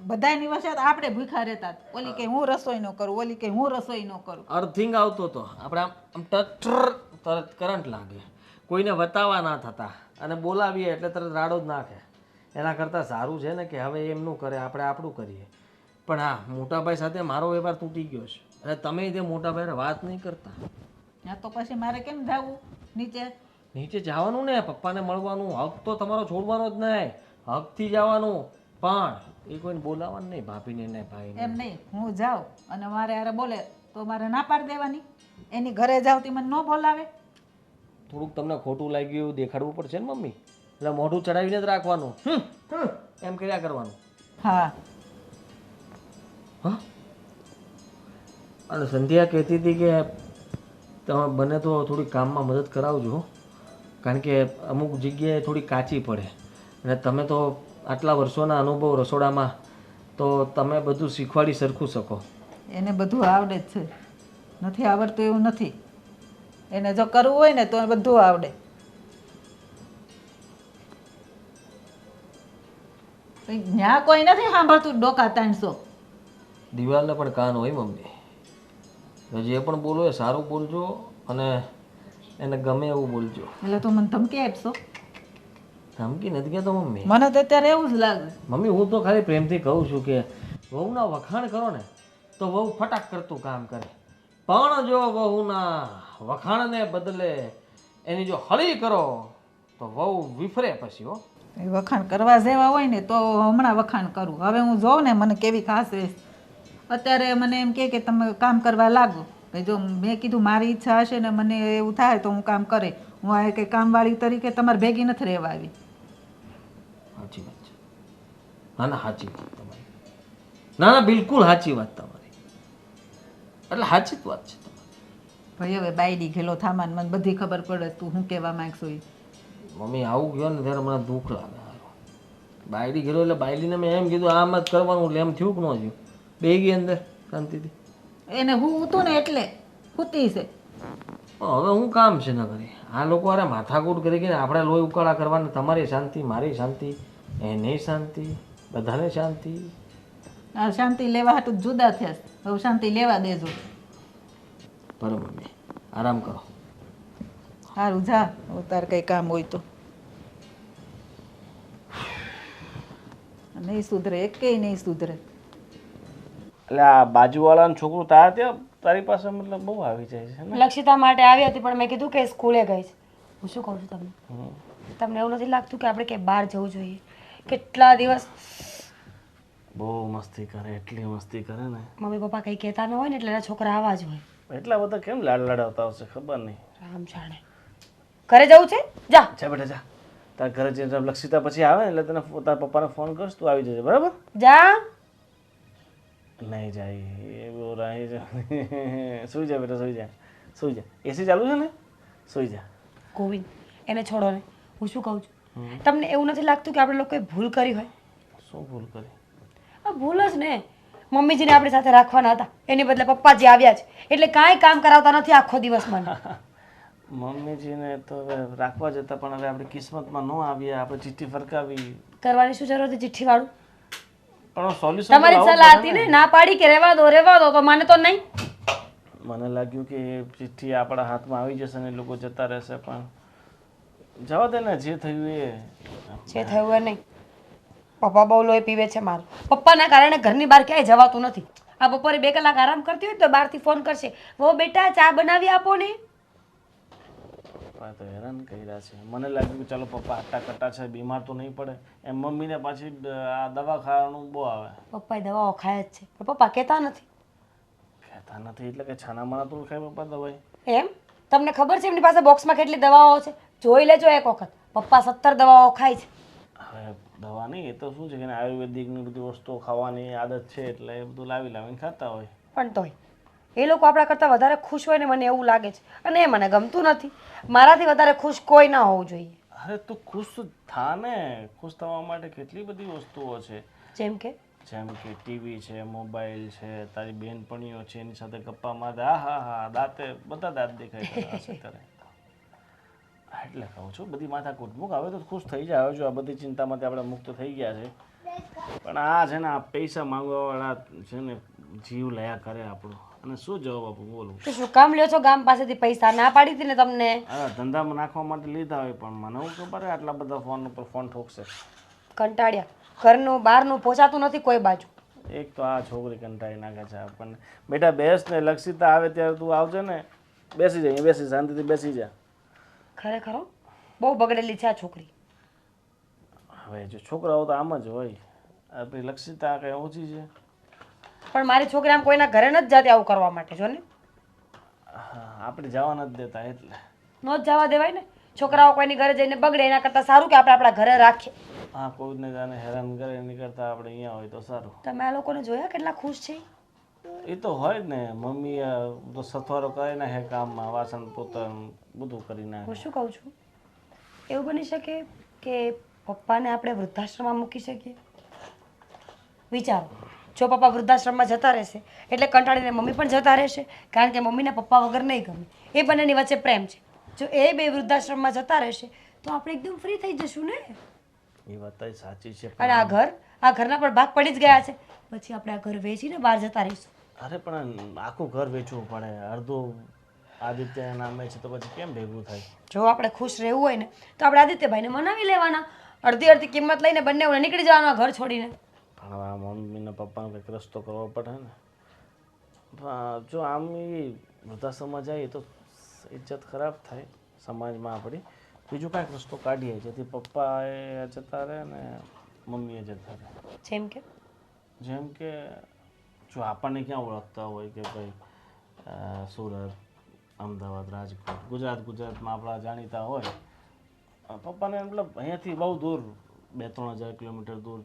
બધાની વચ્ચે આપણે ભૂખા રહેતા. ઓલી કે હું રસોઈ ન કરું ઓલી કે હું રસોઈ ન કરું. અર્થિંગ આવતો હતો આપણે આમ ટટર તરત કરંટ લાગે. કોઈને વતાવા ના થતા અને બોલાવીએ એટલે તરત રાડો જ નાખે. એના કરતાં સારું છે ને કે હવે એમનું કરે આપણે આપણું કરીએ. પણ હા મોટાભાઈ સાથે મારો વ્યવહાર તૂટી ગયો છે અને તમે તે મોટાભાઈને વાત નહીં કરતા. હા તો પછી મારે કેમ જવું નીચે? નીચે જવાનું ને પપ્પાને મળવાનું. હક તો તમારો છોડવાનો જ નહીં હકથી જવાનું પણ એ કોઈને બોલાવવાનું નહીં ભાભીને ને ભાઈને. એમ નહીં હું જાઉં અને મારે હારે બોલે તો મારે ના પાડી દેવાની. એની ઘરે જાવ તી મને ન બોલાવે? થોડુંક તમને ખોટું લાગ્યું એવું દેખાડવું પડશે ને મમ્મી, એટલે મોઢું ચડાવીને જ રાખવાનું. એમ કર્યા કરવાનું. હા. હા, અને સંધ્યા કહેતી હતી કે તમે બને તો થોડી કામમાં મદદ કરાવજો હો. કારણ કે અમુક જગ્યાએ થોડી કાચી પડે અને તમે તો આટલા વર્ષોના અનુભવ રસોડામાં, તો તમે બધું શીખવાડી સરખું શકો. એને બધું આવડે જ છે, નથી આવડતું એવું નથી. એને જો કરવું હોય ને તો બધું આવડે. ત્યાં કોઈ નથી સાંભળતું ડોકા 300. દિવાલને પણ કાન હોય મમ્મી. જે પણ બોલો એ સારું બોલજો અને એને ગમે એવું બોલજો. એટલે તું મને ધમકી આપશો? ધમકી નથી કહેતો મમ્મી. મને તો અત્યારે એવું જ લાગે. મમ્મી હું તો ખાલી પ્રેમથી કહું છું કે વહુના વખાણ કરો ને તો વહુ ફટાક કરતું કામ કરે, પણ જો વહુના વખાણને બદલે એની જો હળી કરો તો વહુ વિફરે પછી હો. એ વખાણ કરવા જેવા હોય ને તો હમણાં વખાણ કરું. હવે હું જોઉં ને મને કેવી ખાસ રહેશે. અત્યારે મને એમ કે તમે કામ કરવા લાગો. ભાઈ જો મેં કીધું મારી ઈચ્છા હશે ને મને એવું થાય તો હું કામ કરે. હું આ કંઈ કામવાળી તરીકે તમારે ભેગી નથી રહેવા આવી. સાચી વાત છે. ના ના સાચી વાત તમારી. ના ના બિલકુલ સાચી વાત તમારી. એટલે સાચી જ વાત છે તમારી. ભાઈ હવે બાયડી ઘેલો થામાન મને બધી ખબર પડે તું શું કહેવા માંગશો એ. મમ્મી આવું ગયો ને ત્યારે મને દુઃખ લાગે. બાયડી ગયેલો એટલે બાયડીને મેં એમ કીધું આમ જ કરવાનું એટલે એમ થયું કે ન થયું? બે ગઈ અંદર શાંતિથી. એને હું હતું ને એટલે હુતી છે. પણ હવે હું કામ છે ન કરી? આ લોકો અરે માથાકૂટ કરી કે આપણે લોહી ઉકાળા કરવાના. તમારી શાંતિ, મારી શાંતિ, એની શાંતિ, બધાને શાંતિ. આ શાંતિ લેવા હાટું જુદા થયા છે. હવે શાંતિ લેવા દેજો. બરાબર મમ્મી, આરામ કરો. સારું જા, હવે તારે કંઈ કામ હોય તો. નહીં સુધરે, એકેય નહીં સુધરે. એટલે આ બાજુવાળાનું છોકરું તારા ત્યાં તારી પાસે મતલબ બહુ આવી જાય છે ને? લક્ષિતા માટે આવી હતી પણ મેં કીધું કે સ્કૂલે ગઈ છે. હું શું કહું છું તમને, તમને એવું નથી લાગતું કે આપણે ક્યાંય બહાર જવું જોઈએ? કેટલા દિવસ બહુ મસ્તી કરે, એટલી મસ્તી કરે ને. મમ્મી પપ્પા કંઈ કહેતા ન હોય ને એટલે એના છોકરા આવા જ હોય. એટલા બધા કેમ લાડ લડાવતા હશે ખબર નહીં. રામ જાણે. ઘરે જવું છે? જા. જા બેટા જા. તારા ઘરે જઈને લક્ષિતા પછી આવે ને એટલે તને તારા પપ્પાને ફોન કરીશ, તું આવી જજે બરાબર? જા. નહીં જાય એ બહુ રાહી જા. સુઈ જા બેટા, સુઈ જા, સુઈ જા. એસી ચાલુ છે ને? સુઈ જા. ગોવિંદ એને છોડો ને. હું શું કહું છું, તમને એવું નથી લાગતું કે આપણે લોકોએ ભૂલ કરી હોય? શું ભૂલ કરી? આ ભૂલ જ ને. મમ્મીજીને આપણી સાથે રાખવાના હતા, એની બદલે પપ્પાજી આવ્યા છે એટલે કાંઈ કામ કરાવતા નથી આખો દિવસ મને. મમ્મીજીને તો હવે રાખવા જતા પણ હવે આપણી કિસ્મતમાં ન આવ્યા, આપણે ચિઠ્ઠી ફરકાવી. કરવાની શું જરૂર હતી ચિઠ્ઠી વાળું? પણ સોલ્યુશન તમારી સલાહ હતી ને, ના પાડી કે રહેવા દો તો માને તો નહીં. મને લાગ્યું કે એ ચિઠ્ઠી આપણા હાથમાં આવી જશે ને એ લોકો જતા રહેશે, પણ જવા દે ને, જે થયું એ. જે થયું એ નહીં. પપ્પા બહુ લોહી પીવે છે મારું. પપ્પાના કારણે ઘરની બહાર ક્યાંય જવાતું નથી. આ બપોરે 2 કલાક આરામ કરતી હોય તો બહારથી ફોન કરશે, વો બેટા ચા બનાવી આપો ને. પપ્પા તો હેરાન કર્યા છે. મને લાગ્યું કે ચાલો પપ્પા આટા કટ્ટા છે, બીમાર તો નહીં પડે. એમ મમ્મીને પાછી આ દવા ખાવાનું બહુ આવે. પપ્પાએ દવાઓ ખાય જ છે પણ પપ્પા કહેતા નથી. કહેતા નથી એટલે કે છાનામાના તો ખાય પપ્પા દવાઈ. એમ તમને ખબર છે એમની પાસે બોક્સમાં કેટલી દવાઓ છે? જોઈ લેજો એક વખત. પપ્પા 17 દવાઓ ખાય છે. હવે દવા નહીં, એ તો શું છે કે આયુર્વેદિકની બધી વસ્તુઓ ખાવાની આદત છે એટલે એ બધું લાવીને ખાતા હોય. પણ તોય એ લોકો આપણા કરતાં વધારે ખુશ હોય ને મને એવું લાગે છે, અને એ મને ગમતું નથી. મારાથી વધારે ખુશ કોઈ ના હોવું જોઈએ. અરે તું ખુશ થા ને. ખુશ થવા માટે કેટલી બધી વસ્તુઓ છે. જેમ કે ટીવી છે, મોબાઈલ છે, તારી બહેનપણીઓ છે, એની સાથે ગપ્પા મારે. હા દાંતે બધા દાંત દેખાય અત્યારે. એટલે કહું છું બધી માથાકૂટ મૂક, હવે તો ખુશ થઈ જાય. જો આ બધી ચિંતામાંથી આપણે મુક્ત થઈ ગયા છે, પણ આ છે ને આ પૈસા માંગવાવાળા છે ને જીવ લયા કરે આપણું. અને શું જવાબ આપું બોલું? તો શું કામ લ્યો છો ગામ પાસેથી પૈસા? ના પાડી હતી ને તમને. હા ધંધામાં નાખવા માટે લીધા હોય, પણ મને હું ખબર આટલા બધા ફોન ઉપર ફોન ઠોકશે. કંટાળ્યા. ઘરનું બહારનું પહોંચાતું નથી કોઈ બાજુ. એક તો આ છોકરી કંટાળી નાખે છે આપણને. બેટા બેસ ને, લક્ષિતા આવે ત્યારે તું આવજે ને. બેસી જા, બેસી શાંતિથી બેસી જા. ખરેખર બહુ બગડેલી છે આ છોકરી. હવે જો છોકરાઓ તો આમ જ હોય. આપણી લક્ષિતા કંઈ ઓછી છે? પણ મારી છોકરી આમ કોઈના ઘરે નથી જતી આવું કરવા માટે. જો ને આપણે જવા નથી દેતા એટલે. ન જ જવા દેવાય ને, છોકરાઓ કોઈની ઘરે જઈને બગડે એના કરતાં સારું કે આપણે આપણા ઘરે રાખીએ. હા, કોઈને જાને હેરાન કરે એની કરતાં આપણે અહીંયા હોય તો સારું. તમે આ લોકોને જોયા કેટલા ખુશ છે? એ તો હોય જ ને, મમ્મી તો સથવારો કરે ને હે કામમાં, વાસણ પોતન બધું કરી નાખે. હું શું કહું છું, એવું બની શકે કે પપ્પાને આપણે વૃદ્ધાશ્રમમાં મૂકી શકીએ? વિચારો, જો પપ્પા વૃદ્ધાશ્રમમાં જતા રહેશે એટલે કંટાળીને મમ્મી પણ જતા રહેશે, કારણ કે મમ્મીને પપ્પા વગર નહીં ગમે. એ બંનેની વચ્ચે પ્રેમ છે. જો એ બે વૃદ્ધાશ્રમમાં જતા રહેશે તો આપણે એકદમ ફ્રી થઈ જશું ને. એ વાત તો સાચી છે. અને આ ઘરના પણ ભાગ પડી જ ગયા છે, પછી આપણે આ ઘર વેચીને બહાર જતા રહીશું. અરે પણ આખું ઘર વેચવું પડે, અડધું આદિત્યના નામે છે તો પછી કેમ ભેગું થાય? જો આપણે ખુશ રહેવું હોય ને તો આપણે આદિત્યભાઈને મનાવી લેવાના, અડધી અડધી કિંમત લઈને બંને નીકળી જવાના ઘર છોડીને. પણ આ મમ્મીને પપ્પાનો કંઈક રસ્તો કરવો પડે ને. પણ જો આમ એ વૃદ્ધાશ્રમમાં જાય તો ઇજ્જત ખરાબ થાય સમાજમાં આપણી. બીજું કાંઈક રસ્તો કાઢીએ જેથી પપ્પા એ જતા રહે ને મમ્મીએ જતા રહે. જેમ કે જો આપણને ક્યાં ઓળખતા હોય કે ભાઈ સુરત, અમદાવાદ, રાજકોટ, ગુજરાતમાં આપણા જાણીતા હોય, પપ્પાને મતલબ અહીંયાથી બહુ દૂર 2-3 હજાર કિલોમીટર દૂર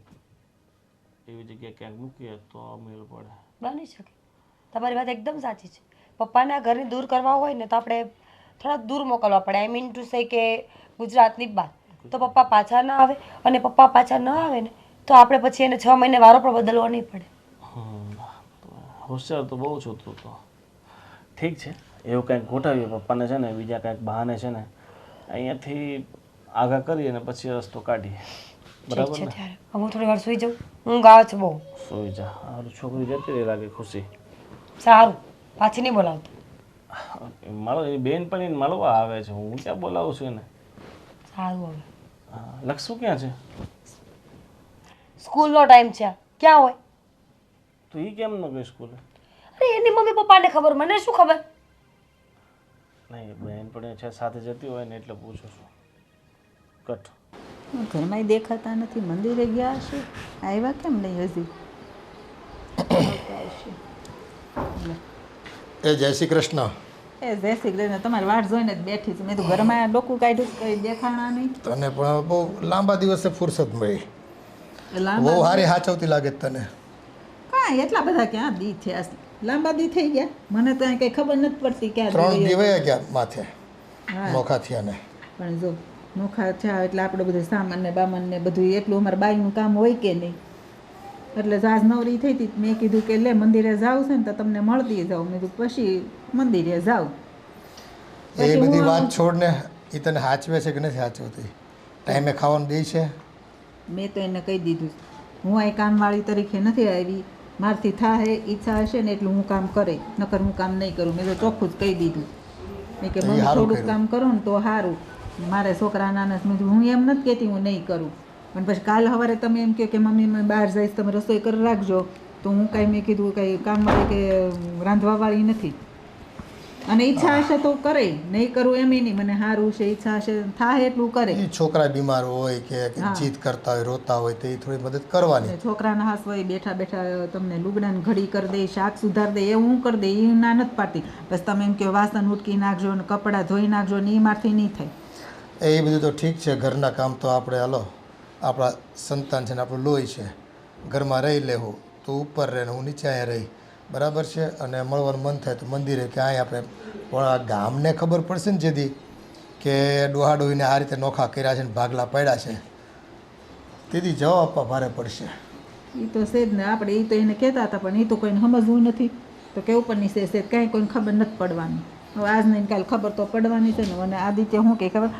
એવી જગ્યાએ ક્યાંક મૂકીએ તો મેળ પડે. બની શકે, તમારી વાત એકદમ સાચી છે. પપ્પાને આ ઘરની દૂર કરવા હોય ને તો આપણે થોડા દૂર મોકલવા પડે. આઈ મીન ટુ સે કે ગુજરાતની બહાર. તો પપ્પા પાછા ના આવે, અને પપ્પા પાછા ન આવે ને તો આપણે પછી એને 6 મહિને વારો પણ બદલવો નહીં પડે. હોશિયાર તો બહુ છું તું તો. ઠીક છે, એવું કંઈક ગોઠવીએ. પપ્પાને છે ને બીજા કંઈક બહાને છે ને અહીંયાથી આગા કરીએ ને પછી રસ્તો કાઢીએ. બરાબર ને? ત્યારે હું થોડી વાર સુઈ જાઉં, ઊંઘ આવે છે બહુ. સુઈ જા. સારું, છોકરી જતી રહી લાગે ખુશી. સારું, પાછી નહીં બોલાવતો. મારો એ બેન પણ એને મળવા આવે છે, હું ક્યાં બોલાવું છું એને? સારું, હવે હા, લક્ષુ ક્યાં છે? સ્કૂલનો ટાઈમ છે, ક્યાં હોય? તો એ કેમ ન ગઈ સ્કૂલે? અરે એની મમ્મી પપ્પાને ખબર, મને શું ખબર? નહીં, બેન પણ છે સાથે જતી હોય ને એટલે પૂછું છું. કટ. ઘરમાંય દેખાતા નથી, મંદિરે ગયા હશે, આવ્યા કેમ નહીં હજી? એ જય શ્રી કૃષ્ણ. એ જય શ્રી કૃષ્ણ. તમારી વાટ જોઈને જ બેઠી છું. મેં તો ઘરમાં ડોકું કાઢ્યું કંઈ દેખાણા નહીં. તને પણ બહુ લાંબા દિવસે ફુરસત મળી. બહુ સારી હાચવતી લાગે છે તને. કાંઈ એટલા બધા ક્યાં દી થયા છે? લાંબા દી થઈ ગયા, મને તો કંઈ ખબર નથી પડતી ક્યાં 3 દી દિવસ ગયા માથે હા. નોખા થયા ને. પણ જો નોખા થયા એટલે આપણે બધું સામાન ને બામાન ને બધું એટલું અમારે બાઈનું કામ હોય કે નહીં, એટલે જાજ નવરી થઈ હતી. મેં કીધું કે લે મંદિરે જાવ છે ને તો તમને મળતી જાઉં. મેં કીધું પછી મંદિરે જાઉં. એ બધી વાત છોડ ને, એ તને સાચવે છે કે નથી સાચવતી? ટાઈમે ખાવાનું દે છે? મેં તો એને કહી દીધું હું અહીં કામવાળી તરીકે નથી આવી, મારથી થાય ઈચ્છા હશે ને એટલું હું કામ કરે, નકર હું કામ નહીં કરું. મેં તો ચોખ્ખું જ કહી દીધું. મેં કે મમ્મી થોડુંક કામ કરો ને તો સારું, મારે છોકરા નાના છે. મેં કીધું હું એમ નથી કહેતી હું નહીં કરું, પણ પછી કાલ સવારે તમે એમ કહો કે મમ્મી મેં બહાર જઈશ, તમે રસોઈ કરી રાખજો, તો હું કાંઈ મેં કીધું કંઈ કામવાળી કે રાંધવાવાળી નથી. અને ઈચ્છા હશે તો કરે, નહીં કરું એમ નહીં. મને સારું છે, ઈચ્છા હશે થાય એટલું કરે. એ છોકરા બીમાર હોય કે જીદ કરતા હોય, રોતા હોય તો એ થોડી મદદ કરવાની. છોકરાના હાથ હોય બેઠા બેઠા તમને લુગડાને ઘડી કરી દે, શાક સુધાર દે, એવું હું કરી દે, એ ના નથી પાડતી. બસ તમે એમ કહો વાસણ ઉટકી નાખજો ને કપડાં ધોઈ નાખજો ને એ મારથી નહીં થાય. એ બધું તો ઠીક છે, ઘરના કામ તો આપણે હાલો, આપણા સંતાન છે ને આપણું લોહી છે, ઘરમાં રહી લેવું. તું ઉપર રહે ને હું નીચે અહીંયા રહી, બરાબર છે. અને મળવાનું મન થાય તો મંદિરે કે અહીં આપણે, પણ આ ગામને ખબર પડશે ને જેથી કે ડોહા ડોહીને આ રીતે નોખા કર્યા છે ને ભાગલા પડ્યા છે, તેથી જવાબ આપવા ભારે પડશે. એ તો છે જ ને, આપણે એ તો એને કહેતા હતા પણ એ તો કોઈને સમજવું નથી. તો કેવું પણ નહીં છે, કાંઈ કોઈને ખબર નથી પડવાની. હવે આજ નહીં કાલે ખબર તો પડવાની છે ને. અને આદિત્ય શું કે ખબર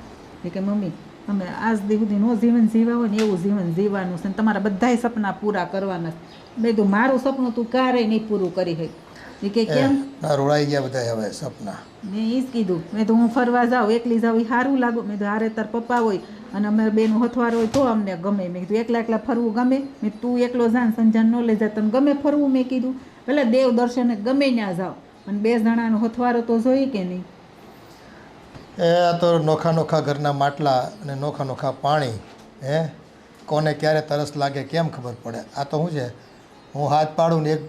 કે મમ્મી અમે આજ સુધી નો જીવન જીવા હોય ને એવું જીવન જીવવાનું છે ને તમારા બધાય સપના પૂરા કરવાના છે. મેં કીધું મારું સપનું તું ક્યારેય નહીં પૂરું કરી શક. એ કે કેમ? ના, રોડાઈ ગયા બધા હવે સપના. મેં એ જ કીધું. મેં તો હું ફરવા જાઉં એકલી જાઉં એ સારું લાગુ. મેં તો હારે તાર પપ્પા હોય અને અમે બેનું હથવાર હોય તો અમને ગમે. મેં કીધું એકલા એકલા ફરવું ગમે? મેં તું એકલો જાન સંજાન ન લઈ જા, તને ગમે ફરવું? મેં કીધું ભલે દેવ દર્શને ગમે ત્યાં જાઓ અને 2 જણાનો હથવારો તો જોઈએ કે નહીં? આ તો નોખા નોખા ઘરના માટલા અને નોખા નોખા પાણી, હે કોને ક્યારે તરસ લાગે કેમ ખબર પડે? આ તો શું છે, હું હાથ પાડું ને 1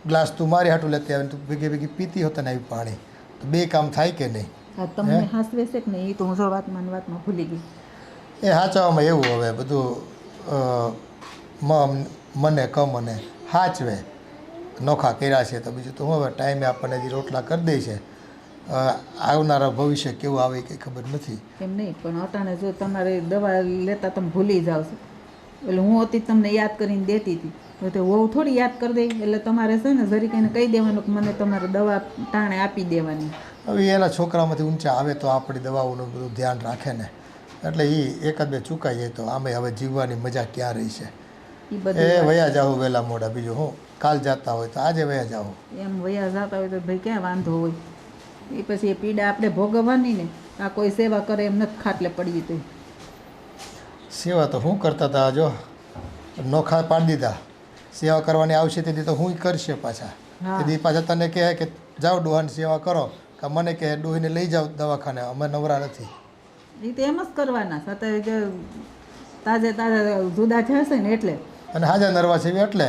ગ્લાસ તું મારી હાટું લેતી આવે તું ભેગી ભેગી પીતી હોત ને આવી પાણી, તો બે કામ થાય કે નહીં? આ તમને હાસવે છે કે નહીં એ તો હું જો વાતમાં ભૂલી ગઈ. એ સાચવામાં એવું હવે બધું મને કમને સાચવે નોખા કર્યા છે તો બીજું તો હું હવે ટાઈમે આપણને જે રોટલા કરી દે છે. આવનારા ભવિષ્ય કેવું આવે કંઈ ખબર નથી. એમ નહીં પણ અટાણે જો તમારે દવા લેતા તમે ભૂલી જાવ છો એટલે હું હતી તમને યાદ કરીને દેતી હતી તો તે વહુ થોડી યાદ કરી દે એટલે તમારે છે ને જરીક એને કહી દેવાનું કે મને તમારે દવા ટાણે આપી દેવાની. હવે એના છોકરામાંથી ઊંચા આવે તો આપણી દવાઓનું બધું ધ્યાન રાખે ને એટલે એ એકાદ બે ચૂકાઈ જાય તો આમે હવે જીવવાની મજા ક્યાં રહી છે. એ બધું એ વયા જાઓ વહેલા મોડા, બીજું હું કાલ જતા હોય તો આજે વયા જાઓ. એમ વયા જતા હોય તો ભાઈ ક્યાં વાંધો હોય. એ પછી એ પીડા આપણે ભોગવવાની ને આ કોઈ સેવા કરે એમ નથી ખાટલે પડી તો સેવા તો હું કરતા હતા, જો નોખા પાડી દીધા. સેવા કરવાની આવશે તેથી તો હું કરશે પાછા. તેથી પાછા તને કહે કે જાઓ ડોહાની સેવા કરો, કે મને કહે ડોહીને લઈ જાઓ દવાખાને, અમે નવરા નથી. એ તો એમ જ કરવાના સાથે જે તાજે તાજા જુદા થશે ને એટલે. અને હાજર નરવા છે એટલે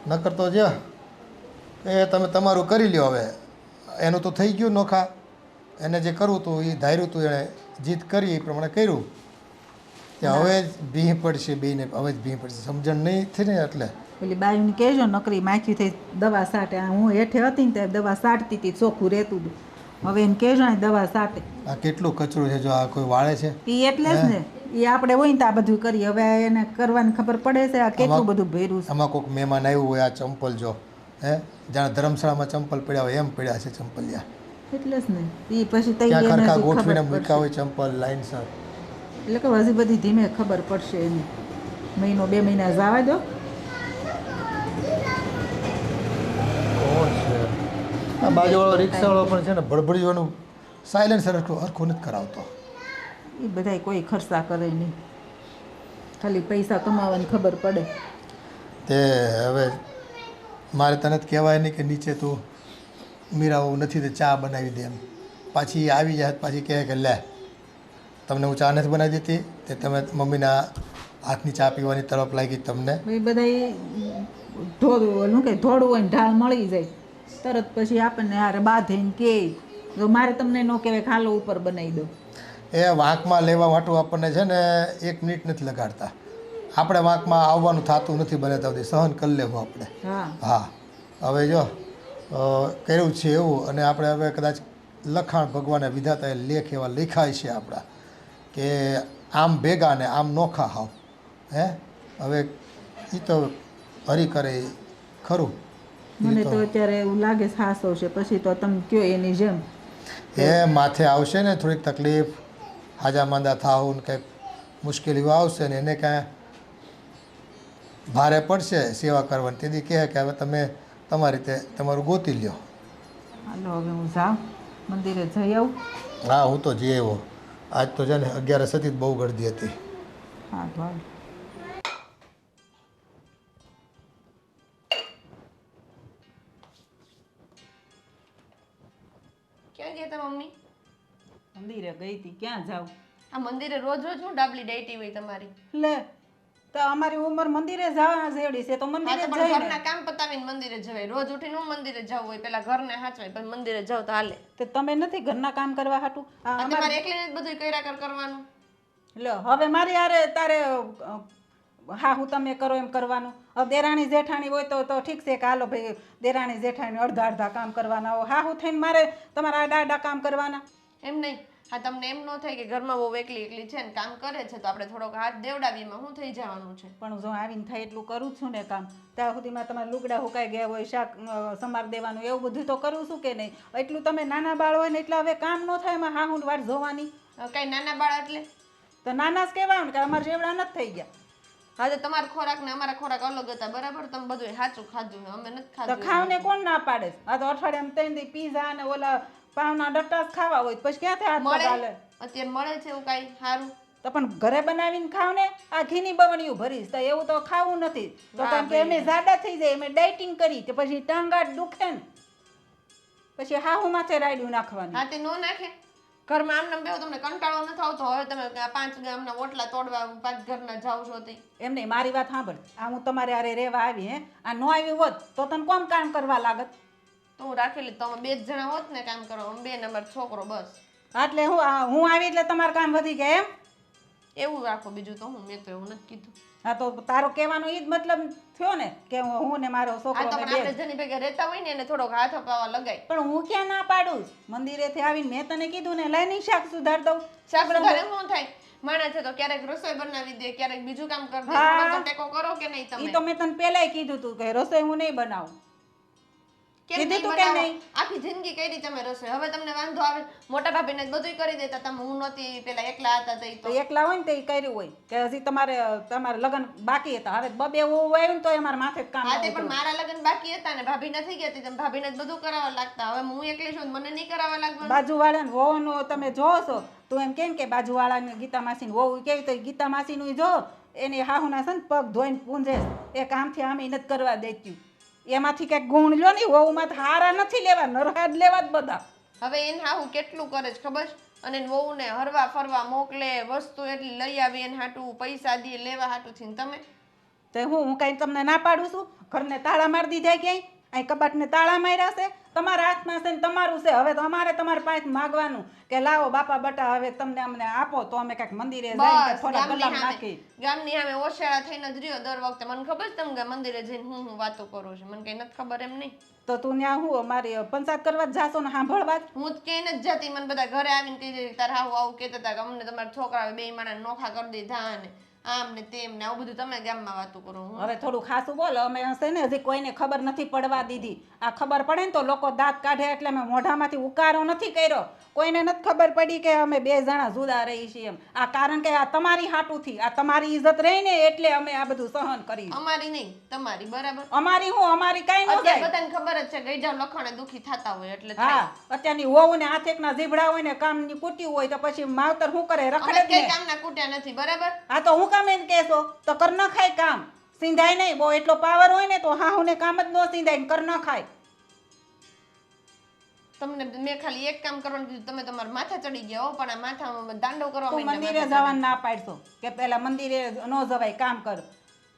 નકર તો જો એ તમે તમારું કરી લ્યો. હવે એનું તો થઈ ગયું નોખા, એને જે કરવું હતું એ ધાર્યું હતું, એણે જીત કરી એ પ્રમાણે કર્યું. કે હવે જ ભીહ પડશે બેને, હવે જ ભીહ પડશે, સમજણ નહીં થઈ ને એટલે. પેલી બાયુને કહેજો નકરી માખી થઈ દવા સાટે. હું હેઠે હતી ને ત્યારે દવા સાટતી હતી, ચોખ્ખું રહેતું હતું. હવે એને કહેજો ને દવા સાટે. આ કેટલું કચરું છે, જો આ કોઈ વાળે છે એ એટલે જ ને એ આપણે હોય ને તો આ બધું કરીએ. હવે એને કરવાની ખબર પડે છે આ કેટલું બધું ભર્યું છે. આમાં કોઈક મહેમાન આવ્યું હોય, આ ચંપલ જો જાણે ધર્મશાળામાં ચંપલ પડ્યા હોય એમ પડ્યા છે ચંપલિયા. એટલે જ ને એ પછી ક્યાં તઈ ખરખા ગોઠવીને મૂક્યા હોય ચંપલ લાઈનસર. એટલે કે હજી બધી ધીમે ખબર પડશે એની. મહિનો 2 મહિના જવા દો. કોણ છે આ બાજુવાળો રિક્ષાવાળો? પણ છે ને ભડભડીઓનું સાયલેન્સર હરખું નથી કરાવતો. એ બધાય કોઈ ખર્ચા કરે નહીં, ખાલી પૈસા કમાવાની ખબર પડે. તે હવે મારે તને જ કહેવાય નહીં કે નીચે તું મીરાવું નથી તો ચા બનાવી દે એમ. પાછી આવી જાય પાછી કહે કે લે તમને હું ચા નથી બનાવી દેતી, તે તમે મમ્મીના હાથની ચા પીવાની તરફ લાગી તમને. એ બધા ધોળું કે ધોળું હોય ને ઢાળ મળી જાય તરત પછી આપણને હારે બાંધીને કે જો મારે તમને ન કહેવાય ખાલો ઉપર બનાવી દો. એ વાંકમાં લેવા માટે આપણને છે ને 1 મિનિટ નથી લગાડતા. આપણે વાંકમાં આવવાનું થતું નથી બને ત્યાં સુધી સહન કરી લેવું આપણે. હા હવે જો કર્યું છે એવું, અને આપણે હવે કદાચ લખાણ ભગવાને વિધાતાએ લેખ એવા લખાય છે આપણા કે આમ ભેગા ને આમ નોખા હાવ. હવે એ તો હરી કરે ખરું. મને તો અત્યારે એવું લાગે સાસો છે, પછી તો તમે કયો એની જેમ એ માથે આવશે ને થોડીક તકલીફ, હાજા માંદા થાવ ને કંઈક મુશ્કેલીઓ આવશે ને એને કાંઈ ભારે પડશે સેવા કરવાની, તેથી કહે કે હવે તમે તમારી રીતે તમારું ગોતી લ્યો. હાલો હવે હું જાઉં મંદિરે જઈ આવું. હા હું તો જઈ આવ્યો. આજ તો છે ને 11 હતી બહુ ગળદી હતી. હા તો હાલો. ક્યાં ગયા તા મમ્મી? મંદિરે ગઈ હતી. ક્યાં જાઉં? આ મંદિરે રોજ રોજ હું ડાબલી ડેટી હોય તમારી. લે તો અમારી ઉંમર મંદિરે જવા જેવડી છે તો હા મંદિરે તો પણ જઈને ઘરના કામ પતાવીને મંદિરે જવાય. રોજ ઉઠીને હું મંદિરે જવું હોય, પેલા ઘરને હાચવાય પછી મંદિરે જાવ તો હાલે. તે તમે નથી ઘરના કામ કરવા હાટું આ તમારે એકલીને જ બધું કર્યા કરવાનું. લો હવે મારી યારે તારે હા હું તમે કરો એમ કરવાનું. હવે દેરાણી જેઠાણી હોય તો ઠીક છે કે હાલો ભાઈ દેરાણી જેઠાણી અડધા કામ કરવાના હોય. હા હું થઈને મારે તમારા આડા કામ કરવાના એમ નહીં. હા તમને એમ ન થાય કે ઘરમાં બહુ એકલી છે ને કામ કરે છે તો આપણે થોડોક હાથ દેવડાવીમાં શું થઈ જવાનું છે. પણ જો આવીને થાય એટલું કરું છું ને કામ, ત્યાં સુધીમાં તમારે લુગડા હુકાઈ ગયા હોય, શાક સમાર દેવાનું એવું બધું તો કરું છું કે નહીં. એટલું તમે નાના બાળ હોય ને એટલે હવે કામ ન થાય એમાં હા હું વાર જોવાની. કઈ નાના બાળ એટલે તો નાના જ કહેવાય ને કે અમારે જેવડા નથી થઈ ગયા. હા તો તમારો ખોરાક ને અમારા ખોરાક અલગ હતા બરાબર. તમે બધું સાચું ખાધું અમે નથી તો ખાધું. ખાવને કોણ ના પાડે? આ તો અઠવાડિયામાં 3 દી પીઝા ને ઓલા પાવના ડટ્ટા ખાવા હોય પછી ક્યાંથી હાથ મળે ચાલે? અત્યારે મળે છે એવું કાંઈ સારું? તો પણ ઘરે બનાવીને ખાવ ને. આ ઘીની બવણીયું ભરીશ તો એવું તો ખાવું નથી. તો કેમ કે અમે જાડા થઈ જાય, અમે ડાયટિંગ કરી કે પછી ટાંગા દુખે ને પછી હાહુ માથે રાયડું નાખવાનું. હા તે નો નાખે. ઘરમાં આમને બેહો તમને કંટાળો નથી આવતો? હવે તમે 5 ગામના ઓટલા તોડવા 5 ઘરના જાવ છો તે એમ નહીં. મારી વાત સાંભળ. આ હું તમારે આરે રહેવા આવી આ ન આવી હોત તો તને કોમ કામ કરવા લાગત? તો હું રાખી લીધું. તો અમે 2 જ જણા હોત ને કામ કરવા, અમે 2 નંબર છોકરો બસ. એટલે હું આવી એટલે તમારું કામ વધી ગયા એમ? એવું રાખો, બીજું તો હું, મેં તો એવું નથી કીધું. હા તો તારો કહેવાનો ઈ જ મતલબ થયો ને કે હું ને મારો આ છોકરો તો ને પણ બે. આપણે જેની ભેગા રહેતા હોય ને એને થોડોક હાથ અપાવવા લગાય. પણ હું ક્યાં ના પાડું? મંદિરેથી આવીને મેં તને કીધું ને લાઈની શાક સુધાર દઉં. શાક સુધારે શું થાય? માણસ છે તો ક્યારેક રસોઈ બનાવી દે, ક્યારેક બીજું કામ કરી દે. હા. થોડો તો ટેકો કરો કે નહીં તમે? ઈ તો મેં તને પહેલાય કીધું તું કે રસોઈ હું નહીં બનાવું. કેમ કીધું નહીં તું કે બનાવો? નહીં? આખી જિંદગી કરી તમે રસોઈ, હવે તમને વાંધો આવે? મોટા ભાભીને જ બધુંય કરી દેતા તમે. હું નહોતી પેલા એકલા હતા તો ઈ તો તો. એકલા હોય ને તો ઈ કર્યું હોય કે હજી તમારે લગ્ન બાકી હતા. હવે બબે વહુ આવ્યું ને તો અમારે માથે જ કામ હા તે નહોતું. પણ મારા લગ્ન બાકી હતા ને ભાભી નથી ગયા હતી, તમે ભાભીને જ બધું કરાવવા લાગતા. હવે હું એકલી છું, મને નહીં કરાવવા લાગવાનું. બાજુવાળાને વહુનો તમે જોવો છો, તું એમ કેમ કે બાજુવાળાને ગીતા માસીને વહુ કેવી તો ગીતા માસીનું જો એની હાહુના છે ને પગ ધોઈને પૂંજે એ કામથી આમે નથી કરવા દેતી. એમાંથી કઈક ગુણ લ્યો ને, વહુમાં તો હારા નથી લેવા, નરહા જ લેવા જ બધા. હવે એને હાહુ કેટલું કરે છે ખબર છે? અને વહુને હરવા ફરવા મોકલે, વસ્તુ એટલી લઈ આવી એને હાટું, પૈસા દે લેવા હાટું થઈને તમે. તે હું કઈ તમને ના પાડું છું? ઘરને તાળા મારી દીધા ક્યાંય? અહીં કબાટને તાળા માર્યા છે? તમારા હાથમાં છે ને તમારું છે. હવે તો અમારે તમારી પાસે માગવાનું કે લાવો બાપા બટા હવે તમને અમને આપો તો અમે કાંઈક મંદિરે જઈને બસ થોડા ગલામ નાખી. ગામની સામે ઓશિયાળા થઈને જ રહ્યો દર વખતે. મને ખબર છે તમે મંદિરે જઈને હું વાતો કરું છું, મને કઈ નથી ખબર એમ નહીં. તો તું ત્યાં હું અમારી પંચાયત કરવા જ જાશો ને સાંભળવા જ? હું જ કહીને જ જતી. મને બધા ઘરે આવીને કીધું તાર હાહુ આવું કહેતા હતા કે અમને તમારા છોકરાઓ 2 માણસ નોખા કરી દીધા ને આમ ને તેમ ને આવું બધું તમે ગામમાં વાતો કરો. હવે થોડું ખાસું બોલ. અમે હશે ને હજી કોઈને ખબર નથી પડવા દીધી. આ ખબર પડે ને તો લોકો દાંત કાઢે એટલે અમે મોઢામાંથી ઉકારો નથી કર્યો. કોઈને નથી ખબર પડી કે અમે 2 જણા જુદા રહી છીએ એમ. આ કારણ કે આ તમારી હાટુથી, આ તમારી ઇજ્જત રહી ને એટલે અમે આ બધું સહન કર્યું. અમારી નહીં તમારી, બરાબર? અમારી હું અમારી કાંઈ ન અત્યારે જાય. બધાને ખબર જ છે ગઈ જાવ લખણે દુખી થતા હોય એટલે થાય. હા અત્યારની વહુ ને હાથેકના જીભડા હોય ને કામની કુટી હોય તો પછી માવતર શું કરે? અમે રખડે જ કઈ ને. કામના કૂટ્યા નથી, બરાબર? આ તો હું કામ એમ કહેશો તો કર ન ખાય કામ, સિંધાય નહીં. બહુ એટલો પાવર હોય ને તો હાહુને કામ જ ન સિંધાય ને કર ન ખાય. તમને મેં ખાલી એક કામ કરવાનું કીધું, તમે તમારા માથા ચડી ગયા હો. પણ આ માથામાં દાંડો કરવા તું માંડ્યા. મંદિરે જવાનું ના પાડશો કે પેલા મંદિરે ન જવાય કામ કર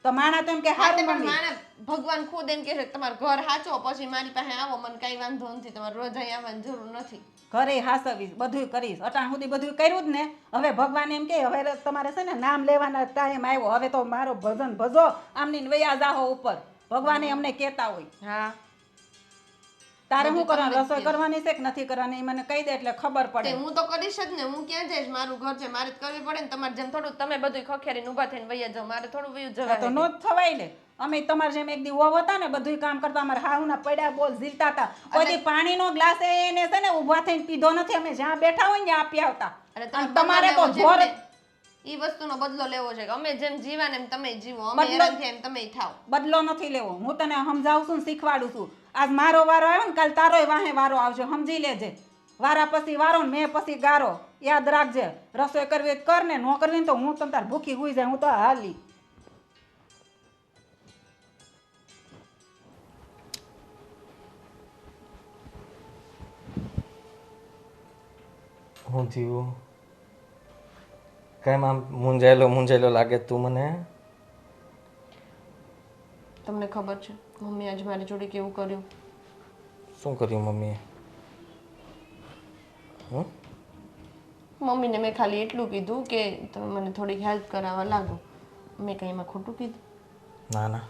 તો માણા તો એમ કે હા, તે હારું પણ મમ્મી. માણસ ભગવાન ખુદ એમ કહે છે કે તમારું ઘર હાચો પછી મારી પાસે આવો, મને કઈ વાંધો નથી, તમારે રોજ અહીં આવવાની જરૂર નથી. ઘરે હાસવીશ, બધું કરીશ. અટાણ સુધી બધું કર્યું જ ને. હવે ભગવાન એમ કે હવે તમારે છે ને નામ લેવાના ટાઈમ આવ્યો. હવે તો મારો ભજન ભજો આમની વયા જાહો ઉપર. ભગવાને અમને કહેતા હોય. હા, તારે શું કરવાનું? રસોઈ કરવાની છે કે નથી કરવાની એ મને કહી દે એટલે ખબર તે પડે. હું તો કરીશ જ ને. હું ક્યાં જઈશ? મારું ઘર છે, મારે જ કરવી પડે ને. તમારે જેમ થોડું તમે બધું ખખેરીને ઊભા થઈને વયા જાઓ, મારે થોડું વયું આ તો જવાય. નો જ થવાય ને. અમે તમારે જેમ એક દી વહુ હતા ને બધું કામ કરતા, અમારે હાહુના પડ્યા બોલ ઝીલતા હતા. કોઈ દી પાણીનો ગ્લાસ એને છે ને ઊભા થઈને પીધો નથી. અમે જ્યાં બેઠા હોય ને ત્યાં આપી આવતા. અને અને તમારે તો બદલો જોર લેવો છે. ઈ વસ્તુનો બદલો લેવો છે કે અમે જેમ જીવા ને એમ તમે જીવો, અમે બદલો- હેરાન થયા એમ તમે થાવ. બદલો નથી લેવો. હું તને સમજાવું છું ને શીખવાડું છું. આજ મારો વારો આવ્યો ને કાલ તારોય વાહે વારો આવશે, સમજી લેજે. વારા પછી વારો ને મેં પછી ગારો. યાદ રાખજે. રસોઈ કરવી હોય તો કર ને, ન કરવી ને તો હું તમ તાર ભૂખી હુઈ જાય. હું તો હાલી. હું થયું? કેમ આમ મૂંઝાયેલો લાગે તું મને? તમને ખબર છે મમ્મી આજે મારી જોડે કેવું કર્યું? શું કર્યું મમ્મીએ? મમ્મીને મેં ખાલી એટલું કીધું કે તમે મને થોડીક હેલ્પ કરાવવા લાગો. મેં કંઈ એમાં ખોટું કીધું? ના ના,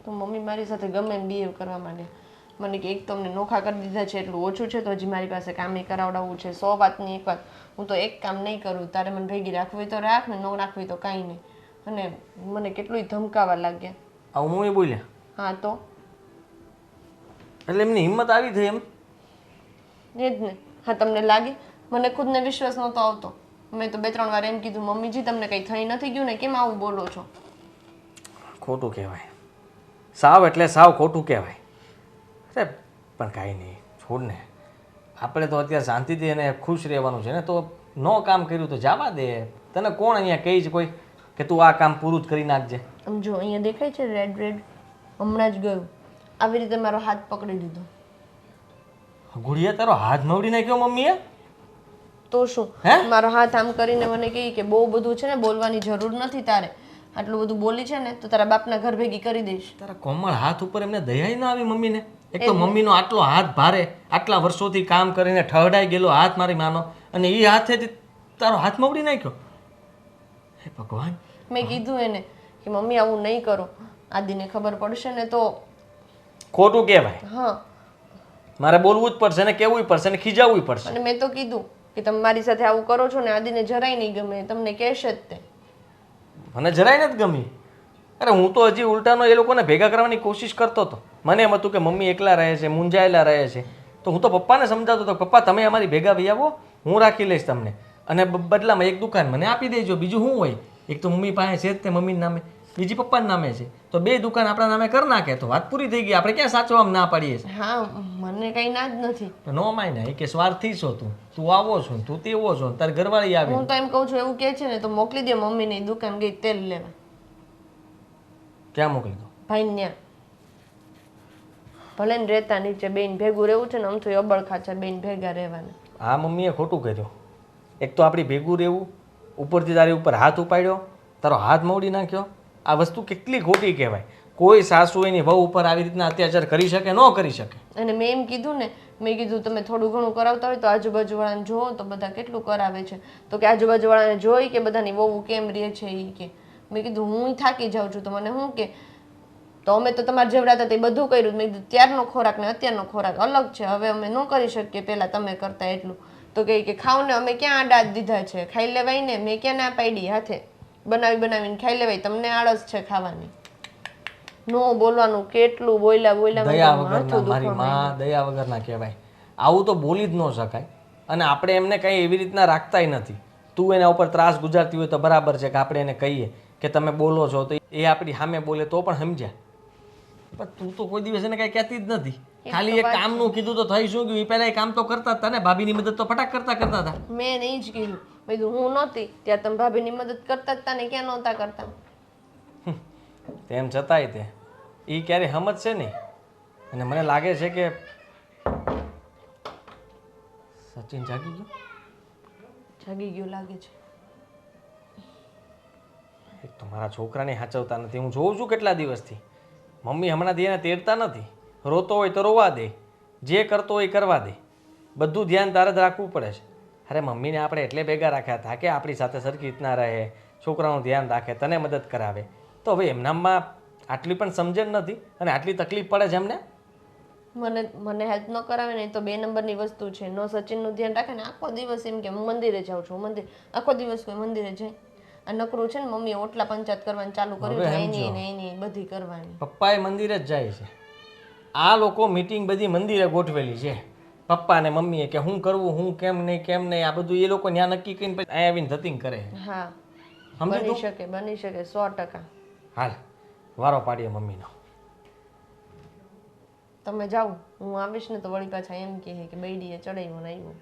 તો મમ્મી મારી સાથે ગમે એમ બિહેવ કરવા માંડ્યા. મને કે એક તમને નોખા કરી દીધા છે એટલું ઓછું છે, તો હજી મારી પાસે કામે કરાવડાવવું છે. 100 વાતની એક વાત. હું તો એક કામ નહીં કરું, તારે મને ભેગી રાખવી હોય તો રાખ ને, ન રાખવી તો કાંઈ નહીં. અને મને કેટલું ધમકાવા લાગ્યા. આવું હું એ બોલ્યા? હા તો એટલે એમની હિંમત આવી થઈ એમ? એ જ ને. હા તમને લાગે? મને ખુદને વિશ્વાસ નહોતો આવતો. મેં તો 2-3 વાર એમ કીધું, મમ્મીજી તમને કંઈ થઈ નથી ગયું ને, કેમ આવું બોલો છો? ખોટું કહેવાય. સાવ એટલે સાવ ખોટું કહેવાય. અરે પણ કાંઈ નહીં, છોડ ને. આપણે તો અત્યારે શાંતિથી અને ખુશ રહેવાનું છે ને. તો ન કામ કર્યું તો જવા દે. તને કોણ અહીંયા કહે છે કોઈ કે તું આ કામ પૂરું જ કરી નાખજે? આમ જો અહીંયા દેખાય છે રેડ રેડ, હમણાં જ ગયું. આવી રીતે મારો હાથ પકડી દીધો. ગુડિયા તારો હાથ મવડી નાખ્યો મમ્મીએ? તો શું? હે? મારો હાથ આમ કરીને મને કહે કે બહુ બધું છે ને, બોલવાની જરૂર નથી તારે. આટલું બધું બોલી છે ને તો તારા બાપના ઘર ભેગી કરી દઈશ. તારા કોમળ હાથ ઉપર એમને દયા ન આવી મમ્મીને? એક તો મમ્મીનો આટલો હાથ ભારે, આટલા વર્ષોથી કામ કરીને ઠહડાઈ ગયેલો હાથ મારી માનો, અને એ હાથેથી તારો હાથ મવડી નાખ્યો. હે ભગવાન. મેં કીધું એને કે મમ્મી આવું નહીં કરો, આદિને ખબર પડશે ને તો ખોટું કહેવાય. હા. મારે બોલવું જ પડશે ને કહેવું પડશે ને ખીજાવવું પડશે. અને મેં તો કીધું કે તમે મારી સાથે આવું કરો છો ને આદિને જરાય નહીં ગમે, તમને કહેશે જ તે. મને જરાય નથી ગમી. અરે હું તો હજી ઉલટાનો એ લોકોને ભેગા કરવાની કોશિશ કરતો હતો. મને એમ હતું કે મમ્મી એકલા રહે છે, મૂંઝાયેલા રહે છે, તો હું તો પપ્પાને સમજાવતો હતો, પપ્પા તમે અમારી ભેગા ભાઈ આવો, હું રાખી લઈશ તમને, અને બદલામાં એક દુકાન મને આપી દેજો. બીજું શું હોય? એક તો મમ્મી પાસે છે જ તે મમ્મીના નામે, બીજી પપ્પાના નામે છે, તો 2 દુકાન આપણા નામે કરી નાખે તો વાત પૂરી થઈ ગઈ. આપણે ક્યાં સાચવામાં ના પાડીએ છીએ? હા, મને કઈ ના જ નથી. નો માય ને કે સ્વાર્થી છો તું આવો છો, તું તેવો છો, તારી ઘરવાળી આવે. હું તો એમ કહું છું એવું કે છે ને તો મોકલી દે મમ્મીની દુકાન ગઈ તેલ લેવા. ક્યાં મોકલી દો? ભાઈ ન્યા ભલે ને રહેતા નીચે બેન ભેગું રહેવું છે ને આમ તો અબળ ખાચર બેન ભેગા રહેવાના. આ મમ્મીએ ખોટું કર્યું. એક તો આપણી ભેગું રહેવું, ઉપરથી તારી ઉપર હાથ ઉપાડ્યો, તારો હાથ મવડી નાખ્યો. આ વસ્તુ કેટલી ખોટી કહેવાય. કોઈ સાસુ એની વહુ ઉપર આવી રીતના અત્યાચાર કરી શકે? ન કરી શકે. અને મેં એમ કીધું ને, મેં કીધું તમે થોડું ઘણું કરાવતા હોય તો આજુબાજુવાળાને જોવો તો બધા કેટલું કરાવે છે. તો કે આજુબાજુવાળાને જોઈ કે બધાની વહુ કેમ રહે છે એ કે. મેં કીધું હું થાકી જાઉં છું તો મને શું કે, તો અમે તો તમારા જેવડા હતા તે બધું કર્યું. મેં કીધું ત્યારનો ખોરાક ને અત્યારનો ખોરાક અલગ છે, હવે અમે ન કરી શકીએ પહેલાં તમે કરતા એટલું. તો કહે કે ખાવ ને, અમે ક્યાં આડા જ દીધા છે, ખાઈ લેવાય ને, મેં ક્યાં ના પાડી, હાથે બનાવીને ખાઈ લેવાય, તમને આળસ છે ખાવાની. નો બોલવાનું, કેટલું બોલ્યા દયા વગરના મારી માં, દયા વગરના કહેવાય. આવું તો બોલી જ ન શકાય. અને આપણે એમને કંઈ એવી રીતના રાખતાય નથી. તું એના ઉપર ત્રાસ ગુજારતી હોય તો બરાબર છે કે આપણે એને કહીએ કે તમે બોલો છો તો એ આપણી સામે બોલે તો પણ સમજ્યા. પણ તું તો કોઈ દિવસ એને કઈ કહેતી જ નથી. ખાલી એક કામનું કીધું તો થઈ શું ગયું? એ પહેલા એ કામ તો કરતા હતા ને, ભાભીની મદદ તો ફટાક કરતા હતા. મેં નહીં જ કીધું. મેં કીધું હું નહોતી ત્યાં તમે ભાભીની મદદ કરતા જ તા ને, ક્યાં નહોતા કરતા. તેમ છતાંય તે એ ક્યારે સમજશે નહીં. અને મને લાગે છે કે સચિન જાગી ગયો. જાગી ગયું લાગે છે. એક તો મારા છોકરાને સાચવતા નથી. હું જોઉં છું કેટલા દિવસથી. મમ્મી હમણાંથી એને તેડતા નથી. રોતો હોય તો રોવા દે, જે કરતો હોય કરવા દે, બધું ધ્યાન તારે જ રાખવું પડે છે. અરે મમ્મીને આપણે એટલે ભેગા રાખ્યા હતા કે આપણી સાથે સરખી રીતના રહે, છોકરાનું ધ્યાન રાખે, તને મદદ કરાવે. તો હવે એમનામાં આટલી પણ સમજણ નથી અને આટલી તકલીફ પડે છે એમને. મને હેલ્પ ન કરાવે ને તો 2 નંબરની વસ્તુ છે. નો સચિનનું ધ્યાન રાખે ને આખો દિવસ એમ કે હું મંદિરે જાઉં છું, મંદિર આખો દિવસ કોઈ મંદિરે જાય. આ નકરું છે ને મમ્મીએ ઓટલા પંચાયત કરવાનું ચાલુ કર્યું છે, એની બધી કરવાની. પપ્પાએ મંદિરે જ જાય છે. આ લોકો મીટિંગ બધી મંદિરે ગોઠવેલી છે. પપ્પા ને મમ્મીએ કે હું કરવું, હું કેમ નહીં, આ બધું એ લોકો ત્યાં નક્કી કરીને પછી અહીંયા આવીને ધતિંગ કરે. હા, સમજે બની શકે 100%. હાલ વારો પાડીએ મમ્મીનો. તમે જાઓ, હું આવીશ ને તો વળી પાછા એમ કહે કે બૈડીએ ચડાઈ મને આવ્યું.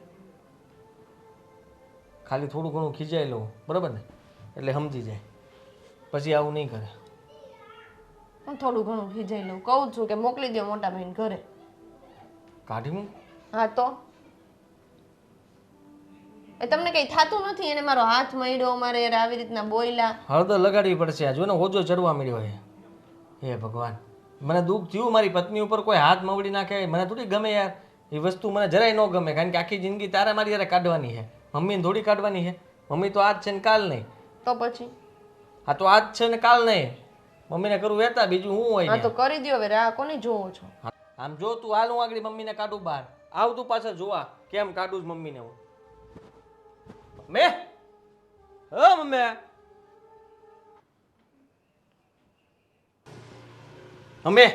ખાલી થોડું ઘણું ખીજાઈ લઉં, બરાબર ને, એટલે સમજી જાય. પછી આવું નહીં કરે. હું થોડું ઘણું ખીજાઈ લઉં, કહું છું કે મોકલી દો મોટા ભાઈને ઘરે. કાઢી મૂક. હા તો એ તમને કઈ થતું નથી? એને મારો હાથ મળ્યો, મારે યાર આવી રીતના બોયલા. હળદર લગાડવી પડશે. આ જો ને હોજો ચડવા મળ્યો છે. હે ભગવાન, મને દુઃખ થયું. મારી પત્ની ઉપર કોઈ હાથ મવડી નાખે મને થોડી ગમે યાર. એ વસ્તુ મને જરાય ન ગમે, કારણ કે આખી જિંદગી તારે મારી યારે કાઢવાની છે, મમ્મીને થોડી કાઢવાની છે. મમ્મી તો આજ છે ને કાલ નહીં. તો પછી હા તો આજ છે ને કાલ નહીં. મમ્મીને કરવું વેતા, બીજું શું હોય? હા તો કરી દો હવે. આ કોની જોવો છો? આમ જો તું હાલ, હું આગળ મમ્મીને કાઢું બહાર. આવ તું પાછળ જોવા કેમ કાઢું જ મમ્મીને હું. મમ્મી, ઓ મમ્મી, મમ્મી.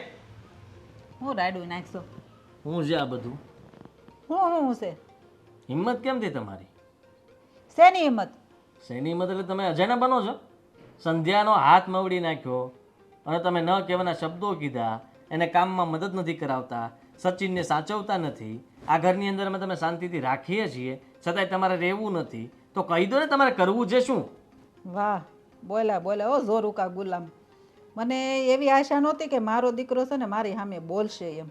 હું રાડું નાખશો? હું છે આ બધું? હું છે? હિંમત કેમ થઈ તમારી? શેની હિંમત? શેની હિંમત એટલે તમે અજાણ્યા બનો છો. સંધ્યાનો હાથ મવડી નાખ્યો અને તમે ન કહેવાના શબ્દો કીધા. એને કામમાં મદદ નથી કરાવતા, સચિનને સાચવતા નથી. આ ઘરની અંદર અમે તમે શાંતિથી રાખીએ છીએ, છતાંય તમારે રહેવું નથી. તો કહી દો ને તમારે કરવું છે શું? વાહ, બોલા ઓ ઝોરુકા ગુલામ. મને એવી આશા નહોતી કે મારો દીકરો છે ને મારી સામે બોલશે એમ.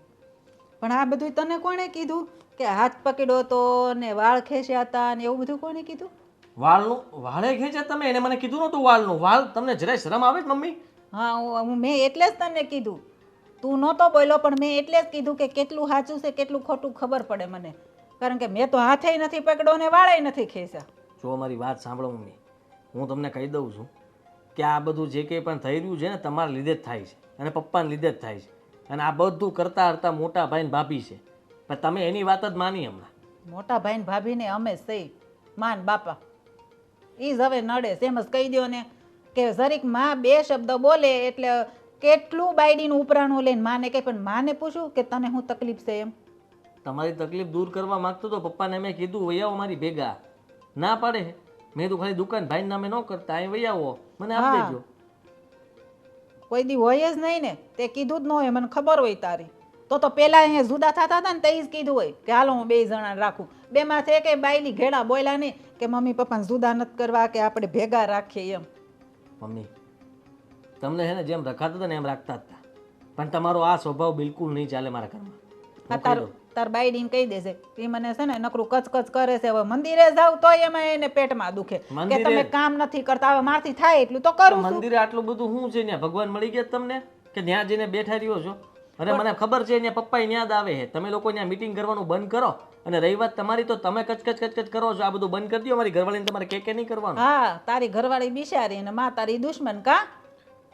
પણ આ બધું તને કોણે કીધું કે હાથ પકડ્યો તો ને વાળ ખેંચ્યા હતા ને એવું બધું કોણે કીધું? વાળે ખેંચ્યા તમે? એને મને કીધું નતું વાળનું. વાળ તમને જરાય શરમ આવે છે મમ્મી? હા, મેં એટલે જ તને કીધું તું નહોતો બોલ્યો પણ મેં એટલે જ કીધું કે કેટલું સાચું છે કેટલું ખોટું ખબર પડે મને, કારણ કે મેં તો હાથે નથી પકડ્યો ને વાળે નથી ખેંચ્યા. જો મારી વાત સાંભળો મમ્મી, હું તમને કહી દઉં છું કે આ બધું જે કંઈ પણ થઈ રહ્યું છે ને તમારા લીધે જ થાય છે અને પપ્પાને લીધે જ થાય છે. અને આ બધું કરતાં કરતાં મોટા ભાઈ ને ભાભી છે, પણ તમે એની વાત જ માની હમણાં. મોટા ભાઈ ને ભાભીને અમે સહી માન બાપા ઈ જ હવે નડે છે. એમ જ કહી દો ને કે જરીક માં બે શબ્દ બોલે એટલે કેટલું બાયડીનું ઉપરાણું લઈને માને કે, પણ માને પૂછું કે તને શું તકલીફ છે એમ. તમારી તકલીફ દૂર કરવા માંગતો તો પપ્પાને મેં કીધું વહી આવો મારી ભેગા, ના પાડે. મેં તો ખાલી દુકાન ભાઈ નામે ન કરતા અહીં વહી આવો મને આપી હા. દેજો. કોઈ દી હોય જ નહીં ને, તે કીધું જ ન હોય, મને ખબર હોય તારી. તો પેલા અહીંયા જુદા થતા હતા ને તે જ કીધું હોય કે હાલો હું 2 જણા રાખું. બેમાં છે કે બાયલી ઘેડા બોલ્યા નહીં કે મમ્મી પપ્પાને જુદા નથી કરવા કે આપણે ભેગા રાખીએ એમ. મમ્મી તમને છે ને જેમ રખાતા હતા ને એમ રાખતા જ હતા, પણ તમારો આ સ્વભાવ બિલકુલ નહીં ચાલે મારા ઘરમાં. આ તાર બાયડીને કહી દેશે એ મને છે ને નકરું કચકચ કરે છે. હવે મંદિરે જાવ તો એમાં એને પેટમાં દુખે કે તમે કામ નથી કરતા. હવે મારથી થાય એટલું તો કરું છું. મંદિરે આટલું બધું શું છે? ત્યાં ભગવાન મળી ગયા તમને કે ત્યાં જઈને બેઠા રહ્યો છો? અને મને ખબર છે ત્યાં પપ્પા યાદ આવે છે. તમે લોકો ત્યાં મીટિંગ કરવાનું બંધ કરો, અને રહી વાત તમારી તો તમે કચકચ કરો છો. આ બધું બંધ કરી દો. મારી ઘરવાળીને તમારે કે નહીં કરવાનું. હા, તારી ઘરવાળી બિચારી અને માં તારી દુશ્મન. કા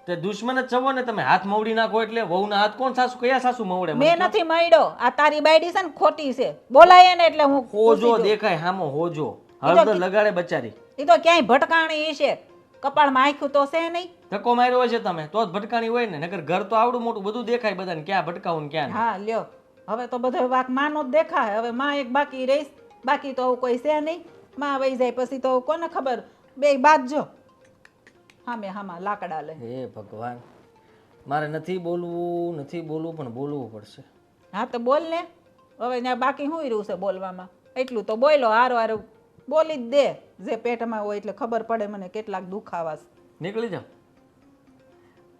તે દુશ્મન જ છો ને તમે. હાથ મવડી નાખો એટલે વહુના હાથ કોણ સાસુ કયા સાસુ મવડે? મેં નથી મળ્યો. આ તારી બાયડી છે ને ખોટી છે, બોલાય ને એટલે હું હોજો દેખાય હામો હોજો હળદર લગાડે બચારી. એ તો ક્યાંય ભટકાણી છે, કપાળમાં આંખ્યું તો છે નહીં. ધક્કો માર્યો હોય છે તમે તો જ ભટકાણી હોય ને, નકર ઘર તો આવડું મોટું બધું દેખાય બધાને, ક્યાં ભટકાવું ને ક્યાં નહીં. હા લ્યો, હવે તો બધો વાક માનો જ દેખાય. હવે માં એક બાકી રહીશ, બાકી તો આવું કોઈ છે નહીં. માં વહી જાય પછી તો કોને ખબર, બે બાજજો હામે હામાં લાકડા લે. હે ભગવાન, મારે નથી બોલવું પણ બોલવું પડશે. હા તો બોલ ને. હવે ત્યાં બાકી શું રહ્યું છે બોલવામાં? એટલું તો બોલો, હારો હારો બોલી જ દે જે પેટમાં હોય, એટલે ખબર પડે મને કેટલાક દુખાવા છે. નીકળી જાઓ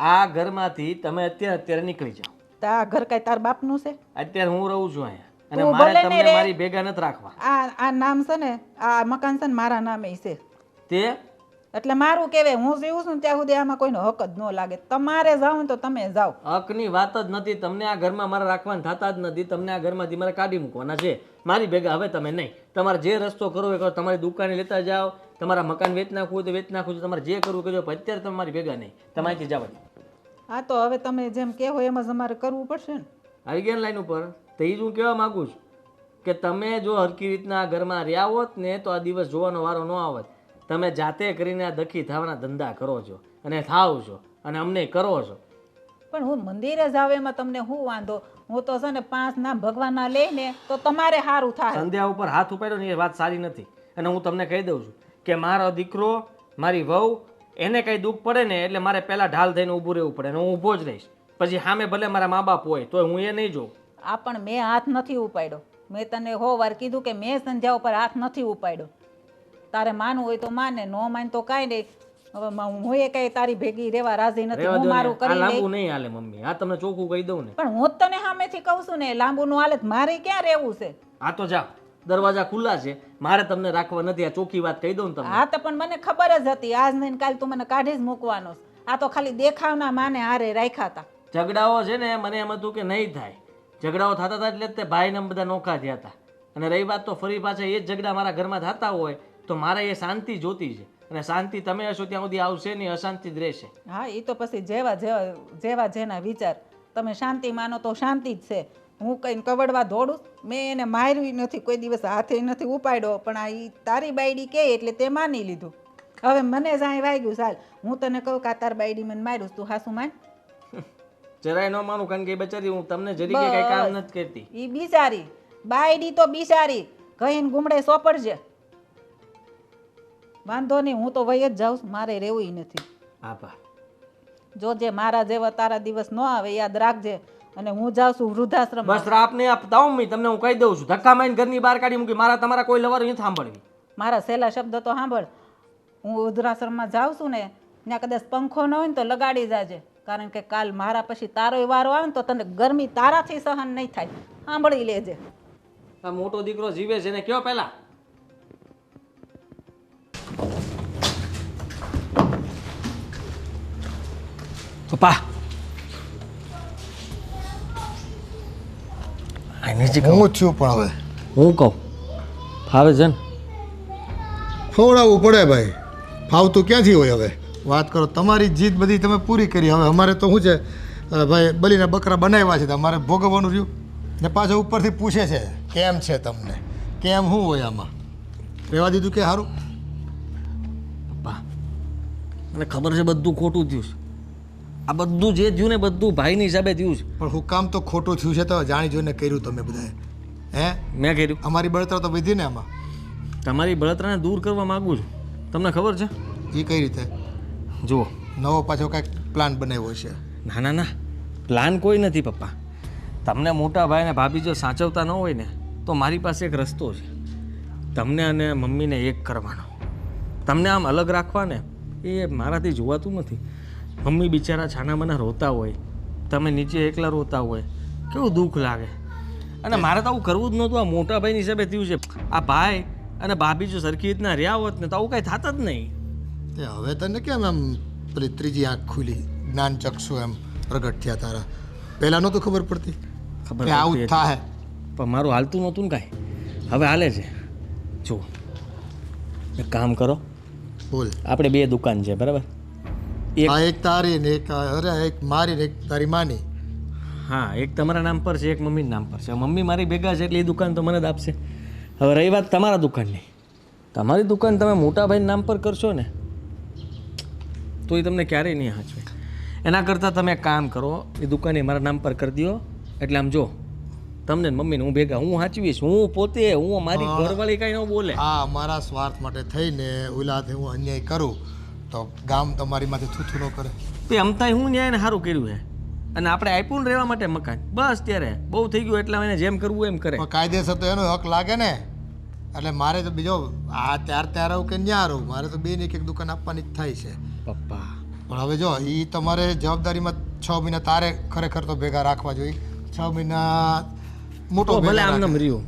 આ ઘરમાંથી, તમે અત્યારે નીકળી જાઓ. તા ઘર કઈ તાર બાપનું છે? અત્યારે હું રહું છું અહીંયા, અને તું મારે ભલે ને તમને રે. મારી ભેગા નથી રાખવા. આ નામ છે ને, આ મકાન છે ને મારા નામે છે, તે એટલે મારું કહેવાય. હું જીવું છું ને ત્યાં સુધી આમાં કોઈનો હક જ ન લાગે. તમારે જાવ તો તમે જાઓ. હકની વાત જ નથી. તમને આ ઘરમાં મારે રાખવાના થતા જ નથી. તમને આ ઘરમાંથી મારે કાઢી મૂકવાના છે મારી ભેગા. હવે તમે નહીં, તમારે જે રસ્તો કરો એ કરો. તમારી દુકાને લેતા જાઓ, તમારા મકાન વેચ નાખવું હોય તો વેચ નાખવું છે, તમારે જે કરવું કરજો. પણ અત્યારે તમે મારી ભેગા નહીં, તમે અહીંથી જવા દો. હા તો હવે તમે જેમ કહેવો એમ જ અમારે કરવું પડશે ને. આવી ગયા લાઈન ઉપર. તો એ જ હું કહેવા માગું છું કે તમે જો હરકી રીતના આ ઘરમાં રહ્યા હોત ને તો આ દિવસ જોવાનો વારો ન આવત. તમે જાતે કરીને આ દખી થવાના ધંધા કરો છો અને થાવ છો અને અમને કરો છો. પણ હું મંદિરે જાવ એમાં તમને શું વાંધો? હું તો છે ને 5 નામ ભગવાનના લઈને તો તમારે સારું થાય. સંધ્યા ઉપર હાથ ઉપાડ્યો ને એ વાત સારી નથી. અને હું તમને કહી દઉં છું કે મારો દીકરો, મારી વહુ, એને કંઈ દુઃખ પડે ને એટલે મારે પહેલાં ઢાલ થઈને ઊભું રહેવું પડે. અને હું ઊભો જ રહીશ. પછી સામે ભલે મારા મા બાપ હોય તો હું એ નહીં જોઉં. આ પણ મેં હાથ નથી ઉપાડ્યો. મેં તને વાર કીધું કે મેં સંધ્યા ઉપર હાથ નથી ઉપાડ્યો. તારે માનવું હોય તો માને, ન માન તો કાંઈ નહીં. હવે હું એ કઈ તારી ભેગી રહેવા રાજી નથી. રહેવા હું દો ને. મારું આ કરી લાંબુ લઈશ. નહીં હાલે મમ્મી. આ તમને ચોખ્ખું કહી દઉં ને. પણ હું જ તને સામેથી કહું છું ને, લાંબુનું હાલત મારે ક્યાં રહેવું છે? આ તો જાઓ, દરવાજા ખુલ્લા છે, મારે તમને રાખવા નથી. આ ચોખ્ખી વાત કહી દઉં ને તમને. હા તો પણ મને ખબર જ હતી આજ નહીં કાલ તું મને કાઢી જ મૂકવાનો છે. આ તો ખાલી દેખાવના માને હારે રાખ્યા હતા. ઝઘડાઓ છે ને, મને એમ હતું કે નહીં થાય. ઝઘડાઓ થતા હતા એટલે જ તે ભાઈને બધા નોખા થયા હતા. અને રહી વાત તો ફરી પાછા એ જ ઝઘડા મારા ઘરમાં થતા હોય તો મારે એ શાંતિ જોતી છે. અને શાંતિ તમે હશો ત્યાં સુધી આવશે નહીં, અશાંતિ જ રહેશે. હા એ તો પછી જેવા જેના વિચાર. તમે શાંતિ માનો તો શાંતિ જ છે. હું કઈ કવડવા દોડું? મેં એને માર્યું નથી, કોઈ દિવસ હાથે નથી ઉપાડ્યો. પણ આ ઈ તારી બાયડી કહે એટલે તે માની લીધું. હવે મને જ અહીં વાગ્યું. ચાલ હું તને કહું કે આ તાર બાયડી મને માર્યું, તું હાસું માન? જરાય ન માનું, કારણ કે એ બચારી હું તમને જરી કે કઈ કામ નથી કરતી. ઈ બિચારી બાયડી તો બિચારી કહીને ગુમડે સોપડજે. વાંધો નહીં, હું તો વહી જ જાઉં છું. મારે રહેવું નથી. આભાર. જોજે મારા જેવા તારા દિવસ ન આવે, યાદ રાખજે. અને હું જાઉં છું વૃદ્ધાશ્રમ. બસ રાપ નહીં આપતા હું તમને હું કહી દઉં છું. ધક્કા મારીને ઘરની બહાર કાઢી મૂકી. મારા તમારા કોઈ લવાર નથી સાંભળવી. મારા સહેલા શબ્દ તો સાંભળ. હું વૃદ્ધાશ્રમમાં જાઉં છું ને, ત્યાં કદાચ પંખો ન હોય ને તો લગાડી જાજે. કારણ કે કાલ મારા પછી તારો વારો આવે ને તો તને ગરમી તારાથી સહન નહીં થાય. સાંભળી લેજે. આ મોટો દીકરો જીવે છે ને કયો પહેલા. પપ્પા નીચે હું જ છું પણ હવે હું કહું ફાવે છે ને ખવડાવવું પડે ભાઈ, ફાવતું ક્યાંથી હોય હવે? વાત કરો, તમારી જીત બધી તમે પૂરી કરી, હવે અમારે તો શું છે ભાઈ, બલીના બકરા બનાવ્યા છે તો અમારે ભોગવવાનું રહ્યું ને પાછો ઉપરથી પૂછે છે કેમ છે તમને, કેમ શું હોય આમાં? રહેવા દીધું કે સારું? પપ્પા મને ખબર છે બધું ખોટું થયું છે, આ બધું જે થયું ને બધું ભાઈની હિસાબે થયું છે. પણ હું કામ તો ખોટું થયું છે તો જાણી જોઈને કર્યું તમે બધાએ, હે? મેં કર્યું. અમારી બળતરા તો વધી ને આમાં. તમારી બળતરાને દૂર કરવા માગું છું. તમને ખબર છે એ કઈ રીતે? જુઓ, નવો પાછો કાંઈક પ્લાન બનાવ્યો છે? ના ના ના, પ્લાન કોઈ નથી પપ્પા. તમને મોટા ભાઈ અને ભાભી જો સાચવતા ન હોય ને તો મારી પાસે એક રસ્તો છે. તમને અને મમ્મીને એક કરવાનો. તમને આમ અલગ રાખવા ને એ મારાથી જોવાતું નથી. મમ્મી બિચારા છાનામાના રોતા હોય, તમે નીચે એકલા રોતા હોય, કેવું દુઃખ લાગે. અને મારે તો આવું કરવું જ નહોતું. આ મોટા ભાઈની હિસાબે થયું છે. આ ભાઈ અને ભાભી જો સરખી રીતના રહ્યા હોત ને તો આવું કાંઈ થાત જ નહીં. તે હવે તને કેમ એમ પેલી ત્રીજી આંખ ખુલી, જ્ઞાન ચક્ષુ એમ પ્રગટ થયા તારા? પહેલાં નહોતું ખબર પડતી ખબર કે આવું જ પડતી થાય? પણ મારું હાલતું નહોતું ને કાંઈ, હવે હાલે છે. જુઓ, એક કામ કરો, બોલ. આપણે બે દુકાન છે બરાબર. આ એક તારી ને એક અરે એક મારી ને એક તારી માની. હા, એક તમારા નામ પર છે, એક મમ્મીના નામ પર છે. મમ્મી મારી ભેગા છે એટલે એ દુકાન તો મને જ આપશે. હવે રહી વાત તમારા દુકાનની, તમારી દુકાન તમે મોટા ભાઈના નામ પર કરશો ને તો એ તમને ક્યારેય નહીં હાચવે. એના કરતાં તમે એક કામ કરો, એ દુકાને મારા નામ પર કરી દો. એટલે આમ જો, તમને મમ્મીને હું ભેગા હું હાચવીશ. હું પોતે, હું મારી ઘરવાળી કાંઈ ન બોલે. હા, મારા સ્વાર્થ માટે થઈને ઓલાથી હું અન્યાય કરું તો ગામ તમારી માથે થૂથું ન કરે. તે અમતાય હું ન્યાયને સારું કર્યું છે અને આપણે આપ્યું ને રહેવા માટે મકાન, બસ ત્યારે બહુ થઈ ગયું. એટલે એને જેમ કરવું એમ કરે. પણ કાયદેસર તો એનો હક લાગે ને. એટલે મારે તો બીજો આ ત્યાં રહું કે ન્યા રહું, મારે તો બેને એક દુકાન આપવાની જ થાય છે. પપ્પા પણ હવે જો એ તમારે જવાબદારીમાં 6 મહિના તારે ખરેખર તો ભેગા રાખવા જોઈએ. 6 મહિના મોટો તો ભલે ભેગા આમ રાખે. નમ રહ્યું.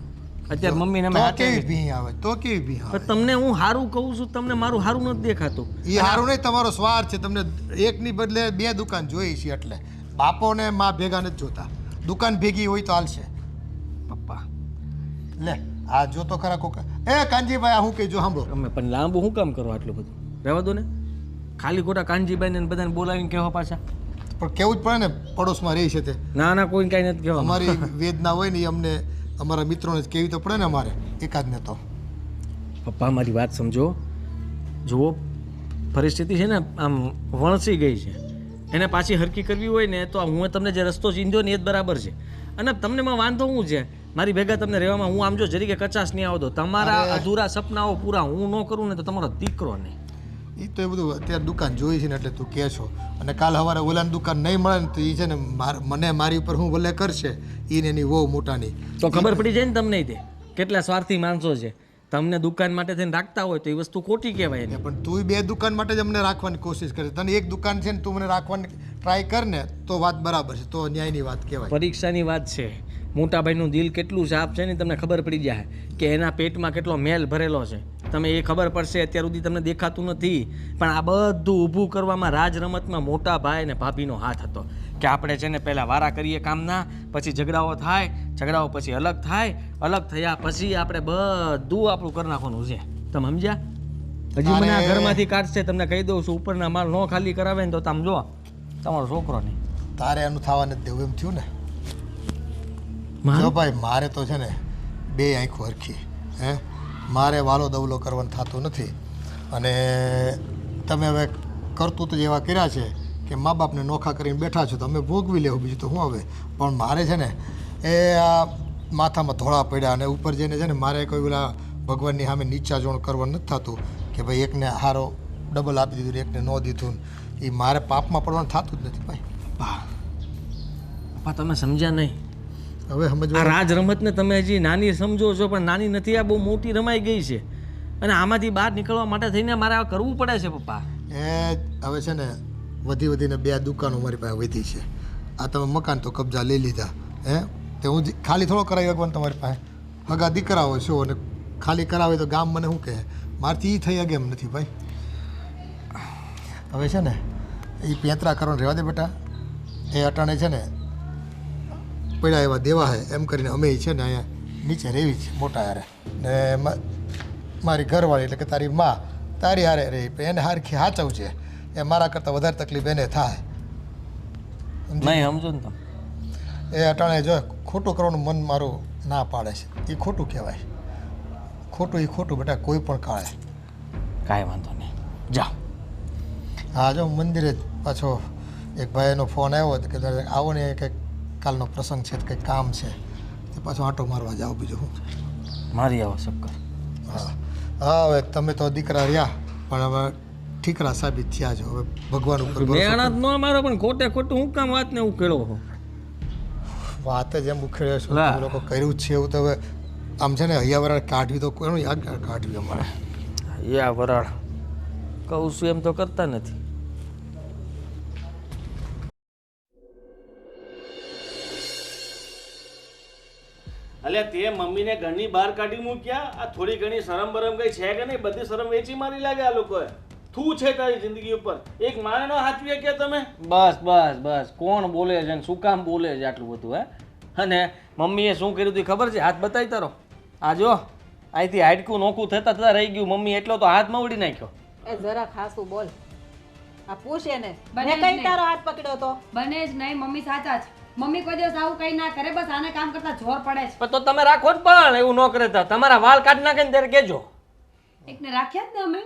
અત્યારે મમ્મીને અમે તો હાચવીએ કેવી છીએ. ભી આવે, તો કેવી ભી આવે? પણ તમને હું સારું કહું છું, તમને મારું સારું નથી દેખાતું. એ સારું નહીં, તમારો સ્વાર્થ છે. તમને એકની બદલે 2 દુકાન જોઈ છે. એટલે બાપો ને માં ભેગા નથી જોતા. દુકાન ભેગી હોય તો હાલશે. પપ્પા લે આ જો તો ખરા કોક. એ કાનજીભાઈ, આ હું કહેજો સાંભળો. તમે પણ લાંબુ શું કામ કરો આટલું બધું? રહેવા દો ને. ખાલી ખોટા કાનજીભાઈને ને બધાને બોલાવીને કહેવા પાછા. પણ કેવું જ પડે ને, પડોશમાં રહી છે તે. ના ના, કોઈને કાંઈ નથી કહેવા. અમારી વેદના હોય ને એ અમને અમારા મિત્રોને જ કેવી તો પડે ને અમારે એકાદને તો. પપ્પા મારી વાત સમજો. જુઓ, પરિસ્થિતિ છે ને આમ વણસી ગઈ છે, એને પાછી હરકી કરવી હોય ને તો હું તમને જે રસ્તો ચીંધ્યો ને એ જ બરાબર છે. અને તમને માં વાંધો શું છે? મારી ભેગા તમને રહેવામાં હું આમ જો જરીકે કચાશ નહીં આવતો. તમારા અધૂરા સપનાઓ પૂરા હું ન કરું ને તો તમારો દીકરો નહીં. એ તો એ બધું અત્યારે દુકાન જોઈ છે ને એટલે તું કહે છો. અને કાલ સવારે ઓલાની દુકાન નહીં મળે ને તો એ છે ને મને મારી ઉપર હું ભલે કરશે એને એની વહુ મોટાની. તો ખબર પડી જાય ને તમને તે કેટલા સ્વાર્થી માણસો છે. તમને દુકાન માટે થઈને રાખતા હોય તો એ વસ્તુ ખોટી કહેવાય ને. પણ તું 2 દુકાન માટે જ અમને રાખવાની કોશિશ કરે. તને એક દુકાન છે ને તું મને રાખવાની ટ્રાય કર ને તો વાત બરાબર છે, તો ન્યાયની વાત કહેવાય. પરીક્ષાની વાત છે. મોટા ભાઈનું દિલ કેટલું સાફ છે ને તમને ખબર પડી જાય કે એના પેટમાં કેટલો મેલ ભરેલો છે. તમે એ ખબર પડશે. અત્યાર સુધી તમને દેખાતું નથી. પણ આ બધું ઊભું કરવામાં રાજ રમતમાં મોટા ભાઈ અને ભાભીનો હાથ હતો. કે આપણે છે ને પહેલાં વારા કરીએ કામના, પછી ઝઘડાઓ થાય, ઝઘડાઓ પછી અલગ થાય, અલગ થયા પછી આપણે બધું આપણું કરી નાખવાનું છે. તમે સમજ્યા? હજી મને આ ઘરમાંથી કાઢશે. તમને કહી દઉં છું, ઉપરના માલ ન ખાલી કરાવે ને તો તમે જો તમારો છોકરો નહીં. તારે એનું થવા નથી દેવું એમ થયું ને? જો ભાઈ, મારે તો છે ને 2 આંખો હરખી. હે, મારે વાલો દવલો કરવાનું થતું નથી. અને તમે હવે કરતૂત જેવા કર્યા છે કે મા બાપને નોખા કરીને બેઠા છો તો અમે ભોગવી લેવું, બીજું તો શું હવે. પણ મારે છે ને એ આ માથામાં ધોળા પડ્યા અને ઉપર જઈને છે ને મારે કોઈ ઓલા ભગવાનની સામે નીચા જોણ કરવાનું નથી થતું કે ભાઈ એકને હારો ડબલ આપી દીધું ને એકને ન દીધું. એ મારે પાપમાં પડવાનું થતું જ નથી ભાઈ. પપ્પા તમે સમજ્યા નહીં. હવે આ સમજવા રાજ રમતને તમે હજી નાની સમજો છો પણ નાની નથી. આ બહુ મોટી રમાઈ ગઈ છે અને આમાંથી બહાર નીકળવા માટે થઈને મારે આ કરવું પડે છે પપ્પા. એ હવે છે ને વધીને 2 દુકાનો મારી પાસે વધી છે. આ તમે મકાન તો કબજા લઈ લીધા. હે, તે હું ખાલી થોડો કરાવી શકવાનું તમારી પાસે? હગા દીકરાઓ છો અને ખાલી કરાવે તો ગામ મને શું કહે? મારથી એ થઈ શકે એમ નથી ભાઈ. હવે છે ને એ પેંતરા કરવાનું રહેવા દે બેટા. એ અટાણે છે ને પડ્યા એવા દેવા છે એમ કરીને અમે છે ને અહીંયા નીચે રહેવી છે મોટા હારે ને મારી ઘરવાળી એટલે કે તારી માં તારી હારે રહી પણ એને હારખી હાચવ છે એ મારા કરતાં વધારે તકલીફ એને થાય નહીં સમજો ને તમે એ અટાણે જો ખોટું કરવાનું મન મારું ના પાડે છે એ ખોટું કહેવાય ખોટું બેટા કોઈ પણ કાળે કાંઈ વાંધો નહીં જાઓ. હા જો મંદિરે પાછો એક ભાઈનો ફોન આવ્યો હતો કે આવો ને કંઈક કાલનો પ્રસંગ છે કંઈક કામ છે તે પાછો આંટો મારવા જાઓ બીજું શું મારી આવો શક્કર. હા હા હવે તમે તો દીકરા રહ્યા પણ હવે ઠીકરા સાબિત થયા છો હવે ભગવાન ઉપર ભરોસો મેણા જ ન મારો પણ ખોટે ખોટું હું કામ વાત ને ઉકેલો છો. વાત જ એમ ઉખેડે છો લા. તમે લોકો કર્યું જ છે એવું તો હવે આમ છે ને હૈયાવરા કાઢવી તો કોઈનું યાદ કાઢવી અમારે યા વરાળ કહું છું એમ તો કરતા નથી. અલ્યા તે મમ્મીને ઘરની બહાર કાઢી મૂક્યા આ થોડી ઘણી શરમ બરમ કઈ છે કે નહીં બધી શરમ વેચી મારી લાગે આ લોકોએ થૂ છે તારી જિંદગી ઉપર એક માને ન હાચવી કે તમે બસ કોણ બોલે છે ને શું કામ બોલે છે આટલું બધું હે? અને મમ્મીએ શું કર્યું હતું ખબર છે? હાથ બતાવી તારો આ જો અહીંથી હાડકું નોખું થતા રહી ગયું. મમ્મી એટલો તો હાથ મવડી નાખ્યો. એ જરા ખાસું બોલ આ પૂછે ને બને મેં જ કઈ નહીં. તારો હાથ પકડ્યો તો બને જ નહીં. મમ્મી સાચા છે. મમ્મી કોઈ દિવસ આવું કઈ ના કરે. બસ આને કામ કરતા જોર પડે છે. પણ તો તમે રાખો જ પણ એવું ન કરે તો તમારા વાળ કાઢી નાખે ને ત્યારે કહેજો. એકને રાખ્યા જ ને અમે.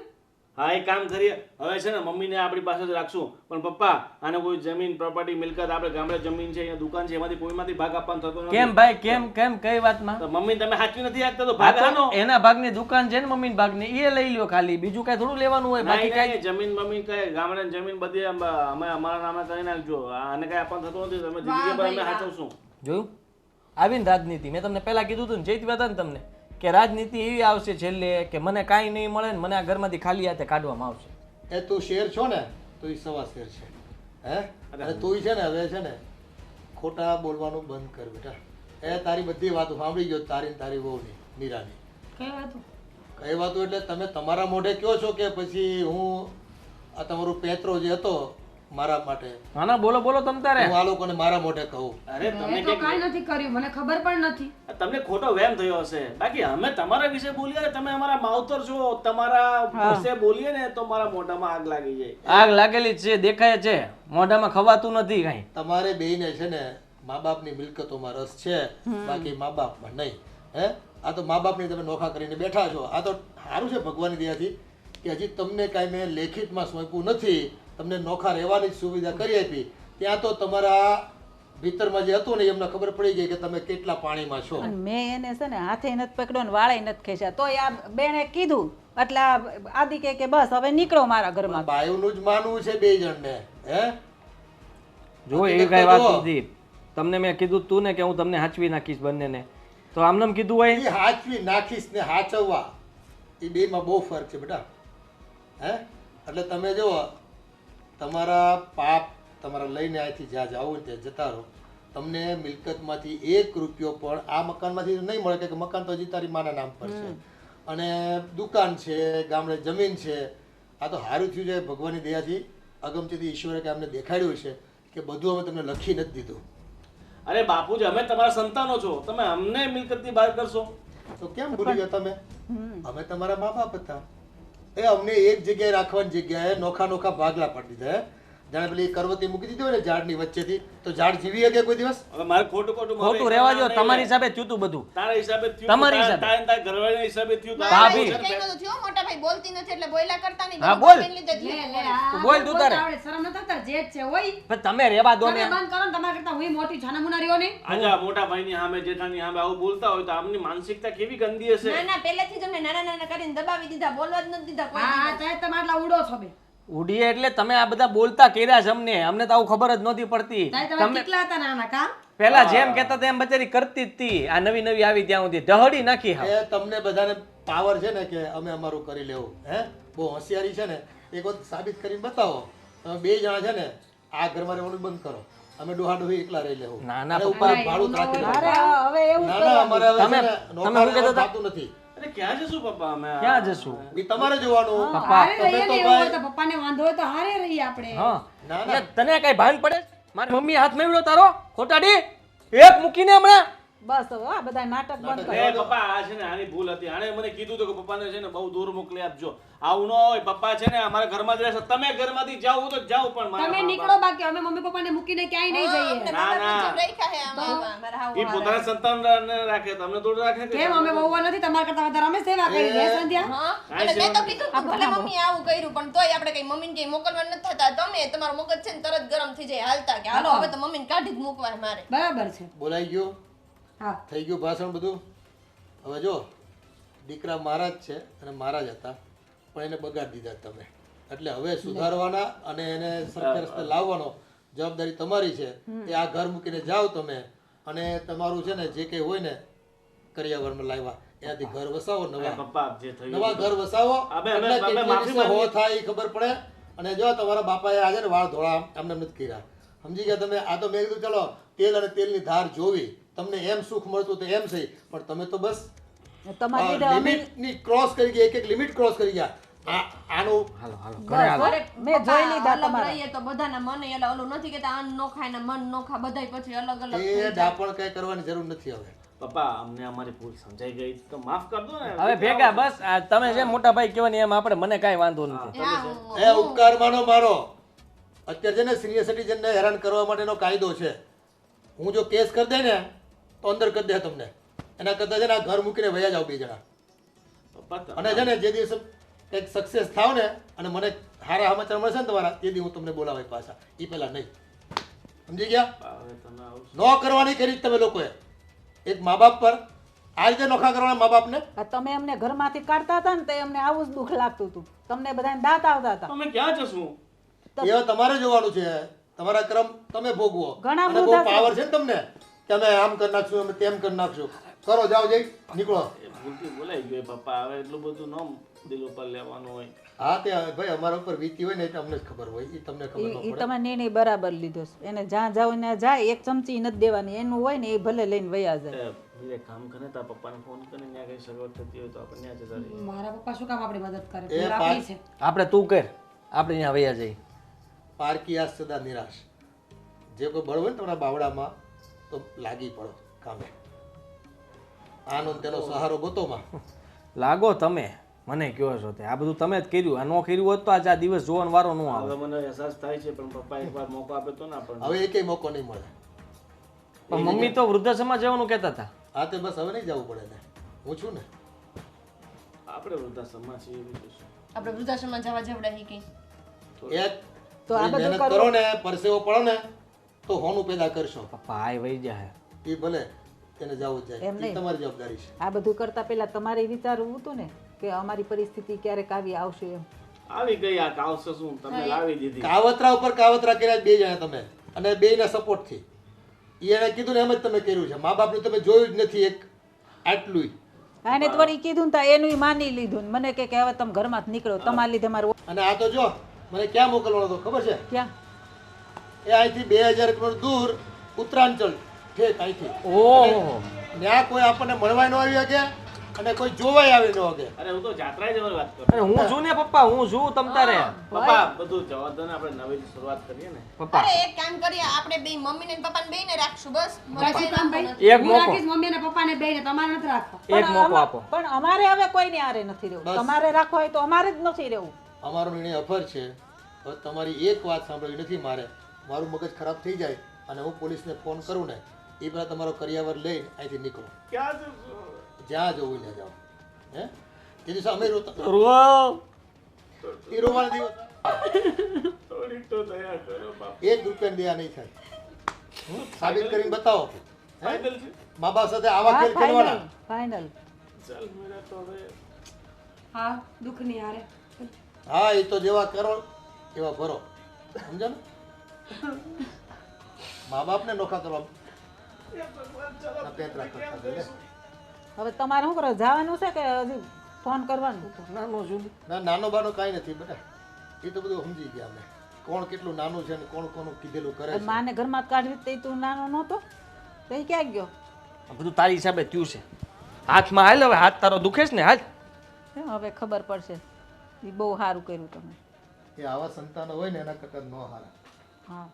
હા એ કામ કરીએ હવે છે ને મમ્મીને આપણી પાસે જ રાખશું પણ પપ્પા આને કોઈ જમીન પ્રોપર્ટી મિલકત આપણે ગામડે જમીન છે અહીંયા દુકાન છે એમાંથી કોઈમાંથી ભાગ આપવાનો થતો નથી કેમ ભાઈ કેમ કઈ વાતમાં? તો મમ્મી તમે હાચવી નથી આપતા તો હા ભાગ તો આનો એના ભાગની દુકાન છે ને મમ્મીના ભાગની એ લઈ લ્યો ખાલી. બીજું કઈ થોડું લેવાનું હોય બાકી નહીં, કઈ. નહીં, જમીન મમ્મી કઈ ગામડે જમીન બધી અમે અમારા નામે કરી નાખજો આને કઈ આપવાનું થતું નથી તમે જિંદગી પર અમે હાચવશું જોયું આવીને રાજનીતિ મેં તમને પહેલા કીધું હતું ને જઈતી હતા ને તમને કે રાજનીતિ એવી આવશે છેલ્લે કે મને કાંઈ નહીં મળે ને મને આ ઘરમાંથી ખાલી હાથે કાઢવામાં આવશે. એ તું શેર છો ને તો એ સવા શેર છે હે અને તું છે ને હવે છે ને ખોટા બોલવાનું બંધ કર બેટા એ તારી બધી વાતો સાંભળી ગયો તારી ને તારી વહુની મીરાની કઈ વાતું? કઈ વાતો એટલે તમે તમારા મોઢે કયો છો કે પછી હું આ તમારું પેત્રો જે હતો મારા માટે હા ના બોલો તમ તારે. હું આ લોકોને મારા મોઢે કહું અરે તમે મેં તો કાંઈ નથી કર્યું. મને ખબર પણ નથી. તમને ખોટો વહેમ થયો હશે બાકી અમે તમારા વિશે બોલીએ ને તમે અમારા માવતર છો તમારા વિશે બોલીએ ને તો મારા મોઢામાં આગ લાગી જાય. આગ લાગેલી જ છે દેખાય છે મોઢામાં ખવાતું નથી કાંઈ. તમારે બેયને છે ને મા બાપની મિલકતોમાં રસ છે બાકી મા બાપમાં નહીં હે આ તો મા બાપની તમે નોખા કરીને બેઠા છો આ તો સારું છે ભગવાનની દયાથી કે હજી તમને કાંઈ મેં લેખિતમાં સોંપ્યું નથી તમને નોખા રહેવાની જ સુવિધા કરી આપી ત્યાં તો તમારા ભીતરમાં જે હતું ને એમને ખબર પડી ગઈ કે તમે કેટલા પાણીમાં છો અને મેં એને છે ને હાથે નથી પકડ્યો ને વાળે નથી ખેંચ્યા તોય આ બેને કીધું એટલે આ આદિ કે બસ હવે નીકળો મારા ઘરમાં બાયુનું જ માનવું છે બે જણને હે જો એવી કઈ વાત નથી. તમને મેં કીધું તું ને કે હું તમને હાચવી નાખીશ બંનેને તો આમનામ કીધું હોય. એ હાચવી નાખીશ ને હાચવવા એ બેમાં બહુ ફરક છે બેટા હે એટલે તમે જો તમારા પાપ તમારા લઈને અહીંથી જ્યાં જાઓ ને ત્યાં જતા રહો તમને મિલકતમાંથી 1 રૂપિયો પણ આ મકાનમાંથી નહીં મળે કે મકાન તો હજી તારી માના નામ પર છે અને દુકાન છે ગામડે જમીન છે આ તો સારું થયું છે ભગવાનની દયાથી અગમચેતી ઈશ્વરે કે અમને દેખાડ્યું છે કે બધું અમે તમને લખી નથી દીધું અરે બાપુજી અમે તમારા સંતાનો છો તમે અમને મિલકતની બહાર કરશો તો કેમ ભૂલી ગયા તમે અમે તમારા મા બાપ હતા એ અમને એક જગ્યાએ રાખવાની જગ્યાએ નોખા ભાગલા પાડી દીધા હે જાણે પેલી કરવતી મૂકી દીધી હોય ને ઝાડની વચ્ચેથી તો ઝાડ જીવી શકે કોઈ દિવસ હવે મારે ખોટું ખોટું રહેવા દો તમારી હિસાબે થયું તું બધું. તારા હિસાબે થયું તમારી તારા- હિસાબે. તારા- તારા ઘરવાળીના હિસાબે થયું ભાભી. કઈ નતું થયું મોટા ભાઈ બોલતી નથી એટલે બોયલા કરતા નહીં હા, બધું બોલ. ભાભીને લીધે જ લે, થયું. લે, આ તું બોલ, તું બોલતા તારે. આવડે. શરમ નથી આવતા? જે જ છે હોય. પણ તમે રહેવા દો તમે ને. બંધ કરો ને. તમારા કરતા હું મોટી છાનામુના રહ્યો નહીં. આજે આ મોટા ભાઈની સામે જેઠાની સામે આવું બોલતા હોય તો આમની માનસિકતા કેવી ગંદી હશે ના ના પહેલેથી જ અમને નાના નાના કરીને દબાવી દીધા બોલવા જ નથી દીધા કોઈ હા, ચાહે તમે આટલા ઉડો છો બે. ઉડીએ એટલે તમે આ બધા બોલતા કર્યા છે અમને તો આવું ખબર જ નહોતી પડતી. ચાહે તમે તમે કેટલા હતા નાના કામ? પેલા જેમ કહેતા તેમ બચારી કરતી જ હતી. આ નવી આવી ત્યાં સુધી દહડી નાખી હા. એ તમને બધાને પાવર છે ને કે અમે અમારું કરી લેવું હે બહુ હોશિયારી છે ને એક વખત સાબિત કરીને બતાવો તમે બે જણા છે ને આ ઘરમાં રહેવાનું બંધ કરો અમે ડોહી એકલા રહી લેવું ના, ના, અને ઉપર ભાડું જ રાખી અરે દેવું. હવે એવું ના ના અમારે હવે છે તમે- ને તમે નોકર શું કહેતા હતા? થતું નથી અરે ક્યાં જશું પપ્પા અમે ક્યાં જશું? એ તમારે જોવાનું હારે તમે રહીએ તો ને એવું હોય ભાઈ તો પપ્પાને વાંધો હોય તો હારે રહીએ આપણે. હા ના, ના. એટલે તને કઈ ભાન પડે? મારી મમ્મી હાથ મેળવ્યો તારો ખોટાડી એક મૂકીને હમણાં બસ હવે આ બધા નાટક બંધ કરો. એ પપ્પા આ છે ને આની ભૂલ હતી. આણે મને કીધું હતું કે પપ્પાને છે ને બહુ દૂર મોકલી આપજો. આવું ન હોય. પપ્પા છે ને અમારા ઘરમાં જ રહેશે. તમે ઘરમાંથી જાઓ તો જાઓ પણ મારા તમે મા નીકળો બાકી અમે મમ્મી પપ્પાને મૂકીને ક્યાંય નહીં જઈએ ના, ના. રાખ્યા હે આમાં મારા હાવ એ પોતાના સંતાનને રાખે તમને થોડું રાખે કે કેમ અમે બહુ નથી તમારા કરતા વધારે અમે સેવા કરી છે સંધ્યા હા અને મેં તો કીધું કે ભલે મમ્મી આવું કર્યું પણ તોય આપણે કઈ મમ્મીને કઈ મોકલવા નથી થતા. તમે તમારું મગજ છે ને તરત ગરમ થઈ જાય હાલતા કે હાલો હવે તો મમ્મીને કાઢી જ મૂકવા મારે. બરાબર છે બોલાઈ ગયું, હા થઈ ગયું ભાષણ બધું. હવે જો દીકરા મારા જ છે અને મારા જ હતા પણ એને બગાડી દીધા તમે. એટલે હવે સુધારવાના અને એને સરખા રસ્તે લાવવાનો જવાબદારી તમારી છે. એ આ ઘર મૂકીને જાઓ તમે અને તમારું છે ને જે કંઈ હોય ને કરિયાવરમાં લાવ્યા એનાથી ઘર વસાવો નવા પપ્પા જે થયું નવા ઘર વસાવો અમે એટલે કેટલી માફી રીતે હો માંગીએ. થાય એ ખબર પડે. અને જો તમારા બાપાએ આજે ને વાળ ધોળા આમને નથી કર્યા, સમજી ગયા તમે. આ તો મેં કીધું ચલો તેલ અને તેલની ધાર જોવી, તમને એમ સુખ મળતું તો એમ સહી, પણ તમે તો બસ તમારી લીધે અમે લિમિટની ક્રોસ કરી ગયા, એક લિમિટ ક્રોસ કરી ગયા. આનું મેં જોઈ લીધા અલગ તમારા. રહીએ તો બધાના મન એટલે ઓલું નથી કેતા અન્ન નો ખાય ને મન નો ખા બધાય પછી અલગ અલગ થઈ એ જાય. ડાપણ કઈ કરવાની જરૂર નથી હવે. પપ્પા અમને અમારી ભૂલ સમજાઈ ગઈ તો માફ કર દો ને. હવે ભેગા બસ આ તમે જે મોટા ભાઈ કહેવાય ને એમ આપણે મને કાંઈ વાંધો નથી હા, હું- એ ઉપકાર માનો મારો. અત્યારે છે ને સિનિયર સિટીઝનને હેરાન કરવા માટેનો કાયદો છે. હું જો કેસ કરી દે ને તો અંદર કરી દે તમને. એના કરતાં છે ને આ ઘર મૂકીને વયા જાવ બે જણા. પપ્પા તમે- અને છે ને જે દિવસે કંઈક સક્સેસ થાવ ને અને મને સારા સમાચાર મળશે ને તમારા તે દી હું તમને બોલાવાય પાછા. એ પહેલા નહીં, સમજી ગયા? હવે તમે આવું ન કરવાની કરી જ તમે લોકોએ. એક મા બાપ પર આ રીતે નોખા કરવાના મા બાપને. આ તમે અમને ઘરમાંથી કાઢતા હતા ને તે અમને આવું જ દુઃખ લાગતું હતું. તમને બધાને દાંત આવતા હતા. તમે ક્યાં જશું? એ તમારે જોવાનું છે. તમારા કર્મ તમે ભોગવો. ઘણા અને બહુ વૃદ્ધાશ્રમ- પાવર છે ને તમને કે અમે આમ કરી નાખશું અમે તેમ કરી નાખશું. કરો, જાઓ, જઈ નીકળો. એ ભૂલથી બોલાઈ ગયો પપ્પા. હવે એટલું બધું ન દિલ ઉપર લેવાનું હોય. હા તે ભાઈ અમારા ઉપર વીતી હોય ને એટલે અમને જ ખબર હોય. એ તમને ખબર ન એ પડે. તમે નિર્ણય બરાબર લીધો છે. એને જ્યાં જાવ ને જાય, એક ચમચી નથી દેવાની. એનું હોય ને એ ભલે લઈને વયા જાય. એ કામ કરે તો પપ્પાને ફોન કરીને ત્યાં કઈ સગવડ થતી હોય તો આપણે ત્યાં જતા રહીએ. મારા પપ્પા શું કામ આપણી મદદ કરે એ ભૂલ પાંચ- આપણી છે આપણે તું કર આપણે અહીંયા વયા જઈએ પારકી આસ સદા નિરાશ. જે કોઈ બળ હોય ને તમારા બાવડામાં તો લાગી પડો કામે. આનો ને તેનો સહારો ગોતોમાં. લાગો તમે મને કહો છો તે આ બધું તમે જ કર્યું આ ન કર્યું હોત તો આજે આ દિવસ જોવાનો વારો ન આવે હવે મને અહેસાસ થાય છે પણ પપ્પા એકવાર મોકો આપ્યો તો ને આપણને. હવે એકેય મોકો નહીં મળે. પણ મમ્મી તો વૃદ્ધાશ્રમમાં જવાનું કહેતા હતા હા તે બસ હવે નહીં જવું પડે ને. હું છું ને. આપણે વૃદ્ધાશ્રમમાં છીએ એવી તો શું. આપણે વૃદ્ધાશ્રમમાં જવા જેવડા કઈ એક તો આ થોડી બધું મહેનત કરો ને, પરસેવો પડો ને તો હોનું પેદા કરશો. પપ્પા આય વહી જાય એ ભલે તેને જવું જ જાય. એમ એ નહીં. તમારી જવાબદારી છે. આ બધું કરતા પહેલા તમારે વિચારવું હતું ને કે અમારી પરિસ્થિતિ ક્યારેક આવી આવશે એમ. આવી ગઈ આ કાવસો શું તમે લાવી દીધી. કાવતરા ઉપર કાવતરા કર્યા બે જણા તમે અને બેયના સપોર્ટથી. એને કીધું ને એમ જ તમે કર્યું છે. મા બાપને તમે જોયું જ નથી એક આટલું. આને તો વળી કીધું ને તા એનું માની લીધું ને મને કે હવે તમે ઘરમાંથી નીકળો, તમારા લીધે મારું અને આ તો જો મને ક્યાં મોકલવાનો હતો ખબર છે? ક્યાં એ અહીંથી 2000 કિલોમીટર દૂર ઉત્તરાંચલ ઠેક અહીંથી. ઓહો ત્યાં કોઈ આપણને મળવાય ન આવી શકે અને કોઈ જોવાય આવી ન શકે. અરે હું તો જાત્રાએ જવાની વાત કરું. અરે હું છું ને પપ્પા હું છું તમ તારે પપ્પા બધું જવા દો ને આપણે નવી શરૂઆત કરીએ ને. પપ્પા અરે એક કામ કરીએ આપણે બે મમ્મી ને પપ્પા ને બેને રાખશું બસ મને સાચું કઈ કામ વાંધો ભાઈ નથી. એક હું મોકો રાખીશ મમ્મી અને પપ્પાને બેને તમારે નથી રાખવા એક મોકો આપો પણ અમારે હવે કોઈને આરે નથી રહેવું. બસ. તમારે રાખવો હોય તો અમારે જ નથી રહેવું. અમારો નિર્ણય અફર છે. હવે તમારી એક વાત સાંભળવી નથી મારે. મારું મગજ ખરાબ થઈ જાય અને હું પોલીસને ફોન કરું ને એ પહેલાં તમારો કરિયાવર લઈને અહીંથી નીકળો. ક્યાં જશો? જ્યાં જવું ત્યાં જાઓ. હે તે દિવસે અમે રોતા રૂઓ એ રોવાના દિવસ થોડીક તો દયા કરો બાપ. 1 રૂપિયાની દયા નહીં થાય. સાબિત કરીને બતાવો. ફાઇનલ છે. મા બાપ સાથે આવા ખેલ ખેલવાના. ફાઇનલ. ચાલ મેરા તો હવે હા દુઃખ નહીં હારે હા એ તો જેવા કરો એવા ભરો. સમજો ને? મા બાપને નોખા કરવા પેતરા કરતા હતા ને. હવે તમારે શું કરો? જવાનું છે કે હજી ફોન કરવાનું? નાનો છું ના નાનો બાનો કાંઈ નથી બેટા. એ તો બધું સમજી ગયા અમે. કોણ કેટલું નાનું છે ને કોણ કોનું કીધેલું કરે છે. માને ઘરમાં કાઢવી તે તું નાનો નહોતો તો એ ક્યાં ગયો? આ બધું તારી હિસાબે થયું છે હાથમાં હાલ હવે હાથ તારો દુખે છે ને હાલ હે, હવે ખબર પડશે. એ બહુ સારું કર્યું તમે. એ આવા સંતાનો હોય ને એના કરતાં ન હારા. હા